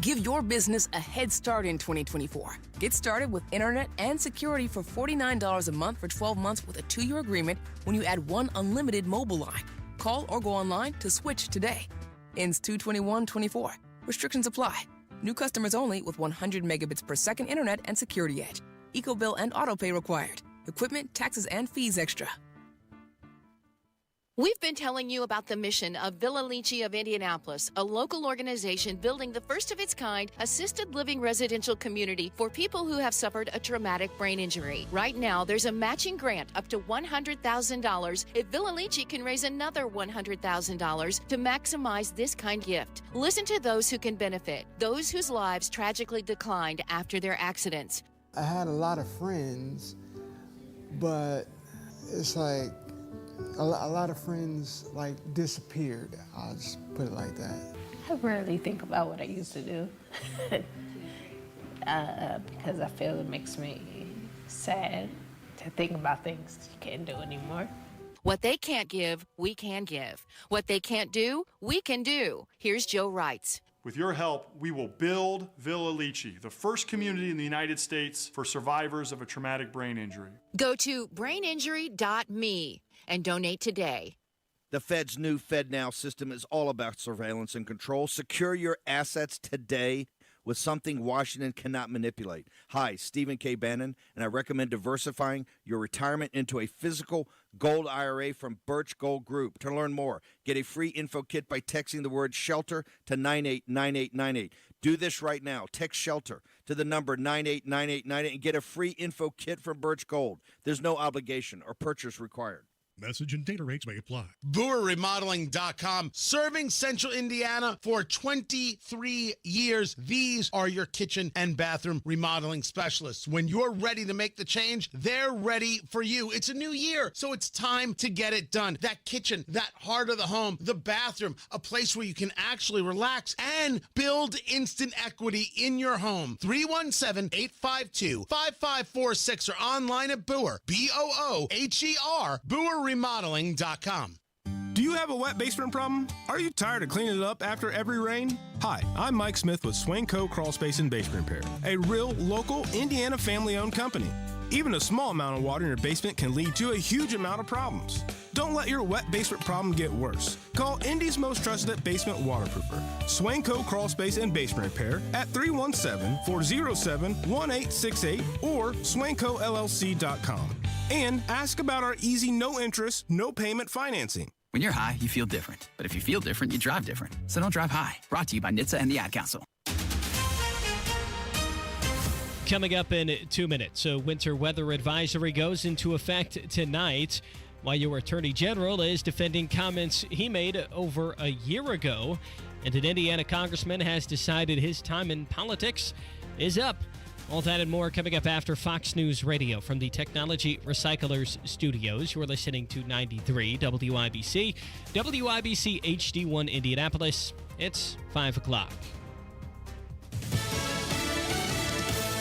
Give your business a head start in 2024. Get started with internet and security for $49 a month for 12 months with a 2-year agreement when you add one unlimited mobile line. Call or go online to switch today. Ends 2/21/24. Restrictions apply. New customers only with 100 megabits per second internet and security edge. EcoBill and autopay required. Equipment, taxes, and fees extra. We've been telling you about the mission of Villa Lychee of Indianapolis, a local organization building the first of its kind assisted living residential community for people who have suffered a traumatic brain injury. Right now, there's a matching grant up to $100,000 if Villa Lychee can raise another $100,000 to maximize this kind gift. Listen to those who can benefit, those whose lives tragically declined after their accidents. I had a lot of friends, but it's like a lot of friends disappeared. I'll just put it like that. I rarely think about what I used to do because I feel it makes me sad to think about things you can't do anymore. What they can't give, we can give. What they can't do, we can do. Here's Joe Wrights. With your help, we will build Villa Lychee, the first community in the United States for survivors of a traumatic brain injury. Go to braininjury.me and donate today. The Fed's new FedNow system is all about surveillance and control. Secure your assets today with something Washington cannot manipulate. Hi, Stephen K. Bannon, and I recommend diversifying your retirement into a physical gold IRA from Birch Gold Group. To learn more, get a free info kit by texting the word SHELTER to 989898. Do this right now. Text SHELTER to the number 989898 and get a free info kit from Birch Gold. There's no obligation or purchase required. Message and data rates may apply. BoerRemodeling.com, serving Central Indiana for 23 years. These are your kitchen and bathroom remodeling specialists. When you're ready to make the change, they're ready for you. It's a new year, so it's time to get it done. That kitchen, that heart of the home, the bathroom, a place where you can actually relax and build instant equity in your home. 317-852-5546 or online at Boer, B-O-O-H-E-R, BoerRemodeling.com. Do you have a wet basement problem? Are you tired of cleaning it up after every rain? Hi, I'm Mike Smith with Swain Co. Crawl Space and Basement Repair, a real local Indiana family-owned company. Even a small amount of water in your basement can lead to a huge amount of problems. Don't let your wet basement problem get worse. Call Indy's most trusted basement waterproofer, Swain Co. Crawl Space and Basement Repair at 317-407-1868 or SwainCoLLC.com. And ask about our easy, no-interest, no-payment financing. When you're high, you feel different. But if you feel different, you drive different. So don't drive high. Brought to you by NHTSA and the Ad Council. Coming up in 2 minutes, a winter weather advisory goes into effect tonight, while your Attorney General is defending comments he made over a year ago. And an Indiana congressman has decided his time in politics is up. All that and more coming up after Fox News Radio from the Technology Recyclers Studios. You're listening to 93 WIBC, WIBC HD1 Indianapolis. It's 5 o'clock.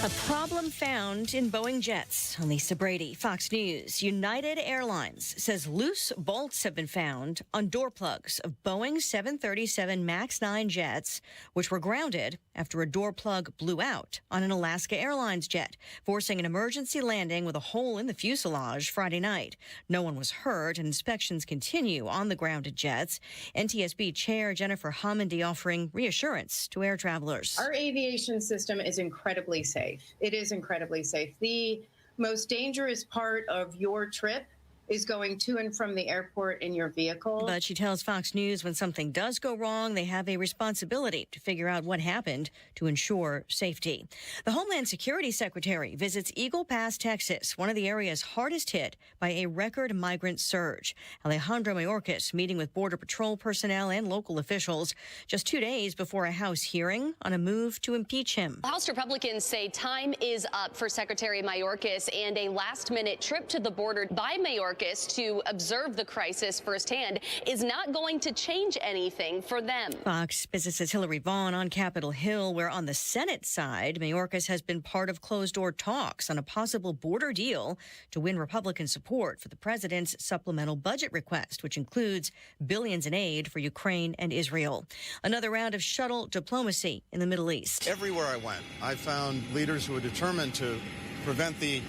A problem found in Boeing jets. Lisa Brady, Fox News. United Airlines says loose bolts have been found on door plugs of Boeing 737 MAX 9 jets, which were grounded after a door plug blew out on an Alaska Airlines jet, forcing an emergency landing with a hole in the fuselage Friday night. No one was hurt, and inspections continue on the grounded jets. NTSB Chair Jennifer Homendy offering reassurance to air travelers. Our aviation system is incredibly safe. It is incredibly safe. The most dangerous part of your trip is going to and from the airport in your vehicle. But she tells Fox News when something does go wrong, they have a responsibility to figure out what happened to ensure safety. The Homeland Security Secretary visits Eagle Pass, Texas, one of the areas hardest hit by a record migrant surge. Alejandro Mayorkas meeting with Border Patrol personnel and local officials just 2 days before a House hearing on a move to impeach him. House Republicans say time is up for Secretary Mayorkas and a last-minute trip to the border by Mayorkas to observe the crisis firsthand is not going to change anything for them. Fox Business's Hillary Vaughn on Capitol Hill, where on the Senate side, Mayorkas has been part of closed-door talks on a possible border deal to win Republican support for the president's supplemental budget request, which includes billions in aid for Ukraine and Israel. Another round of shuttle diplomacy in the Middle East. Everywhere I went, I found leaders who were determined to prevent the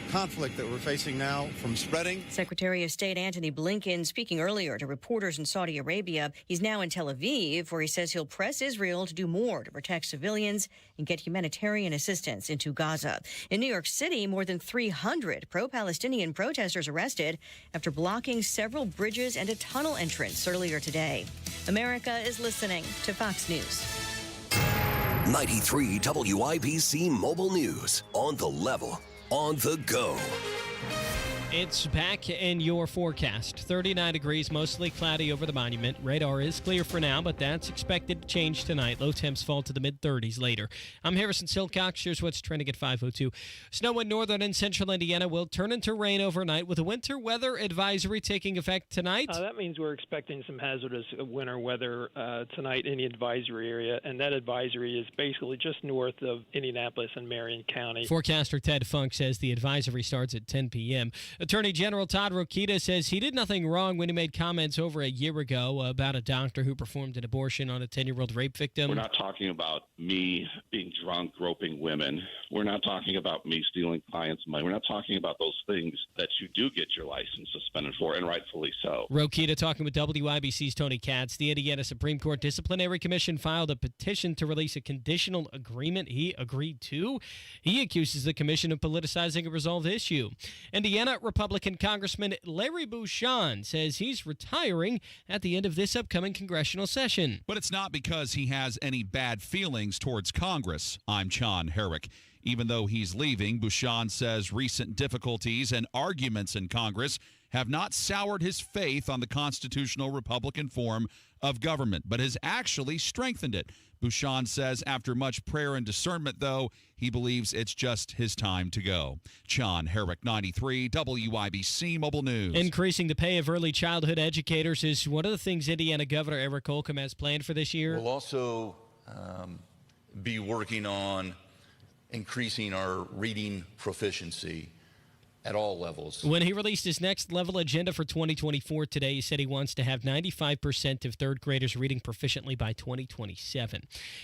conflict that we're facing now from spreading. Secretary of State Antony Blinken speaking earlier to reporters in Saudi Arabia. He's now in Tel Aviv, where he says he'll press Israel to do more to protect civilians and get humanitarian assistance into Gaza. In New York City, more than 300 pro-Palestinian protesters arrested after blocking several bridges and a tunnel entrance earlier today. America is listening to Fox News. 93 WIBC Mobile News. On the level. On the go. It's back in your forecast. 39 degrees, mostly cloudy over the monument. Radar is clear for now, but that's expected to change tonight. Low temps fall to the mid-30s later. I'm Harrison Silcox. Here's what's trending at 5:02. Snow in northern and central Indiana will turn into rain overnight with a winter weather advisory taking effect tonight. That means we're expecting some hazardous winter weather tonight in the advisory area, and that advisory is basically just north of Indianapolis and Marion County. Forecaster Ted Funk says the advisory starts at 10 p.m. Attorney General Todd Rokita says he did nothing wrong when he made comments over a year ago about a doctor who performed an abortion on a 10-year-old rape victim. We're not talking about me being drunk, groping women. We're not talking about me stealing clients' money. We're not talking about those things that you do get your license suspended for, and rightfully so. Rokita talking with WIBC's Tony Katz. The Indiana Supreme Court Disciplinary Commission filed a petition to release a conditional agreement he agreed to. He accuses the commission of politicizing a resolved issue. Indiana Republican Congressman Larry Bouchon says he's retiring at the end of this upcoming congressional session. But it's not because he has any bad feelings towards Congress. I'm John Herrick. Even though he's leaving, Bouchon says recent difficulties and arguments in Congress have not soured his faith on the constitutional Republican form of government, but has actually strengthened it. Bouchon says after much prayer and discernment, though, he believes it's just his time to go. John Herrick, 93, WIBC Mobile News. Increasing the pay of early childhood educators is one of the things Indiana Governor Eric Holcomb has planned for this year. We'll also be working on increasing our reading proficiency at all levels. When he released his next level agenda for 2024 today, he said he wants to have 95% of third graders reading proficiently by 2027.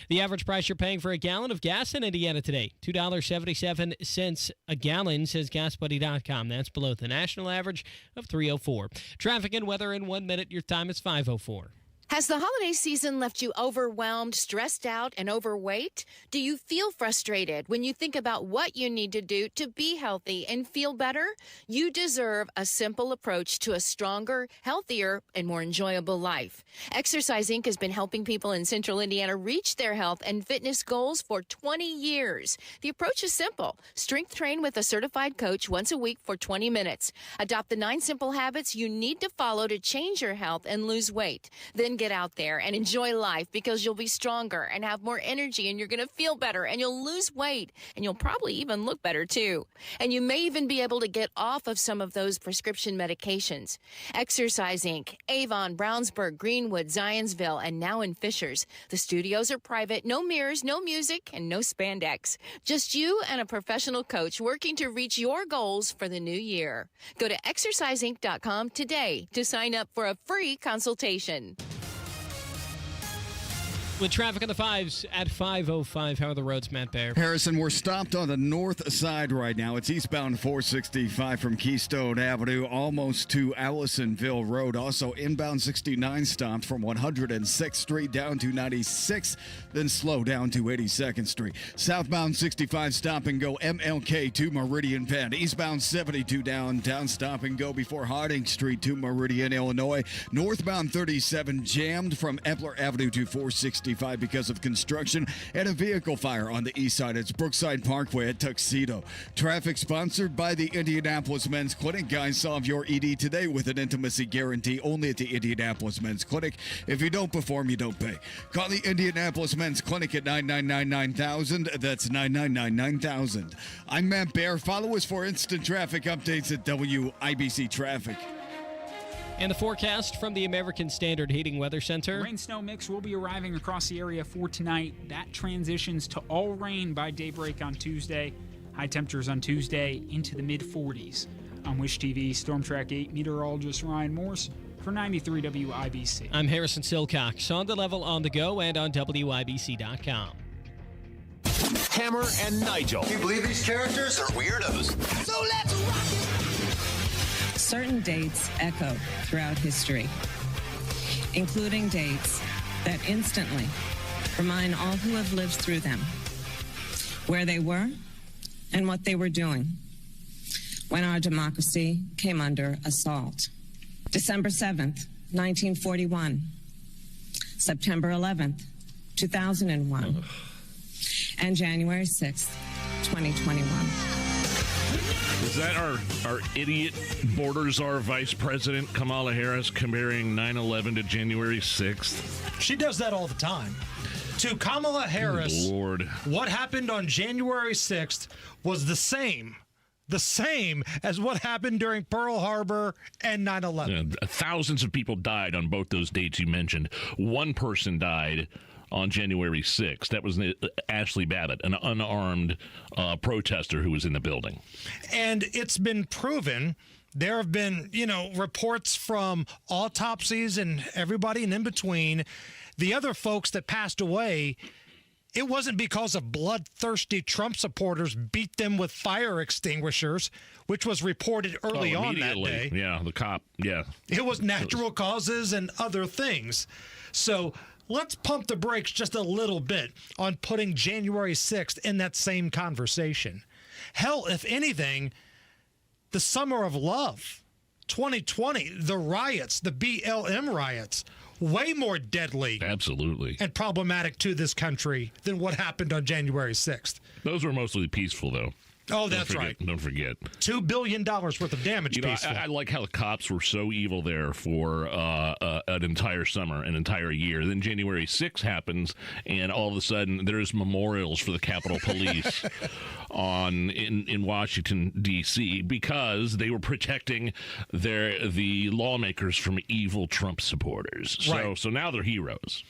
The average price you're paying for a gallon of gas in Indiana today, $2.77 a gallon, says GasBuddy.com. That's below the national average of $3.04. Traffic and weather in 1 minute. Your time is 5:04. Has the holiday season left you overwhelmed, stressed out, and overweight? Do you feel frustrated when you think about what you need to do to be healthy and feel better? You deserve a simple approach to a stronger, healthier, and more enjoyable life. Exercise Inc. has been helping people in Central Indiana reach their health and fitness goals for 20 years. The approach is simple. Strength train with a certified coach once a week for 20 minutes. Adopt the 9 simple habits you need to follow to change your health and lose weight. Then get out there and enjoy life because you'll be stronger and have more energy and you're going to feel better and you'll lose weight and you'll probably even look better too. And you may even be able to get off of some of those prescription medications. Exercise Inc., Avon, Brownsburg, Greenwood, Zionsville, and now in Fishers. The studios are private, no mirrors, no music, and no spandex. Just you and a professional coach working to reach your goals for the new year. Go to exerciseinc.com today to sign up for a free consultation. With traffic on the 5s at 5:05. How are the roads, Matt Baer? Harrison, we're stopped on the north side right now. It's eastbound 465 from Keystone Avenue almost to Allisonville Road. Also inbound 69 stopped from 106th Street down to 96th, then slow down to 82nd Street. Southbound 65 stop and go MLK to Meridian Penn. Eastbound 72 down stop and go before Harding Street to Meridian, Illinois. Northbound 37 jammed from Epler Avenue to 465 because of construction and a vehicle fire on the east side. It's Brookside Parkway at Tuxedo. Traffic sponsored by the Indianapolis Men's Clinic. Guys, solve your ED today with an intimacy guarantee only at the Indianapolis Men's Clinic. If you don't perform, you don't pay. Call the Indianapolis Men's Clinic at 999-9000. That's 999-9000. I'm Matt Baer. Follow us for instant traffic updates at WIBC Traffic. And the forecast from the American Standard Heating Weather Center. Rain-snow mix will be arriving across the area for tonight. That transitions to all rain by daybreak on Tuesday. High temperatures on Tuesday into the mid-40s. On Wish TV, Storm Track 8 meteorologist Ryan Morse for 93 WIBC. I'm Harrison Silcox, on the level, on the go, and on WIBC.com. Hammer and Nigel. Can you believe these characters are weirdos? So let's rock it! Certain dates echo throughout history, including dates that instantly remind all who have lived through them where they were and what they were doing when our democracy came under assault. December 7th, 1941. September 11th, 2001. And January 6th, 2021. Is that our idiot border czar vice president, Kamala Harris, comparing 9/11 to January 6th? She does that all the time. To Kamala Harris, Good Lord, what happened on January 6th was the same as what happened during Pearl Harbor and 9/11. Thousands of people died on both those dates you mentioned. One person died on January 6th. That was Ashley Babbitt, an unarmed protester who was in the building. And it's been proven. There have been, reports from autopsies and everybody and in between. The other folks that passed away, it wasn't because of bloodthirsty Trump supporters beat them with fire extinguishers, which was reported early on that day. Yeah, the cop. Yeah. It was natural causes and other things. So let's pump the brakes just a little bit on putting January 6th in that same conversation. Hell, if anything, the summer of love, 2020, the riots, the BLM riots, way more deadly. Absolutely. And problematic to this country than what happened on January 6th. Those were mostly peaceful, though. Oh, that's right. Don't forget. $2 billion worth of damage. I like how the cops were so evil there for an entire summer, an entire year. Then January 6th happens, and all of a sudden there's memorials for the Capitol Police in Washington, D.C. because they were protecting the lawmakers from evil Trump supporters. So now they're heroes.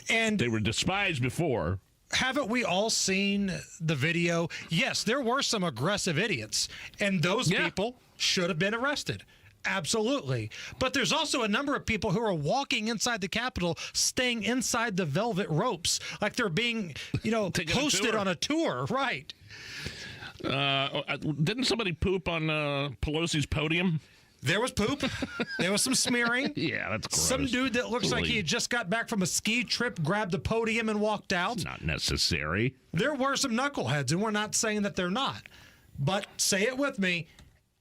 And they were despised before. Haven't we all seen the video? Yes, there were some aggressive idiots, and those people should have been arrested. Absolutely. But there's also a number of people who are walking inside the Capitol, staying inside the velvet ropes, like they're being, hosted on a tour. Right. Didn't somebody poop on Pelosi's podium? There was poop. There was some smearing. Yeah, that's gross. Some dude that looks like he had just got back from a ski trip grabbed the podium and walked out. It's not necessary. There were some knuckleheads, and we're not saying that they're not. But say it with me,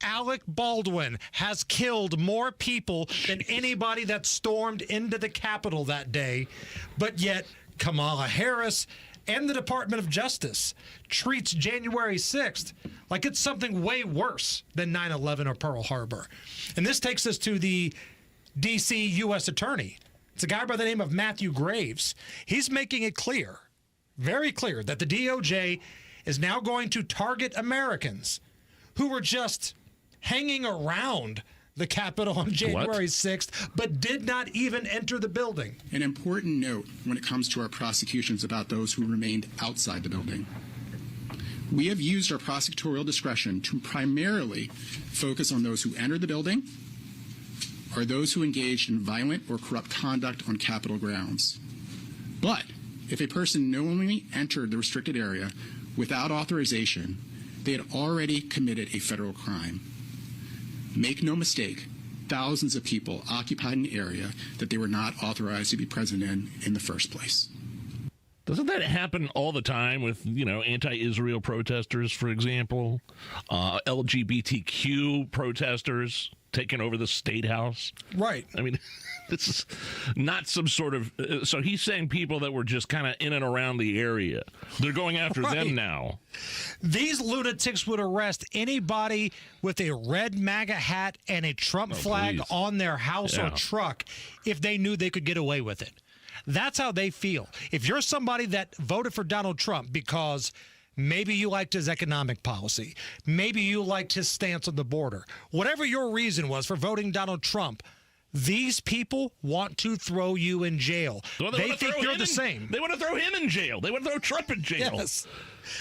Alec Baldwin has killed more people than anybody that stormed into the Capitol that day. But yet Kamala Harris and the Department of Justice treats January 6th like it's something way worse than 9/11 or Pearl Harbor. And this takes us to the D.C. U.S. Attorney. It's a guy by the name of Matthew Graves. He's making it clear, very clear, that the DOJ is now going to target Americans who were just hanging around the Capitol on January 6th, but did not even enter the building. An important note when it comes to our prosecutions about those who remained outside the building. We have used our prosecutorial discretion to primarily focus on those who entered the building or those who engaged in violent or corrupt conduct on Capitol grounds. But if a person knowingly entered the restricted area without authorization, they had already committed a federal crime. Make no mistake, thousands of people occupied an area that they were not authorized to be present in the first place. Doesn't that happen all the time with, anti-Israel protesters, for example? LGBTQ protesters taking over the State House? Right. I mean, this is not some sort of... so he's saying people that were just kind of in and around the area. They're going after them now. These lunatics would arrest anybody with a red MAGA hat and a Trump flag on their house or truck if they knew they could get away with it. That's how they feel. If you're somebody that voted for Donald Trump because maybe you liked his economic policy, maybe you liked his stance on the border, whatever your reason was for voting Donald Trump, these people want to throw you in jail. Well, they think you're the same. They want to throw him in jail. They want to throw Trump in jail. Yes.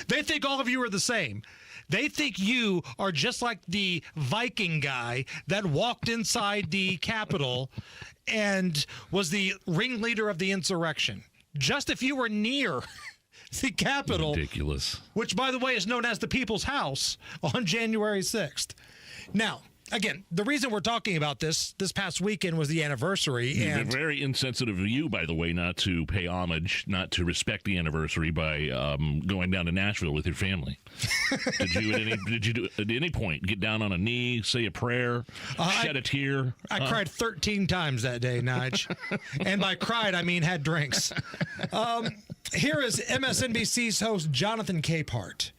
They think all of you are the same. They think you are just like the Viking guy that walked inside the Capitol and was the ringleader of the insurrection. Just if you were near the Capitol. Ridiculous. Which, by the way, is known as the People's House on January 6th. Now, again, the reason we're talking about this past weekend was the anniversary. And very insensitive of you, by the way, not to pay homage, not to respect the anniversary by going down to Nashville with your family. Did you at any point get down on a knee, say a prayer, shed a tear? I cried 13 times that day, Nige. And by cried, I mean had drinks. Here is MSNBC's host, Jonathan Capehart.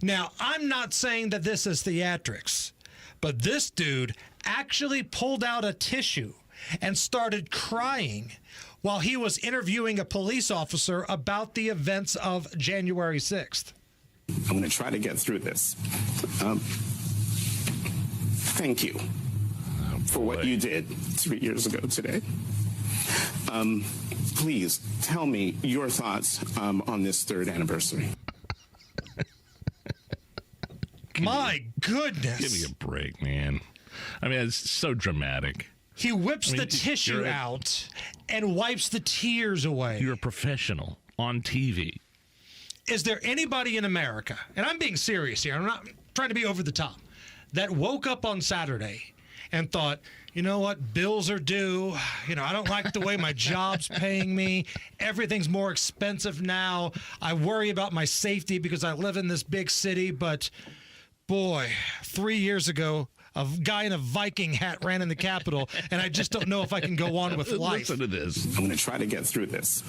Now, I'm not saying that this is theatrics, but this dude actually pulled out a tissue and started crying while he was interviewing a police officer about the events of January 6th. I'm going to try to get through this. Thank you for what you did 3 years ago today. Please tell me your thoughts on this third anniversary. My goodness. Give me a break, man. I mean, it's so dramatic. He whips the tissue out and wipes the tears away. You're a professional on TV. Is there anybody in America, and I'm being serious here, I'm not trying to be over the top, that woke up on Saturday and thought, you know what, bills are due. You know, I don't like the way my job's paying me. Everything's more expensive now. I worry about my safety because I live in this big city. But, boy, 3 years ago, a guy in a Viking hat ran in the Capitol, and I just don't know if I can go on with life. Listen to this. I'm going to try to get through this.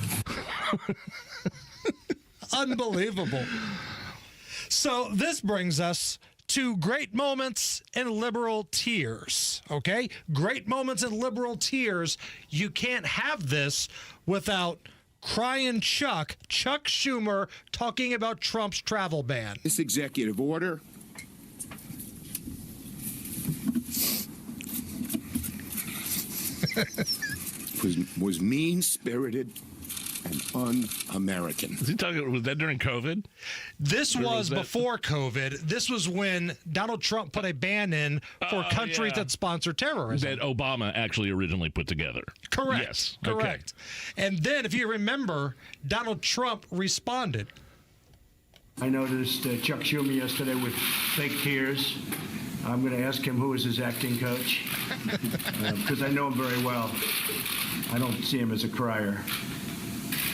Unbelievable. So this brings us to great moments and liberal tears, okay? Great moments and liberal tears. You can't have this without crying Chuck Schumer, talking about Trump's travel ban. This executive order was mean-spirited and un-American. Was he talking? Was that during COVID? This was before COVID. This was when Donald Trump put a ban in for countries that sponsor terrorism. That Obama actually originally put together. Correct. Yes. Correct. Okay. And then, if you remember, Donald Trump responded. I noticed Chuck Schumer yesterday with fake tears. I'm going to ask him who is his acting coach, because I know him very well. I don't see him as a crier.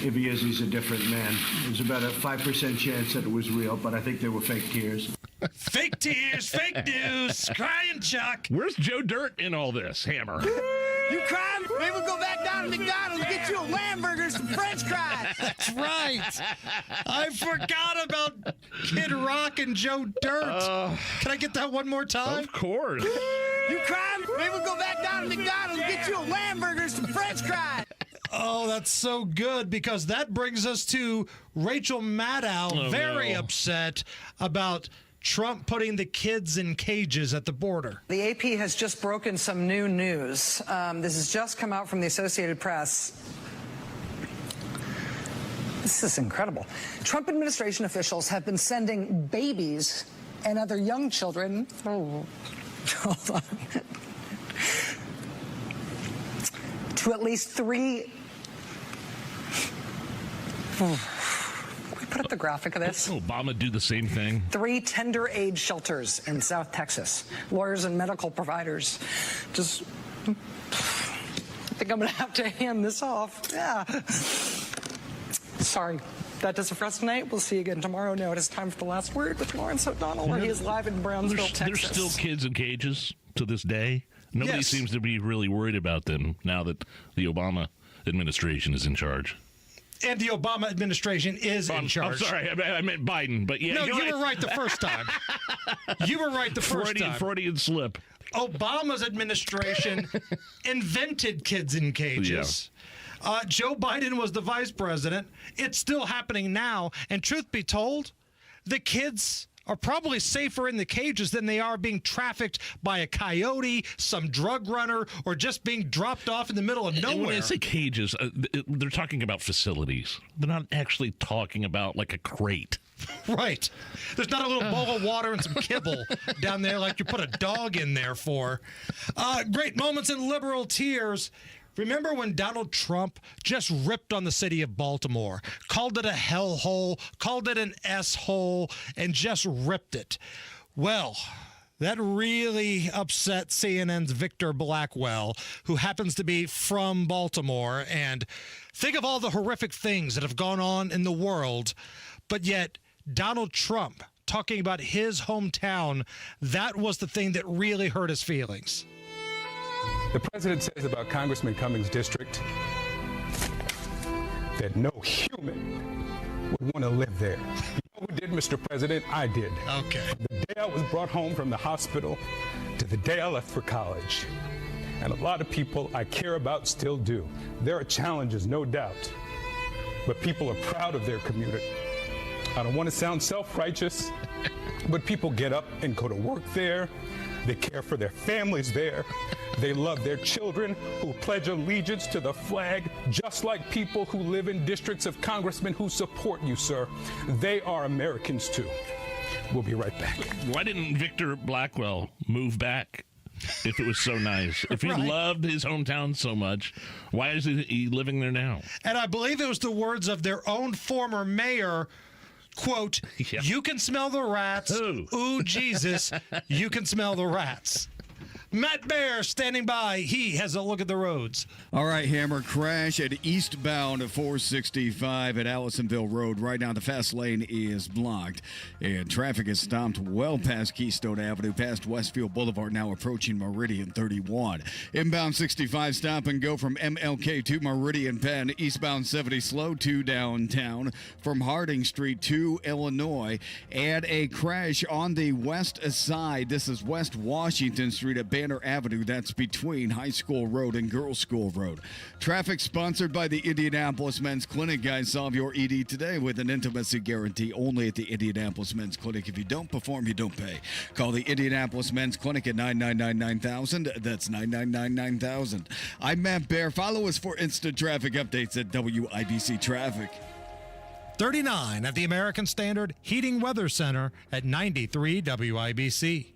If he is, he's a different man. There's about a 5% chance that it was real, but I think they were fake tears. Fake tears, fake news, crying Chuck. Where's Joe Dirt in all this, Hammer? You crying? Maybe we'll go back down to McDonald's and get you a Lamburger, some French fries. That's right. I forgot about Kid Rock and Joe Dirt. Can I get that one more time? Of course. You crying? Maybe we'll go back down to McDonald's and get you a Lamburger, some French fries. Oh, that's so good, because that brings us to Rachel Maddow, very upset about Trump putting the kids in cages at the border. The AP has just broken some new news. This has just come out from the Associated Press. This is incredible. Trump administration officials have been sending babies and other young children. Oh, hold on. To at least 3. Can we put up the graphic of this? Didn't Obama do the same thing? 3 tender age shelters in South Texas. Lawyers and medical providers just. I think I'm going to have to hand this off. Yeah. Sorry. That does it for us tonight. We'll see you again tomorrow. Now it is time for the last word with Lawrence O'Donnell, where he is live in Brownsville, Texas. There's still kids in cages to this day. Nobody seems to be really worried about them now that the Obama administration is in charge. And the Obama administration is in charge. I'm sorry, I meant Biden, but yeah. No, you were right the first time. You were right the first time. Freudian slip. Obama's administration invented kids in cages. Yeah. Joe Biden was the vice president. It's still happening now. And truth be told, the kids are probably safer in the cages than they are being trafficked by a coyote, some drug runner, or just being dropped off in the middle of nowhere. And when I say cages, they're talking about facilities. They're not actually talking about like a crate. Right. There's not a little bowl of water and some kibble down there like you put a dog in there for. Great moments in liberal tears. Remember when Donald Trump just ripped on the city of Baltimore, called it a hellhole, called it an S-hole, and just ripped it? Well, that really upset CNN's Victor Blackwell, who happens to be from Baltimore. And think of all the horrific things that have gone on in the world, but yet Donald Trump talking about his hometown, that was the thing that really hurt his feelings. The president says about Congressman Cummings' district that no human would want to live there. You know who did, Mr. President? I did. Okay. The day I was brought home from the hospital to the day I left for college. And a lot of people I care about still do. There are challenges, no doubt. But people are proud of their community. I don't want to sound self-righteous, but people get up and go to work there. They care for their families there. They love their children who pledge allegiance to the flag, just like people who live in districts of congressmen who support you, sir. They are Americans, too. We'll be right back. Why didn't Victor Blackwell move back if it was so nice? If he loved his hometown so much, why is he living there now? And I believe it was the words of their own former mayor, quote, you can smell the rats. Ooh, Jesus, you can smell the rats. Matt Bear standing by. He has a look at the roads. All right, Hammer, crash at eastbound 465 at Allisonville Road. Right now, the fast lane is blocked, and traffic is stopped well past Keystone Avenue, past Westfield Boulevard, now approaching Meridian 31. Inbound 65, stop and go from MLK to Meridian Penn. Eastbound 70, slow to downtown from Harding Street to Illinois. And a crash on the west side. This is West Washington Street at Banner Avenue. That's between High School Road and Girls School Road. Traffic sponsored by the Indianapolis Men's Clinic. Guys, solve your ED today with an intimacy guarantee only at the Indianapolis Men's Clinic. If you don't perform, you don't pay. Call the Indianapolis Men's Clinic at 999-9000. That's 999-9000. I'm Matt Bear. Follow us for instant traffic updates at WIBC Traffic. 39 at the American Standard Heating Weather Center at 93 WIBC.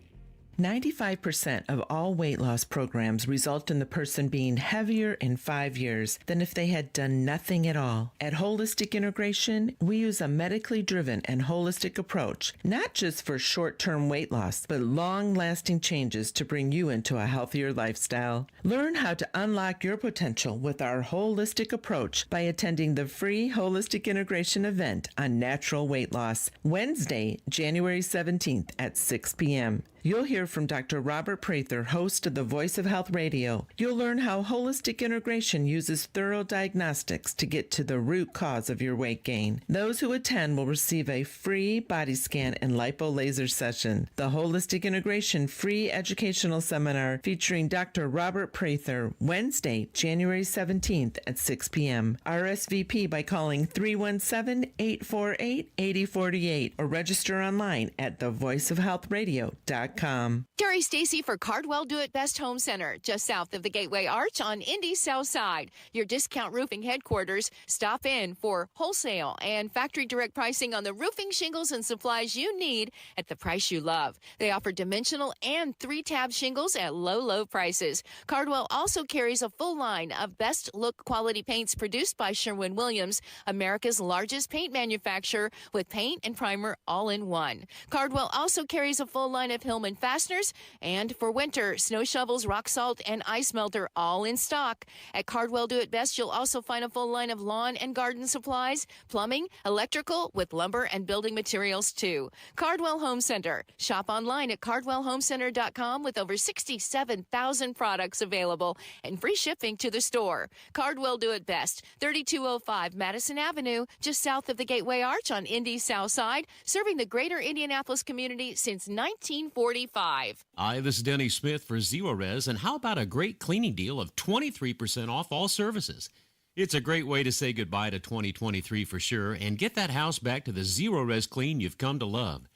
95% of all weight loss programs result in the person being heavier in 5 years than if they had done nothing at all. At Holistic Integration, we use a medically driven and holistic approach, not just for short-term weight loss, but long-lasting changes to bring you into a healthier lifestyle. Learn how to unlock your potential with our holistic approach by attending the free Holistic Integration event on natural weight loss, Wednesday, January 17th at 6 p.m. You'll hear from Dr. Robert Prather, host of the Voice of Health Radio. You'll learn how holistic integration uses thorough diagnostics to get to the root cause of your weight gain. Those who attend will receive a free body scan and lipo laser session. The Holistic Integration free educational seminar featuring Dr. Robert Prather, Wednesday, January 17th at 6 p.m. RSVP by calling 317-848-8048 or register online at thevoiceofhealthradio.com. Terry Stacy for Cardwell Do It Best Home Center, just south of the Gateway Arch on Indy's South Side. Your discount roofing headquarters. Stop in for wholesale and factory direct pricing on the roofing shingles and supplies you need at the price you love. They offer dimensional and 3-tab shingles at low prices. Cardwell also carries a full line of best look quality paints produced by Sherwin-Williams, America's largest paint manufacturer, with paint and primer all in one. Cardwell also carries a full line of Hillman fasteners, and for winter, snow shovels, rock salt, and ice melter all in stock. At Cardwell Do It Best, you'll also find a full line of lawn and garden supplies, plumbing, electrical, with lumber and building materials too. Cardwell Home Center. Shop online at cardwellhomecenter.com with over 67,000 products available and free shipping to the store. Cardwell Do It Best, 3205 Madison Avenue, just south of the Gateway Arch on Indy's South Side, serving the greater Indianapolis community since 1945. Hi, this is Denny Smith for Zero Res, and how about a great cleaning deal of 23% off all services? It's a great way to say goodbye to 2023 for sure and get that house back to the Zero Res clean you've come to love.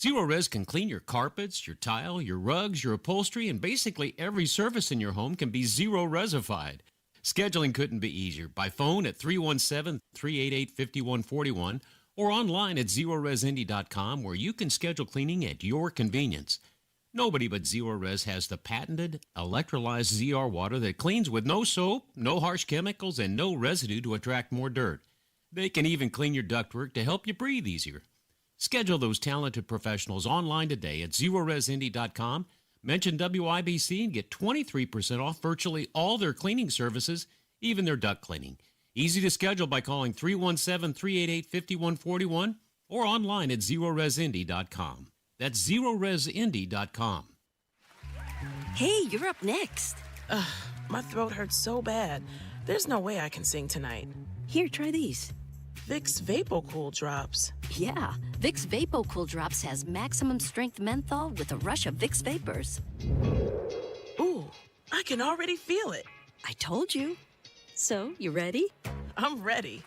Zero Res can clean your carpets, your tile, your rugs, your upholstery, and basically every surface in your home can be Zero Resified. Scheduling couldn't be easier. By phone at 317-388-5141 or online at ZeroResIndy.com, where you can schedule cleaning at your convenience. Nobody but Zero Res has the patented electrolyzed ZR water that cleans with no soap, no harsh chemicals, and no residue to attract more dirt. They can even clean your ductwork to help you breathe easier. Schedule those talented professionals online today at ZeroResIndy.com. Mention WIBC and get 23% off virtually all their cleaning services, even their duct cleaning. Easy to schedule by calling 317-388-5141 or online at ZeroResIndy.com. That's ZeroResIndy.com. Hey, you're up next. My throat hurts so bad. There's no way I can sing tonight. Here, try these. Vicks VapoCool Drops. Yeah, Vicks VapoCool Drops has maximum strength menthol with a rush of Vicks Vapors. Ooh, I can already feel it. I told you. So, you ready? I'm ready.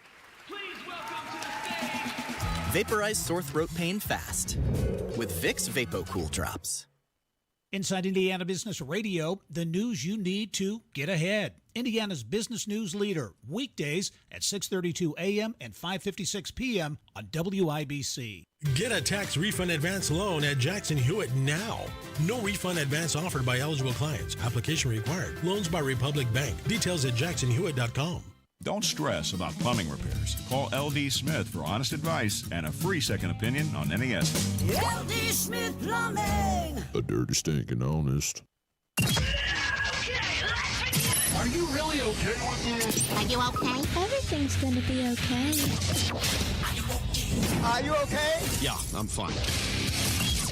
Vaporize sore throat pain fast with Vicks VapoCool Drops. Inside Indiana Business Radio, the news you need to get ahead. Indiana's business news leader, weekdays at 6:32 a.m. and 5:56 p.m. on WIBC. Get a tax refund advance loan at Jackson Hewitt now. No refund advance offered by eligible clients. Application required. Loans by Republic Bank. Details at jacksonhewitt.com. Don't stress about plumbing repairs. Call LD Smith for honest advice and a free second opinion on any estimate. LD Smith Plumbing. A dirty, stinking honest. Are you really okay with this? Are you okay? Everything's gonna be okay. Are you okay? Yeah, I'm fine.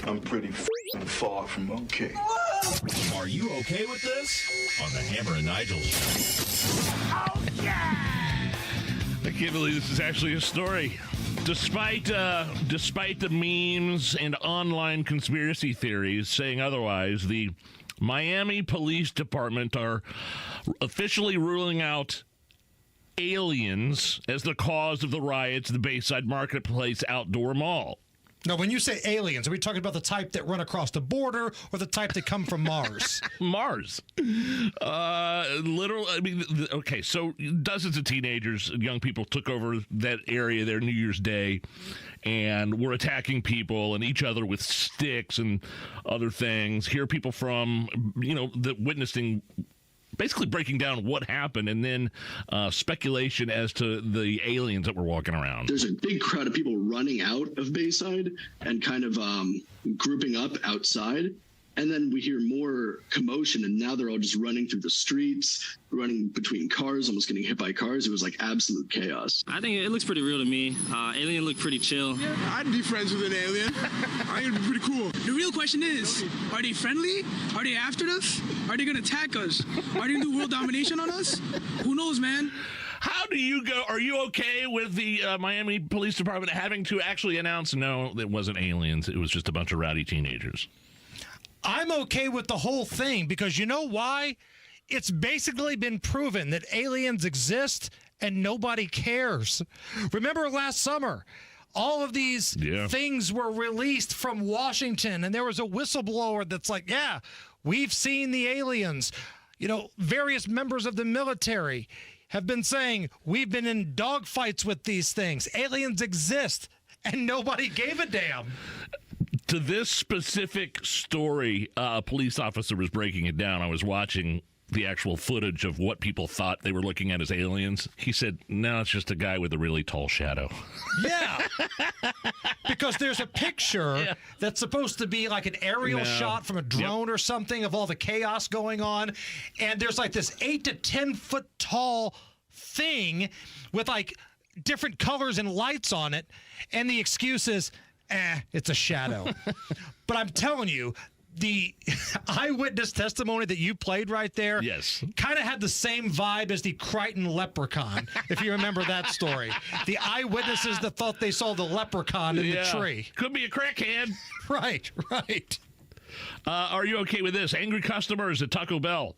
I'm pretty far from okay. Are you okay with this? On the Hammer and Nigel show. Oh, yeah! I can't believe this is actually a story. Despite the memes and online conspiracy theories saying otherwise, the Miami Police Department are officially ruling out aliens as the cause of the riots at the Bayside Marketplace Outdoor Mall. Now, when you say aliens, are we talking about the type that run across the border or the type that come from Mars? Mars. Literal. I mean, okay, so dozens of teenagers, young people took over that area there New Year's Day and were attacking people and each other with sticks and other things. Here are people from, witnessing, basically breaking down what happened, and then speculation as to the aliens that were walking around. There's a big crowd of people running out of Bayside and kind of grouping up outside. And then we hear more commotion, and now they're all just running through the streets, running between cars, almost getting hit by cars. It was like absolute chaos. I think it looks pretty real to me. Alien looked pretty chill. Yeah, I'd be friends with an alien. I think it'd be pretty cool. The real question is, are they friendly? Are they after us? Are they going to attack us? Are they going to do world domination on us? Who knows, man? How do you go? Are you okay with the Miami Police Department having to actually announce, no, it wasn't aliens, it was just a bunch of rowdy teenagers? I'm okay with the whole thing because you know why? It's basically been proven that aliens exist and nobody cares. Remember last summer, all of these things were released from Washington, and there was a whistleblower that's like, yeah, we've seen the aliens. Various members of the military have been saying, we've been in dogfights with these things. Aliens exist, and nobody gave a damn. To this specific story, a police officer was breaking it down. I was watching the actual footage of what people thought they were looking at as aliens. He said, no, it's just a guy with a really tall shadow. Yeah. Because there's a picture that's supposed to be like an aerial shot from a drone or something of all the chaos going on. And there's like this 8 to 10 foot tall thing with like different colors and lights on it. And the excuse is, it's a shadow. But I'm telling you, the eyewitness testimony that you played right there kind of had the same vibe as the Crichton leprechaun, if you remember that story. The eyewitnesses that thought they saw the leprechaun in the tree. Could be a crackhead. Right. Are you okay with this? Angry customers at Taco Bell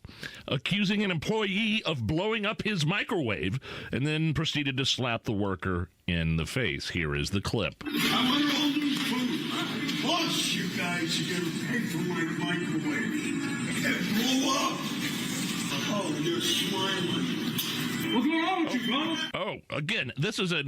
accusing an employee of blowing up his microwave and then proceeded to slap the worker in the face. Here is the clip. I'm going to hold this food. Plus, you guys are going to pay for my microwave. It blew up. Oh, you're smiling. What's going on with you, brother? Oh, again, this is a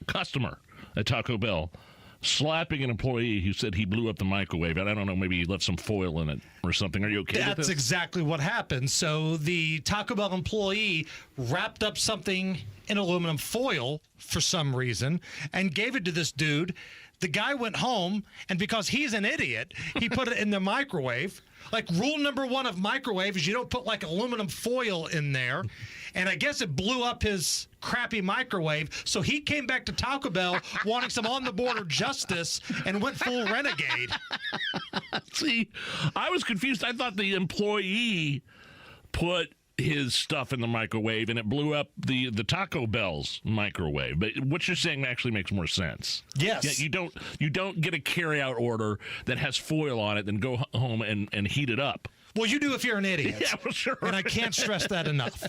customer at Taco Bell slapping an employee who said he blew up the microwave. And I don't know, maybe he left some foil in it or something. Are you okay with this? That's exactly what happened. So the Taco Bell employee wrapped up something in aluminum foil for some reason and gave it to this dude. The guy went home, and because he's an idiot, he put it in the microwave. Like, rule number 1 of microwave is you don't put like aluminum foil in there. And I guess it blew up his crappy microwave. So he came back to Taco Bell wanting some on-the-border justice and went full renegade. See, I was confused. I thought the employee put his stuff in the microwave and it blew up the Taco Bell's microwave. But what you're saying actually makes more sense. Yes. Yeah, you don't get a carryout order that has foil on it, then go home and heat it up. Well, you do if you're an idiot. Yeah, well, sure. And I can't stress that enough.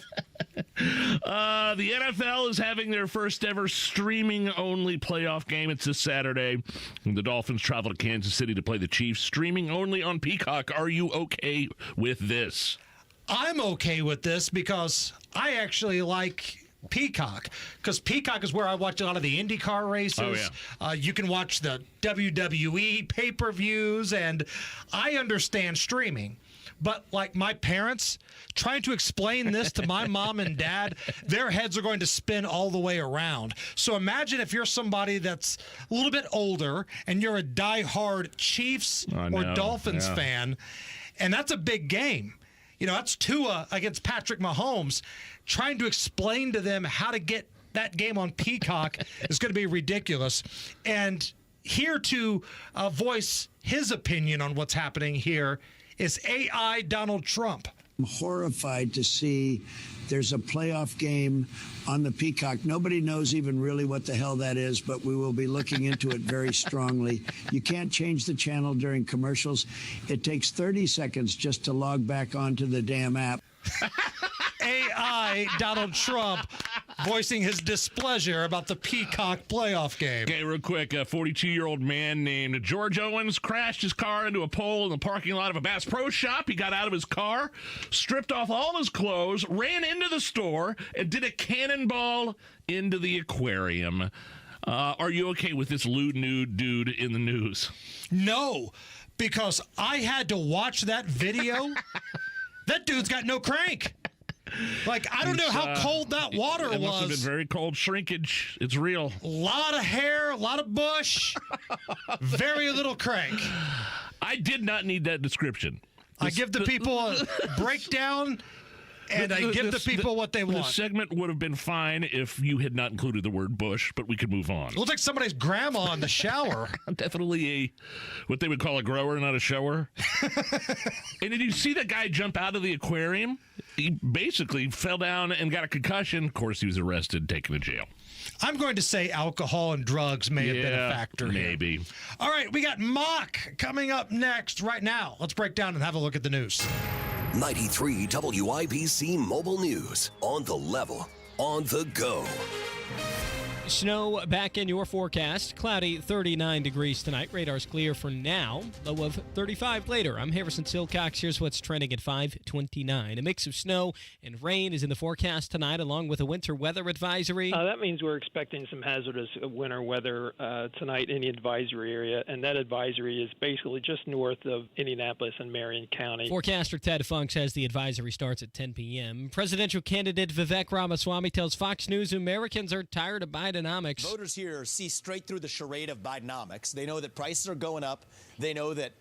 The NFL is having their first ever streaming-only playoff game. It's this Saturday. The Dolphins travel to Kansas City to play the Chiefs. Streaming only on Peacock. Are you okay with this? I'm okay with this because I actually like Peacock, because Peacock is where I watch a lot of the IndyCar races. Oh, yeah. You can watch the WWE pay-per-views, and I understand streaming. But like my parents, trying to explain this to my mom and dad, their heads are going to spin all the way around. So imagine if you're somebody that's a little bit older and you're a diehard Chiefs or Dolphins fan, and that's a big game. You know, that's Tua against Patrick Mahomes. Trying to explain to them how to get that game on Peacock is going to be ridiculous. And here to voice his opinion on what's happening here is AI Donald Trump. I'm horrified to see there's a playoff game on the Peacock. Nobody knows even really what the hell that is, but we will be looking into it very strongly. You can't change the channel during commercials. It takes 30 seconds just to log back onto the damn app. AI Donald Trump voicing his displeasure about the Peacock playoff game. Okay, real quick, a 42-year-old man named George Owens crashed his car into a pole in the parking lot of a Bass Pro Shop. He got out of his car, stripped off all his clothes, ran into the store, and did a cannonball into the aquarium. Are you okay with this lewd nude dude in the news? No, because I had to watch that video. That dude's got no crank. Like, I don't know how cold that water was. It must have been very cold shrinkage. It's real. A lot of hair, a lot of bush, very little crank. I did not need that description. I give the people a breakdown, and I give the people what they want. The segment would have been fine if you had not included the word bush, but we could move on. It looks like somebody's grandma in the shower. Definitely what they would call a grower, not a shower. And did you see that guy jump out of the aquarium? He basically fell down and got a concussion. Of course, he was arrested, taken to jail. I'm going to say alcohol and drugs may have been a factor. Maybe. Here. All right, we got Mock coming up next right now. Let's break down and have a look at the news. 93 WIBC Mobile News. On the level, on the go. Snow back in your forecast. Cloudy, 39 degrees tonight. Radar's clear for now. Low of 35 later. I'm Harrison Silcox. Here's what's trending at 5:29. A mix of snow and rain is in the forecast tonight, along with a winter weather advisory. That means we're expecting some hazardous winter weather tonight in the advisory area, and that advisory is basically just north of Indianapolis and Marion County. Forecaster Ted Funk says the advisory starts at 10 p.m. Presidential candidate Vivek Ramaswamy tells Fox News Americans are tired of Bidenomics. Voters here see straight through the charade of Bidenomics. They know that prices are going up. They know that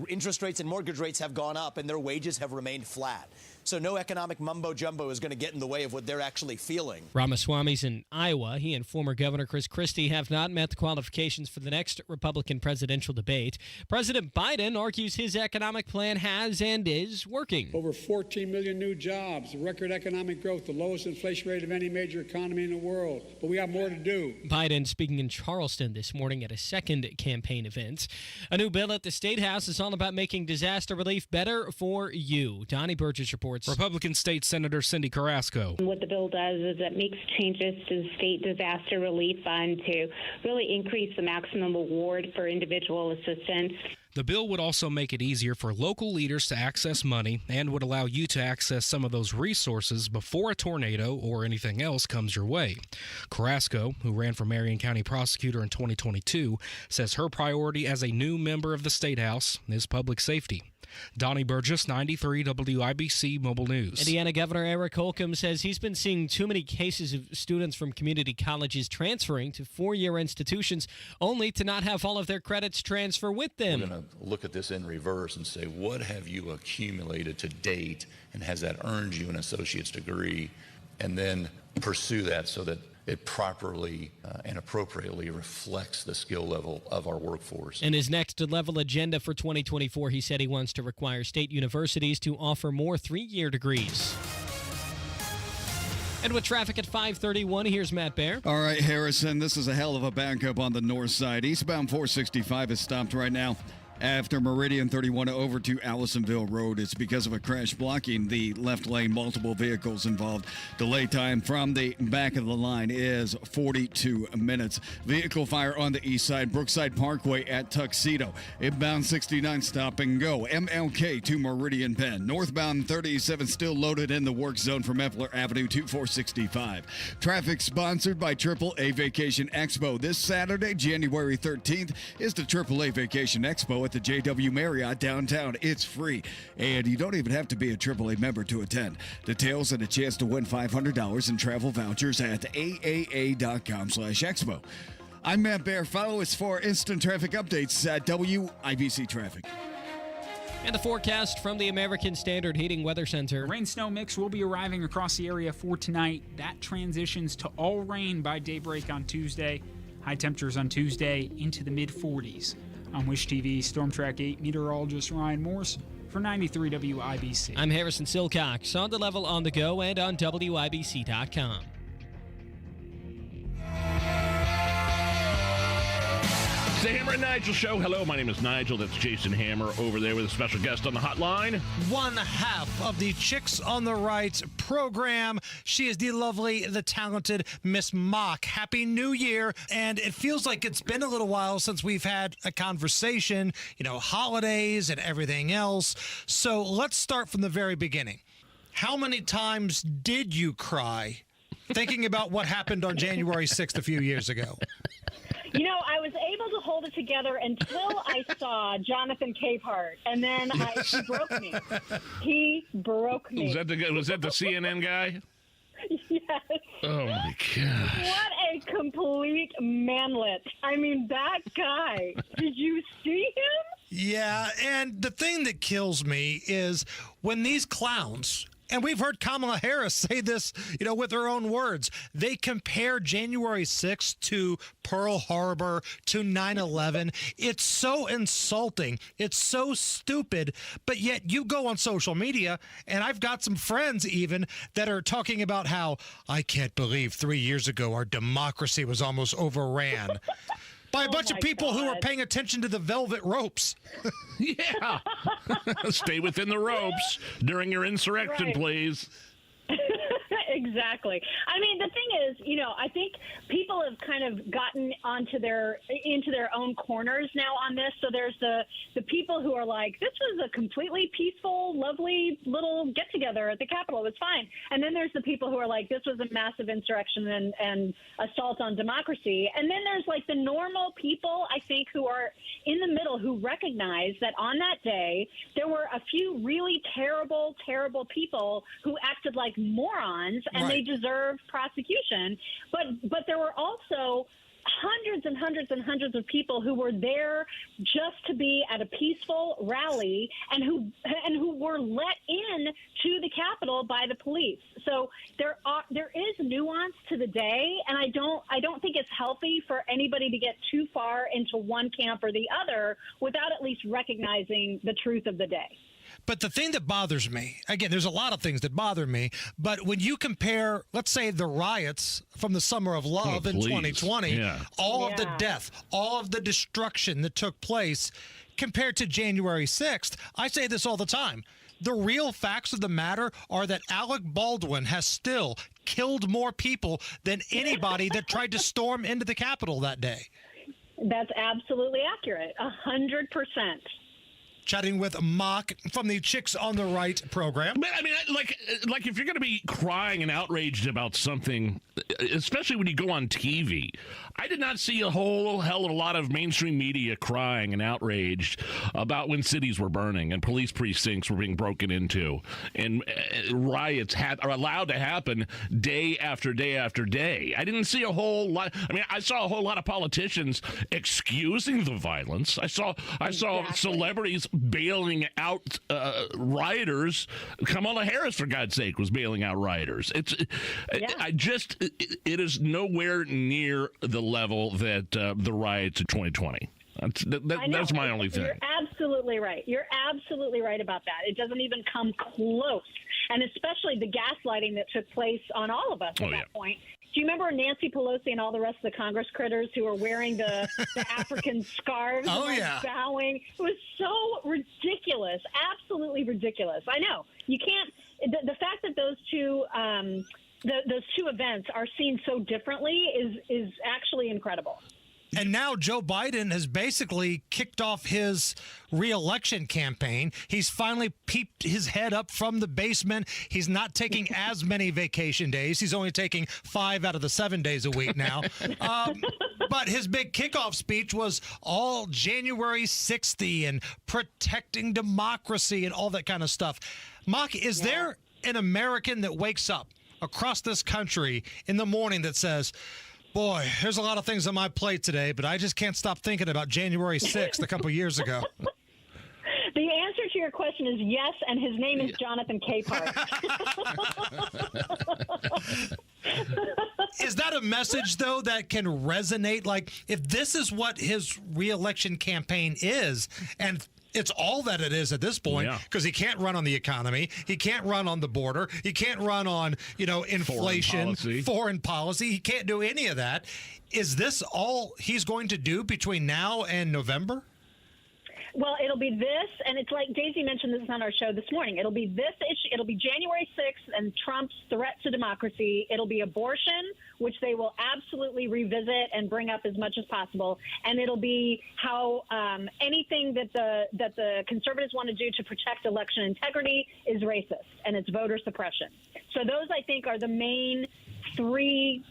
interest rates and mortgage rates have gone up and their wages have remained flat. So no economic mumbo-jumbo is going to get in the way of what they're actually feeling. Ramaswamy's in Iowa. He and former Governor Chris Christie have not met the qualifications for the next Republican presidential debate. President Biden argues his economic plan has and is working. Over 14 million new jobs, record economic growth, the lowest inflation rate of any major economy in the world. But we have more to do. Biden speaking in Charleston this morning at a second campaign event. A new bill at the State House is all about making disaster relief better for you. Donnie Burgess reports. Republican State Senator Cindy Carrasco. What the bill does is it makes changes to the State Disaster Relief Fund to really increase the maximum award for individual assistance. The bill would also make it easier for local leaders to access money and would allow you to access some of those resources before a tornado or anything else comes your way. Carrasco, who ran for Marion County prosecutor in 2022, says her priority as a new member of the State House is public safety. Donnie Burgess, 93 WIBC Mobile News. Indiana Governor Eric Holcomb says he's been seeing too many cases of students from community colleges transferring to four-year institutions only to not have all of their credits transfer with them. We're going to look at this in reverse and say, what have you accumulated to date, and has that earned you an associate's degree? And then pursue that so that it properly and appropriately reflects the skill level of our workforce. In his next level agenda for 2024, he said he wants to require state universities to offer more three-year degrees. And with traffic at 5:31, here's Matt Baer. All right, Harrison, this is a hell of a backup on the north side. Eastbound 465 is stopped right now after Meridian 31 over to Allisonville Road. It's because of a crash blocking the left lane. Multiple vehicles involved. Delay time from the back of the line is 42 minutes. Vehicle fire on the east side, Brookside Parkway at Tuxedo. Inbound 69 stop and go. MLK to Meridian Penn. Northbound 37 still loaded in the work zone from Epler Avenue to 465. Traffic sponsored by AAA Vacation Expo. This Saturday, January 13th, is the AAA Vacation Expo at the JW Marriott downtown. It's free, and you don't even have to be a AAA member to attend. Details and a chance to win $500 in travel vouchers at aaa.com/expo. I'm Matt Bear. Follow us for instant traffic updates at WIBC Traffic. And the forecast from the American Standard Heating Weather Center. Rain-snow mix will be arriving across the area for tonight. That transitions to all rain by daybreak on Tuesday. High temperatures on Tuesday into the mid-40s. On Wish TV, Storm Track 8 meteorologist Ryan Morse for 93 WIBC. I'm Harrison Silcox, on the level, on the go, and on WIBC.com. It's the Hammer and Nigel Show. Hello, my name is Nigel. That's Jason Hammer over there with a special guest on the hotline. One half of the Chicks on the Right program. She is the lovely, the talented Miss Mock. Happy New Year. And it feels like it's been a little while since we've had a conversation, holidays and everything else. So let's start from the very beginning. How many times did you cry thinking about what happened on January 6th a few years ago? I was able to hold it together until I saw Jonathan Capehart, and then he broke me. He broke me. Was that the CNN guy? Yes. Oh, my gosh. What a complete manlet. I mean, that guy. Did you see him? Yeah, and the thing that kills me is when these clowns... And we've heard Kamala Harris say this, with her own words. They compare January 6th to Pearl Harbor, to 9/11. It's so insulting. It's so stupid. But yet you go on social media, and I've got some friends even that are talking about how, I can't believe 3 years ago our democracy was almost overran. By a bunch of people who are paying attention to the velvet ropes. Yeah. Stay within the ropes during your insurrection, please. Exactly. I mean, the thing is, I think people have kind of gotten into their own corners now on this. So there's the people who are like, this was a completely peaceful, lovely little get together at the Capitol. It was fine. And then there's the people who are like, this was a massive insurrection and assault on democracy. And then there's like the normal people, I think, who are in the middle, who recognize that on that day there were a few really terrible, terrible people who acted like morons, and they deserved prosecution. But there were also hundreds and hundreds and hundreds of people who were there just to be at a peaceful rally and who were let in to the Capitol by the police. So there is nuance to the day, and I don't think it's healthy for anybody to get too far into one camp or the other without at least recognizing the truth of the day. But the thing that bothers me, again, there's a lot of things that bother me, but when you compare, let's say, the riots from the Summer of Love in 2020, all of the death, all of the destruction that took place compared to January 6th, I say this all the time. The real facts of the matter are that Alec Baldwin has still killed more people than anybody that tried to storm into the Capitol that day. That's absolutely accurate, 100%. Chatting with Mock from the Chicks on the Right program. I mean, like if you're going to be crying and outraged about something, especially when you go on TV, I did not see a whole hell of a lot of mainstream media crying and outraged about when cities were burning and police precincts were being broken into and riots are allowed to happen day after day after day. I didn't see a whole lot. I mean, I saw a whole lot of politicians excusing the violence. I saw celebrities bailing out rioters. Kamala Harris, for God's sake, was bailing out rioters. It is nowhere near the level that the riots of 2020. That's my only thing. You're absolutely right. You're absolutely right about that. It doesn't even come close. And especially the gaslighting that took place on all of us at that point. Do you remember Nancy Pelosi and all the rest of the Congress critters who were wearing the African scarves and bowing? It was so ridiculous, absolutely ridiculous. I know. You can't – the fact that those two those two events are seen so differently is actually incredible. And now Joe Biden has basically kicked off his re-election campaign. He's finally peeped his head up from the basement. He's not taking as many vacation days. He's only taking 5 out of the 7 days a week now. But his big kickoff speech was all January 60 and protecting democracy and all that kind of stuff. Mock, is there an American that wakes up across this country in the morning that says, boy, there's a lot of things on my plate today, but I just can't stop thinking about January 6th a couple years ago? The answer to your question is yes, and his name is Jonathan Capehart. Is that a message, though, that can resonate? Like, if this is what his reelection campaign is, and it's all that it is at this point, because he can't run on the economy, he can't run on the border, he can't run on, inflation, foreign policy. He can't do any of that. Is this all he's going to do between now and November? Well, it'll be this, and it's like Daisy mentioned this on our show this morning. It'll be this issue. It'll be January 6th and Trump's threat to democracy. It'll be abortion, which they will absolutely revisit and bring up as much as possible. And it'll be how anything that the conservatives want to do to protect election integrity is racist, and it's voter suppression. So those, I think, are the main three,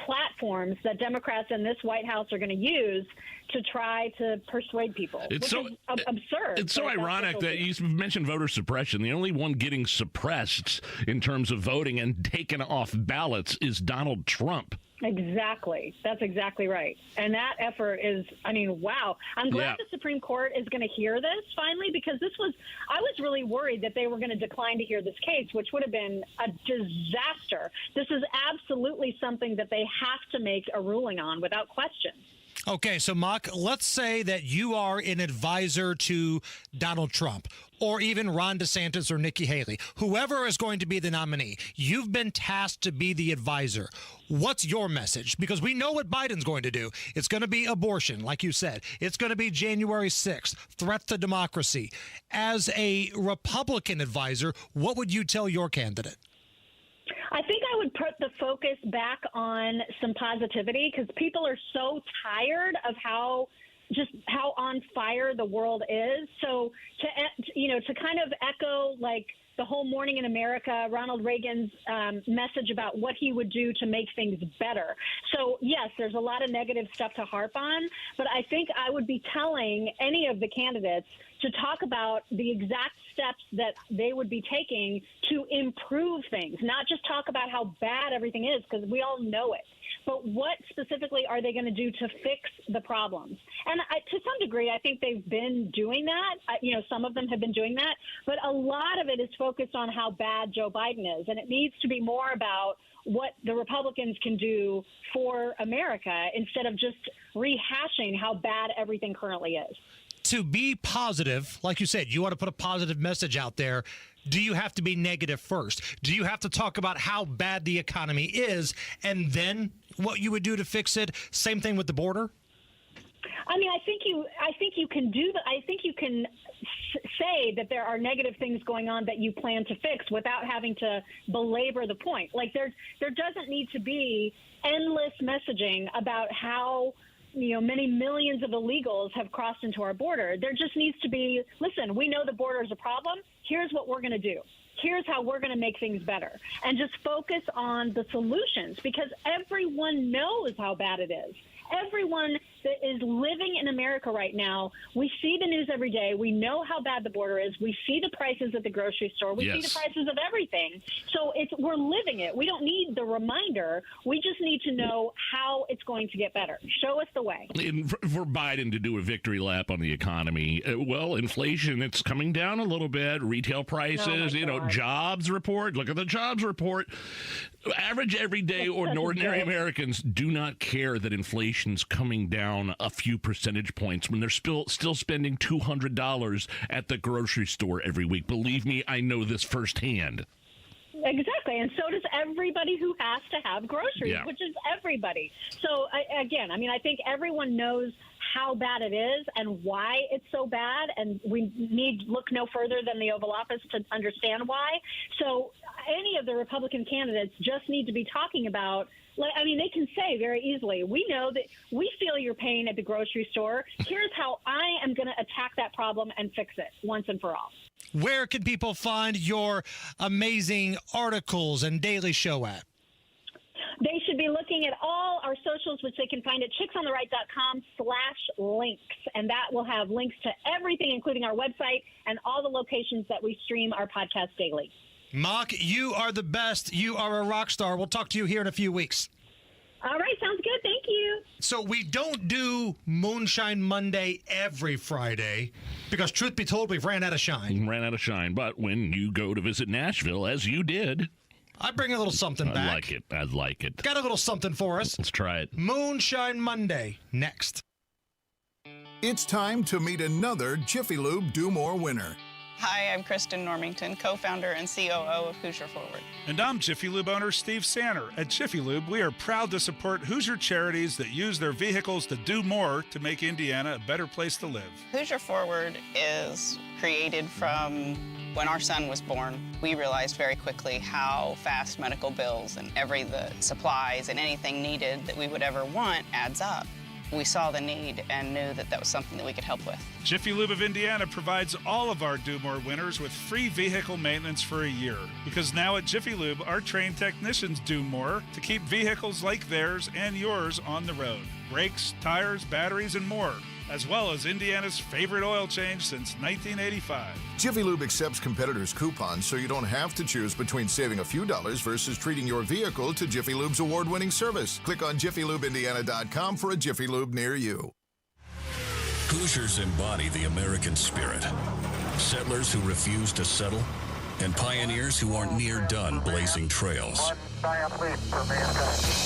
platforms that Democrats in this White House are going to use to try to persuade people. It's so absurd. It's so ironic that you mentioned voter suppression. The only one getting suppressed in terms of voting and taken off ballots is Donald Trump. Exactly. That's exactly right. And that effort is, wow. I'm glad the Supreme Court is going to hear this finally, because I was really worried that they were going to decline to hear this case, which would have been a disaster. This is absolutely something that they have to make a ruling on without question. Okay, so Mock, let's say that you are an advisor to Donald Trump or even Ron DeSantis or Nikki Haley, whoever is going to be the nominee. You've been tasked to be the advisor. What's your message? Because we know what Biden's going to do. It's going to be abortion, like you said. It's going to be January 6th, threat to democracy. As a Republican advisor, what would you tell your candidate? I think I would put the focus back on some positivity, because people are so tired of how on fire the world is. So to kind of echo like the whole Morning in America, Ronald Reagan's message about what he would do to make things better. So, yes, there's a lot of negative stuff to harp on, but I think I would be telling any of the candidates to talk about the exact steps that they would be taking to improve things, not just talk about how bad everything is, because we all know it. But what specifically are they going to do to fix the problems? And to some degree, I think they've been doing that. Some of them have been doing that. But a lot of it is focused on how bad Joe Biden is. And it needs to be more about what the Republicans can do for America instead of just rehashing how bad everything currently is. To be positive, like you said, you want to put a positive message out there. Do you have to be negative first? Do you have to talk about how bad the economy is and then what you would do to fix it? Same thing with the border? I think you can do that. I think you can say that there are negative things going on that you plan to fix without having to belabor the point. Like there doesn't need to be endless messaging about how many millions of illegals have crossed into our border. There just needs to be, listen, we know the border is a problem. Here's what we're going to do. Here's how we're going to make things better. And just focus on the solutions, because everyone knows how bad it is. Everyone that is living in America right now, we see the news every day. We know how bad the border is. We see the prices at the grocery store. We see the prices of everything. So we're living it. We don't need the reminder. We just need to know how it's going to get better. Show us the way. For Biden to do a victory lap on the economy, inflation, it's coming down a little bit. Retail prices, jobs report. Look at the jobs report. Average, everyday, ordinary Americans do not care that inflation's coming down a few percentage points when they're still spending $200 at the grocery store every week. Believe me, I know this firsthand. Exactly. And so does everybody who has to have groceries, which is everybody. So, I think everyone knows how bad it is and why it's so bad, and we need look no further than the Oval Office to understand why. So any of the Republican candidates just need to be talking about, they can say very easily, we know that we feel your pain at the grocery store. Here's how I am going to attack that problem and fix it once and for all. Where can people find your amazing articles and daily show at? They should should be looking at all our socials, which they can find at chicksontheright.com/links. And that will have links to everything, including our website and all the locations that we stream our podcast daily. Mock, you are the best. You are a rock star. We'll talk to you here in a few weeks. All right, sounds good. Thank you. So we don't do Moonshine Monday every Friday because, truth be told, we've ran out of shine. But when you go to visit Nashville, as you did, I bring a little something back. I like it. Got a little something for us. Let's try it. Moonshine Monday, next. It's time to meet another Jiffy Lube Do More winner. Hi, I'm Kristen Normington, co-founder and COO of Hoosier Forward. And I'm Jiffy Lube owner Steve Sanner. At Jiffy Lube, we are proud to support Hoosier charities that use their vehicles to do more to make Indiana a better place to live. Hoosier Forward is created from when our son was born. We realized very quickly how fast medical bills and the supplies and anything needed that we would ever want adds up. We saw the need and knew that was something that we could help with. Jiffy Lube of Indiana provides all of our Do More winners with free vehicle maintenance for a year. Because now at Jiffy Lube, our trained technicians do more to keep vehicles like theirs and yours on the road. Brakes, tires, batteries, and more, as well as Indiana's favorite oil change since 1985. Jiffy Lube accepts competitors' coupons so you don't have to choose between saving a few dollars versus treating your vehicle to Jiffy Lube's award-winning service. Click on JiffyLubeIndiana.com for a Jiffy Lube near you. Hoosiers embody the American spirit. Settlers who refuse to settle, and pioneers who aren't near done blazing trails.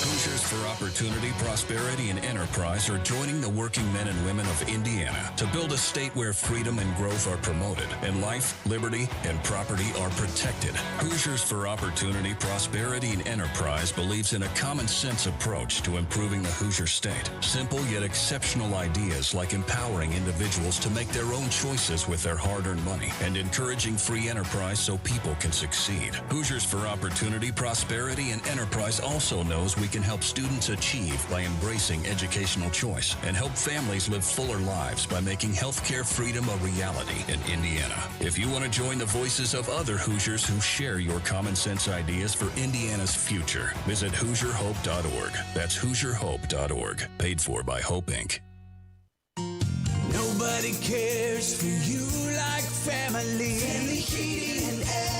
Hoosiers for Opportunity, Prosperity, and Enterprise are joining the working men and women of Indiana to build a state where freedom and growth are promoted, and life, liberty, and property are protected. Hoosiers for Opportunity, Prosperity, and Enterprise believes in a common-sense approach to improving the Hoosier state. Simple yet exceptional ideas like empowering individuals to make their own choices with their hard-earned money and encouraging free enterprise so people can succeed. Hoosiers for Opportunity, Prosperity, and Enterprise also knows we can help students achieve by embracing educational choice and help families live fuller lives by making healthcare freedom a reality in Indiana. If you want to join the voices of other Hoosiers who share your common sense ideas for Indiana's future, visit HoosierHope.org. That's HoosierHope.org. Paid for by Hope, Inc. Nobody cares for you like family. Family heating and air.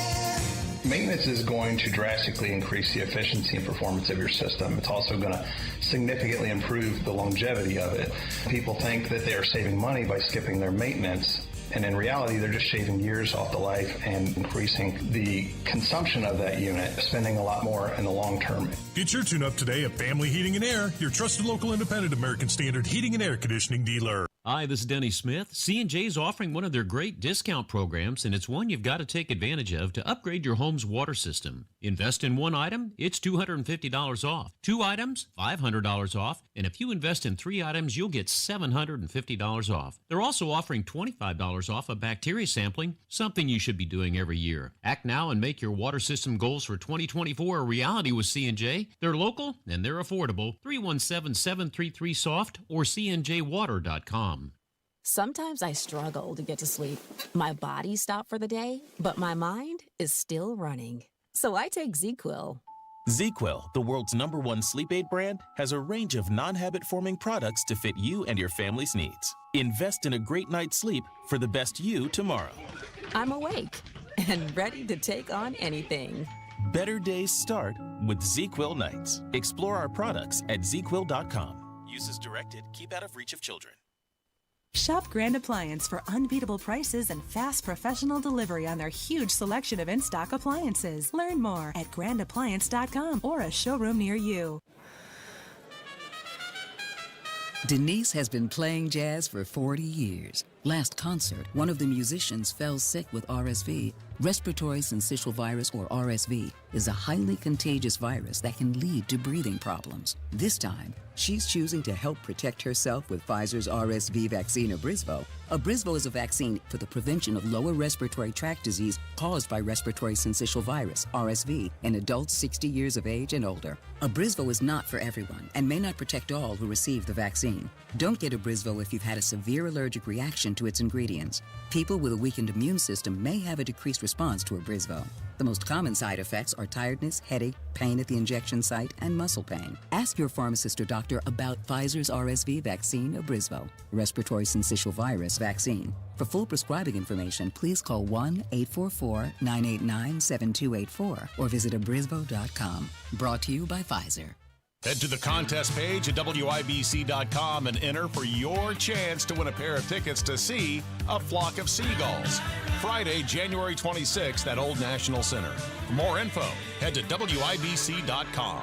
Maintenance is going to drastically increase the efficiency and performance of your system. It's also going to significantly improve the longevity of it. People think that they are saving money by skipping their maintenance, and in reality, they're just shaving years off the life and increasing the consumption of that unit, spending a lot more in the long term. Get your tune-up today at Family Heating and Air, your trusted local independent American Standard heating and air conditioning dealer. Hi, this is Denny Smith. C&J is offering one of their great discount programs, and it's one you've got to take advantage of to upgrade your home's water system. Invest in one item, it's $250 off. 2 items, $500 off. And if you invest in 3 items, you'll get $750 off. They're also offering $25 off a bacteria sampling, something you should be doing every year. Act now and make your water system goals for 2024 a reality with C&J. They're local and they're affordable. 317-733-SOFT or cnjwater.com. Sometimes I struggle to get to sleep. My body stopped for the day, but my mind is still running. So I take ZzzQuil. ZzzQuil, the world's #1 sleep aid brand, has a range of non-habit-forming products to fit you and your family's needs. Invest in a great night's sleep for the best you tomorrow. I'm awake and ready to take on anything. Better days start with ZzzQuil nights. Explore our products at ZzzQuil.com. Use as directed. Keep out of reach of children. Shop Grand Appliance for unbeatable prices and fast professional delivery on their huge selection of in-stock appliances. Learn more at grandappliance.com or a showroom near you. Denise has been playing jazz for 40 years. Last concert, one of the musicians fell sick with RSV. Respiratory syncytial virus, or RSV, is a highly contagious virus that can lead to breathing problems. This time, she's choosing to help protect herself with Pfizer's RSV vaccine, Abrysvo. Abrysvo is a vaccine for the prevention of lower respiratory tract disease caused by respiratory syncytial virus, RSV, in adults 60 years of age and older. Abrysvo is not for everyone and may not protect all who receive the vaccine. Don't get Abrysvo if you've had a severe allergic reaction addition to its ingredients. People with a weakened immune system may have a decreased response to Abrysvo. The most common side effects are tiredness, headache, pain at the injection site, and muscle pain. Ask your pharmacist or doctor about Pfizer's RSV vaccine, Abrysvo, respiratory syncytial virus vaccine. For full prescribing information, please call 1-844-989-7284 or visit abrysvo.com. Brought to you by Pfizer. Head to the contest page at WIBC.com and enter for your chance to win a pair of tickets to see A Flock of Seagulls. Friday, January 26th at Old National Center. For more info, head to WIBC.com.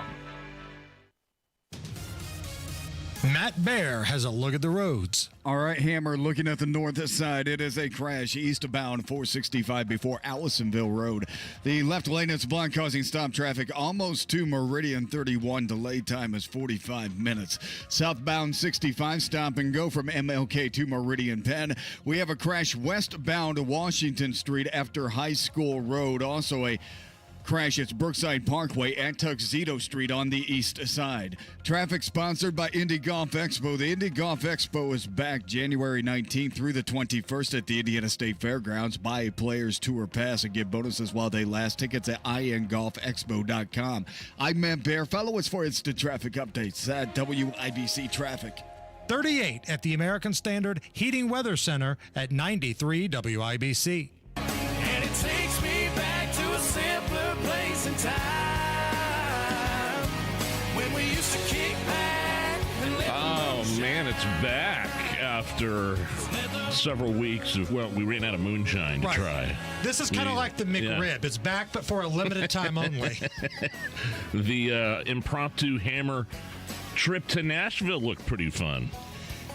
Matt Bear has a look at the roads. All right, Hammer, looking at the north side, it is a crash eastbound 465 before Allisonville Road. The left lane is blocked, causing stop traffic almost to Meridian 31. Delay time is 45 minutes. Southbound 65, stop and go from MLK to Meridian Penn. We have a crash westbound Washington Street after High School Road. Also a crash at Brookside Parkway at Tuxedo Street on the east side. Traffic sponsored by Indy Golf Expo. The Indy Golf Expo is back January 19th through the 21st at the Indiana State Fairgrounds. Buy a player's tour pass and get bonuses while they last. Tickets at ingolfexpo.com. I'm Matt Bear. Follow us for instant traffic updates at WIBC Traffic. 38 at the American Standard Heating Weather Center at 93 WIBC. And it takes me back to a simpler place and time when we used to kick back and let Oh, man, it's back after several weeks of, well, we ran out of moonshine to try. This is kind of like the McRib. Yeah. It's back, but for a limited time only. The impromptu Hammer trip to Nashville looked pretty fun.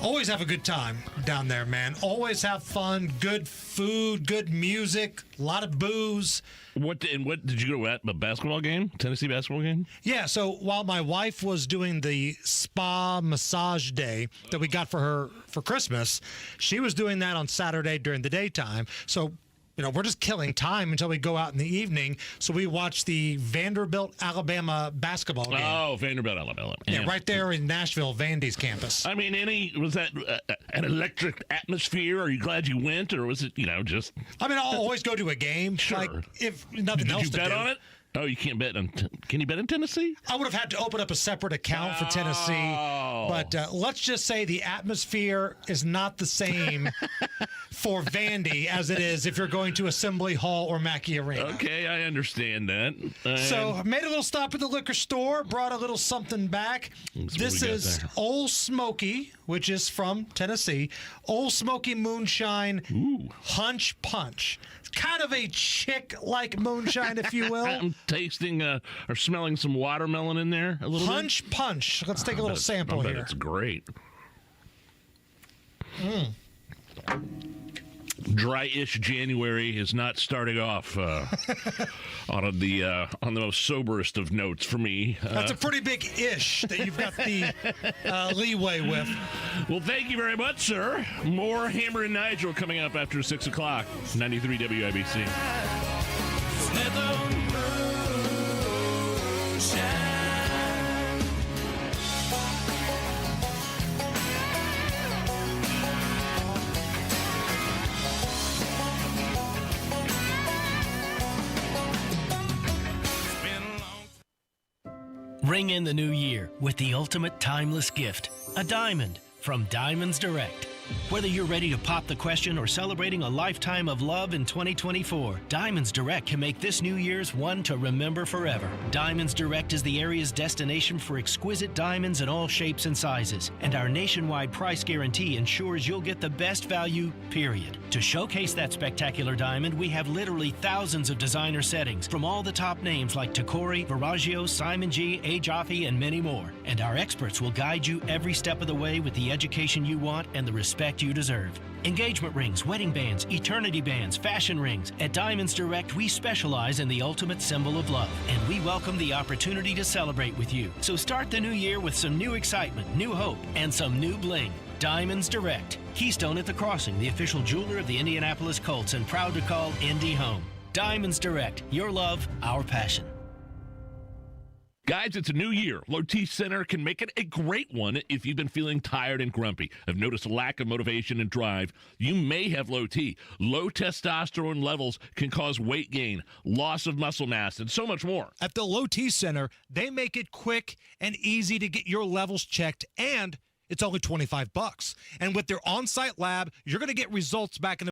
Always have a good time down there, man. Always have fun, good food, good music, a lot of booze. What did you go at? A basketball game? Tennessee basketball game? Yeah, so while my wife was doing the spa massage day that we got for her for Christmas, she was doing that on Saturday during the daytime. So, you know, we're just killing time until we go out in the evening. So we watched the Vanderbilt, Alabama basketball game. Oh, Vanderbilt, Alabama. Yeah, right there in Nashville, Vandy's campus. I mean, was that an electric atmosphere? Are you glad you went, or was it, just? I mean, I'll always go to a game. Sure. Like, if nothing else to do. Did you bet on it? Oh, you can't bet on. Can you bet in Tennessee? I would have had to open up a separate account for Tennessee. But let's just say the atmosphere is not the same for Vandy as it is if you're going to Assembly Hall or Mackey Arena. Okay, I understand that. So I made a little stop at the liquor store, brought a little something back. This is Old Smoky, which is from Tennessee. Old Smoky Moonshine Hunch Punch. It's kind of a chick-like moonshine, if you will. I'm tasting or smelling some watermelon in there a little Hunch bit. Punch. Let's take a little sample here. It's great. Dry-ish January is not starting off on the most soberest of notes for me. That's a pretty big ish that you've got the leeway with. Well, thank you very much, sir. More Hammer and Nigel coming up after 6 o'clock. 93 WIBC. Ring in the new year with the ultimate timeless gift, a diamond from Diamonds Direct. Whether you're ready to pop the question or celebrating a lifetime of love in 2024, Diamonds Direct can make this New Year's one to remember forever. Diamonds Direct is the area's destination for exquisite diamonds in all shapes and sizes, and our nationwide price guarantee ensures you'll get the best value, period. To showcase that spectacular diamond, we have literally thousands of designer settings from all the top names like Tacori, Verragio, Simon G, A. Jaffe, and many more. And our experts will guide you every step of the way with the education you want and the respect you deserve. Engagement rings, wedding bands, eternity bands, fashion rings. At Diamonds Direct, we specialize in the ultimate symbol of love, and we welcome the opportunity to celebrate with you. So start the new year with some new excitement, new hope, and some new bling. Diamonds Direct. Keystone at the Crossing, the official jeweler of the Indianapolis Colts, and proud to call Indy home. Diamonds Direct. Your love, our passion. Guys, it's a new year. Low T Center can make it a great one if you've been feeling tired and grumpy, have noticed a lack of motivation and drive. You may have low T. Low testosterone levels can cause weight gain, loss of muscle mass, and so much more. At the Low T Center, they make it quick and easy to get your levels checked, and it's only $25. And with their on-site lab, you're going to get results back in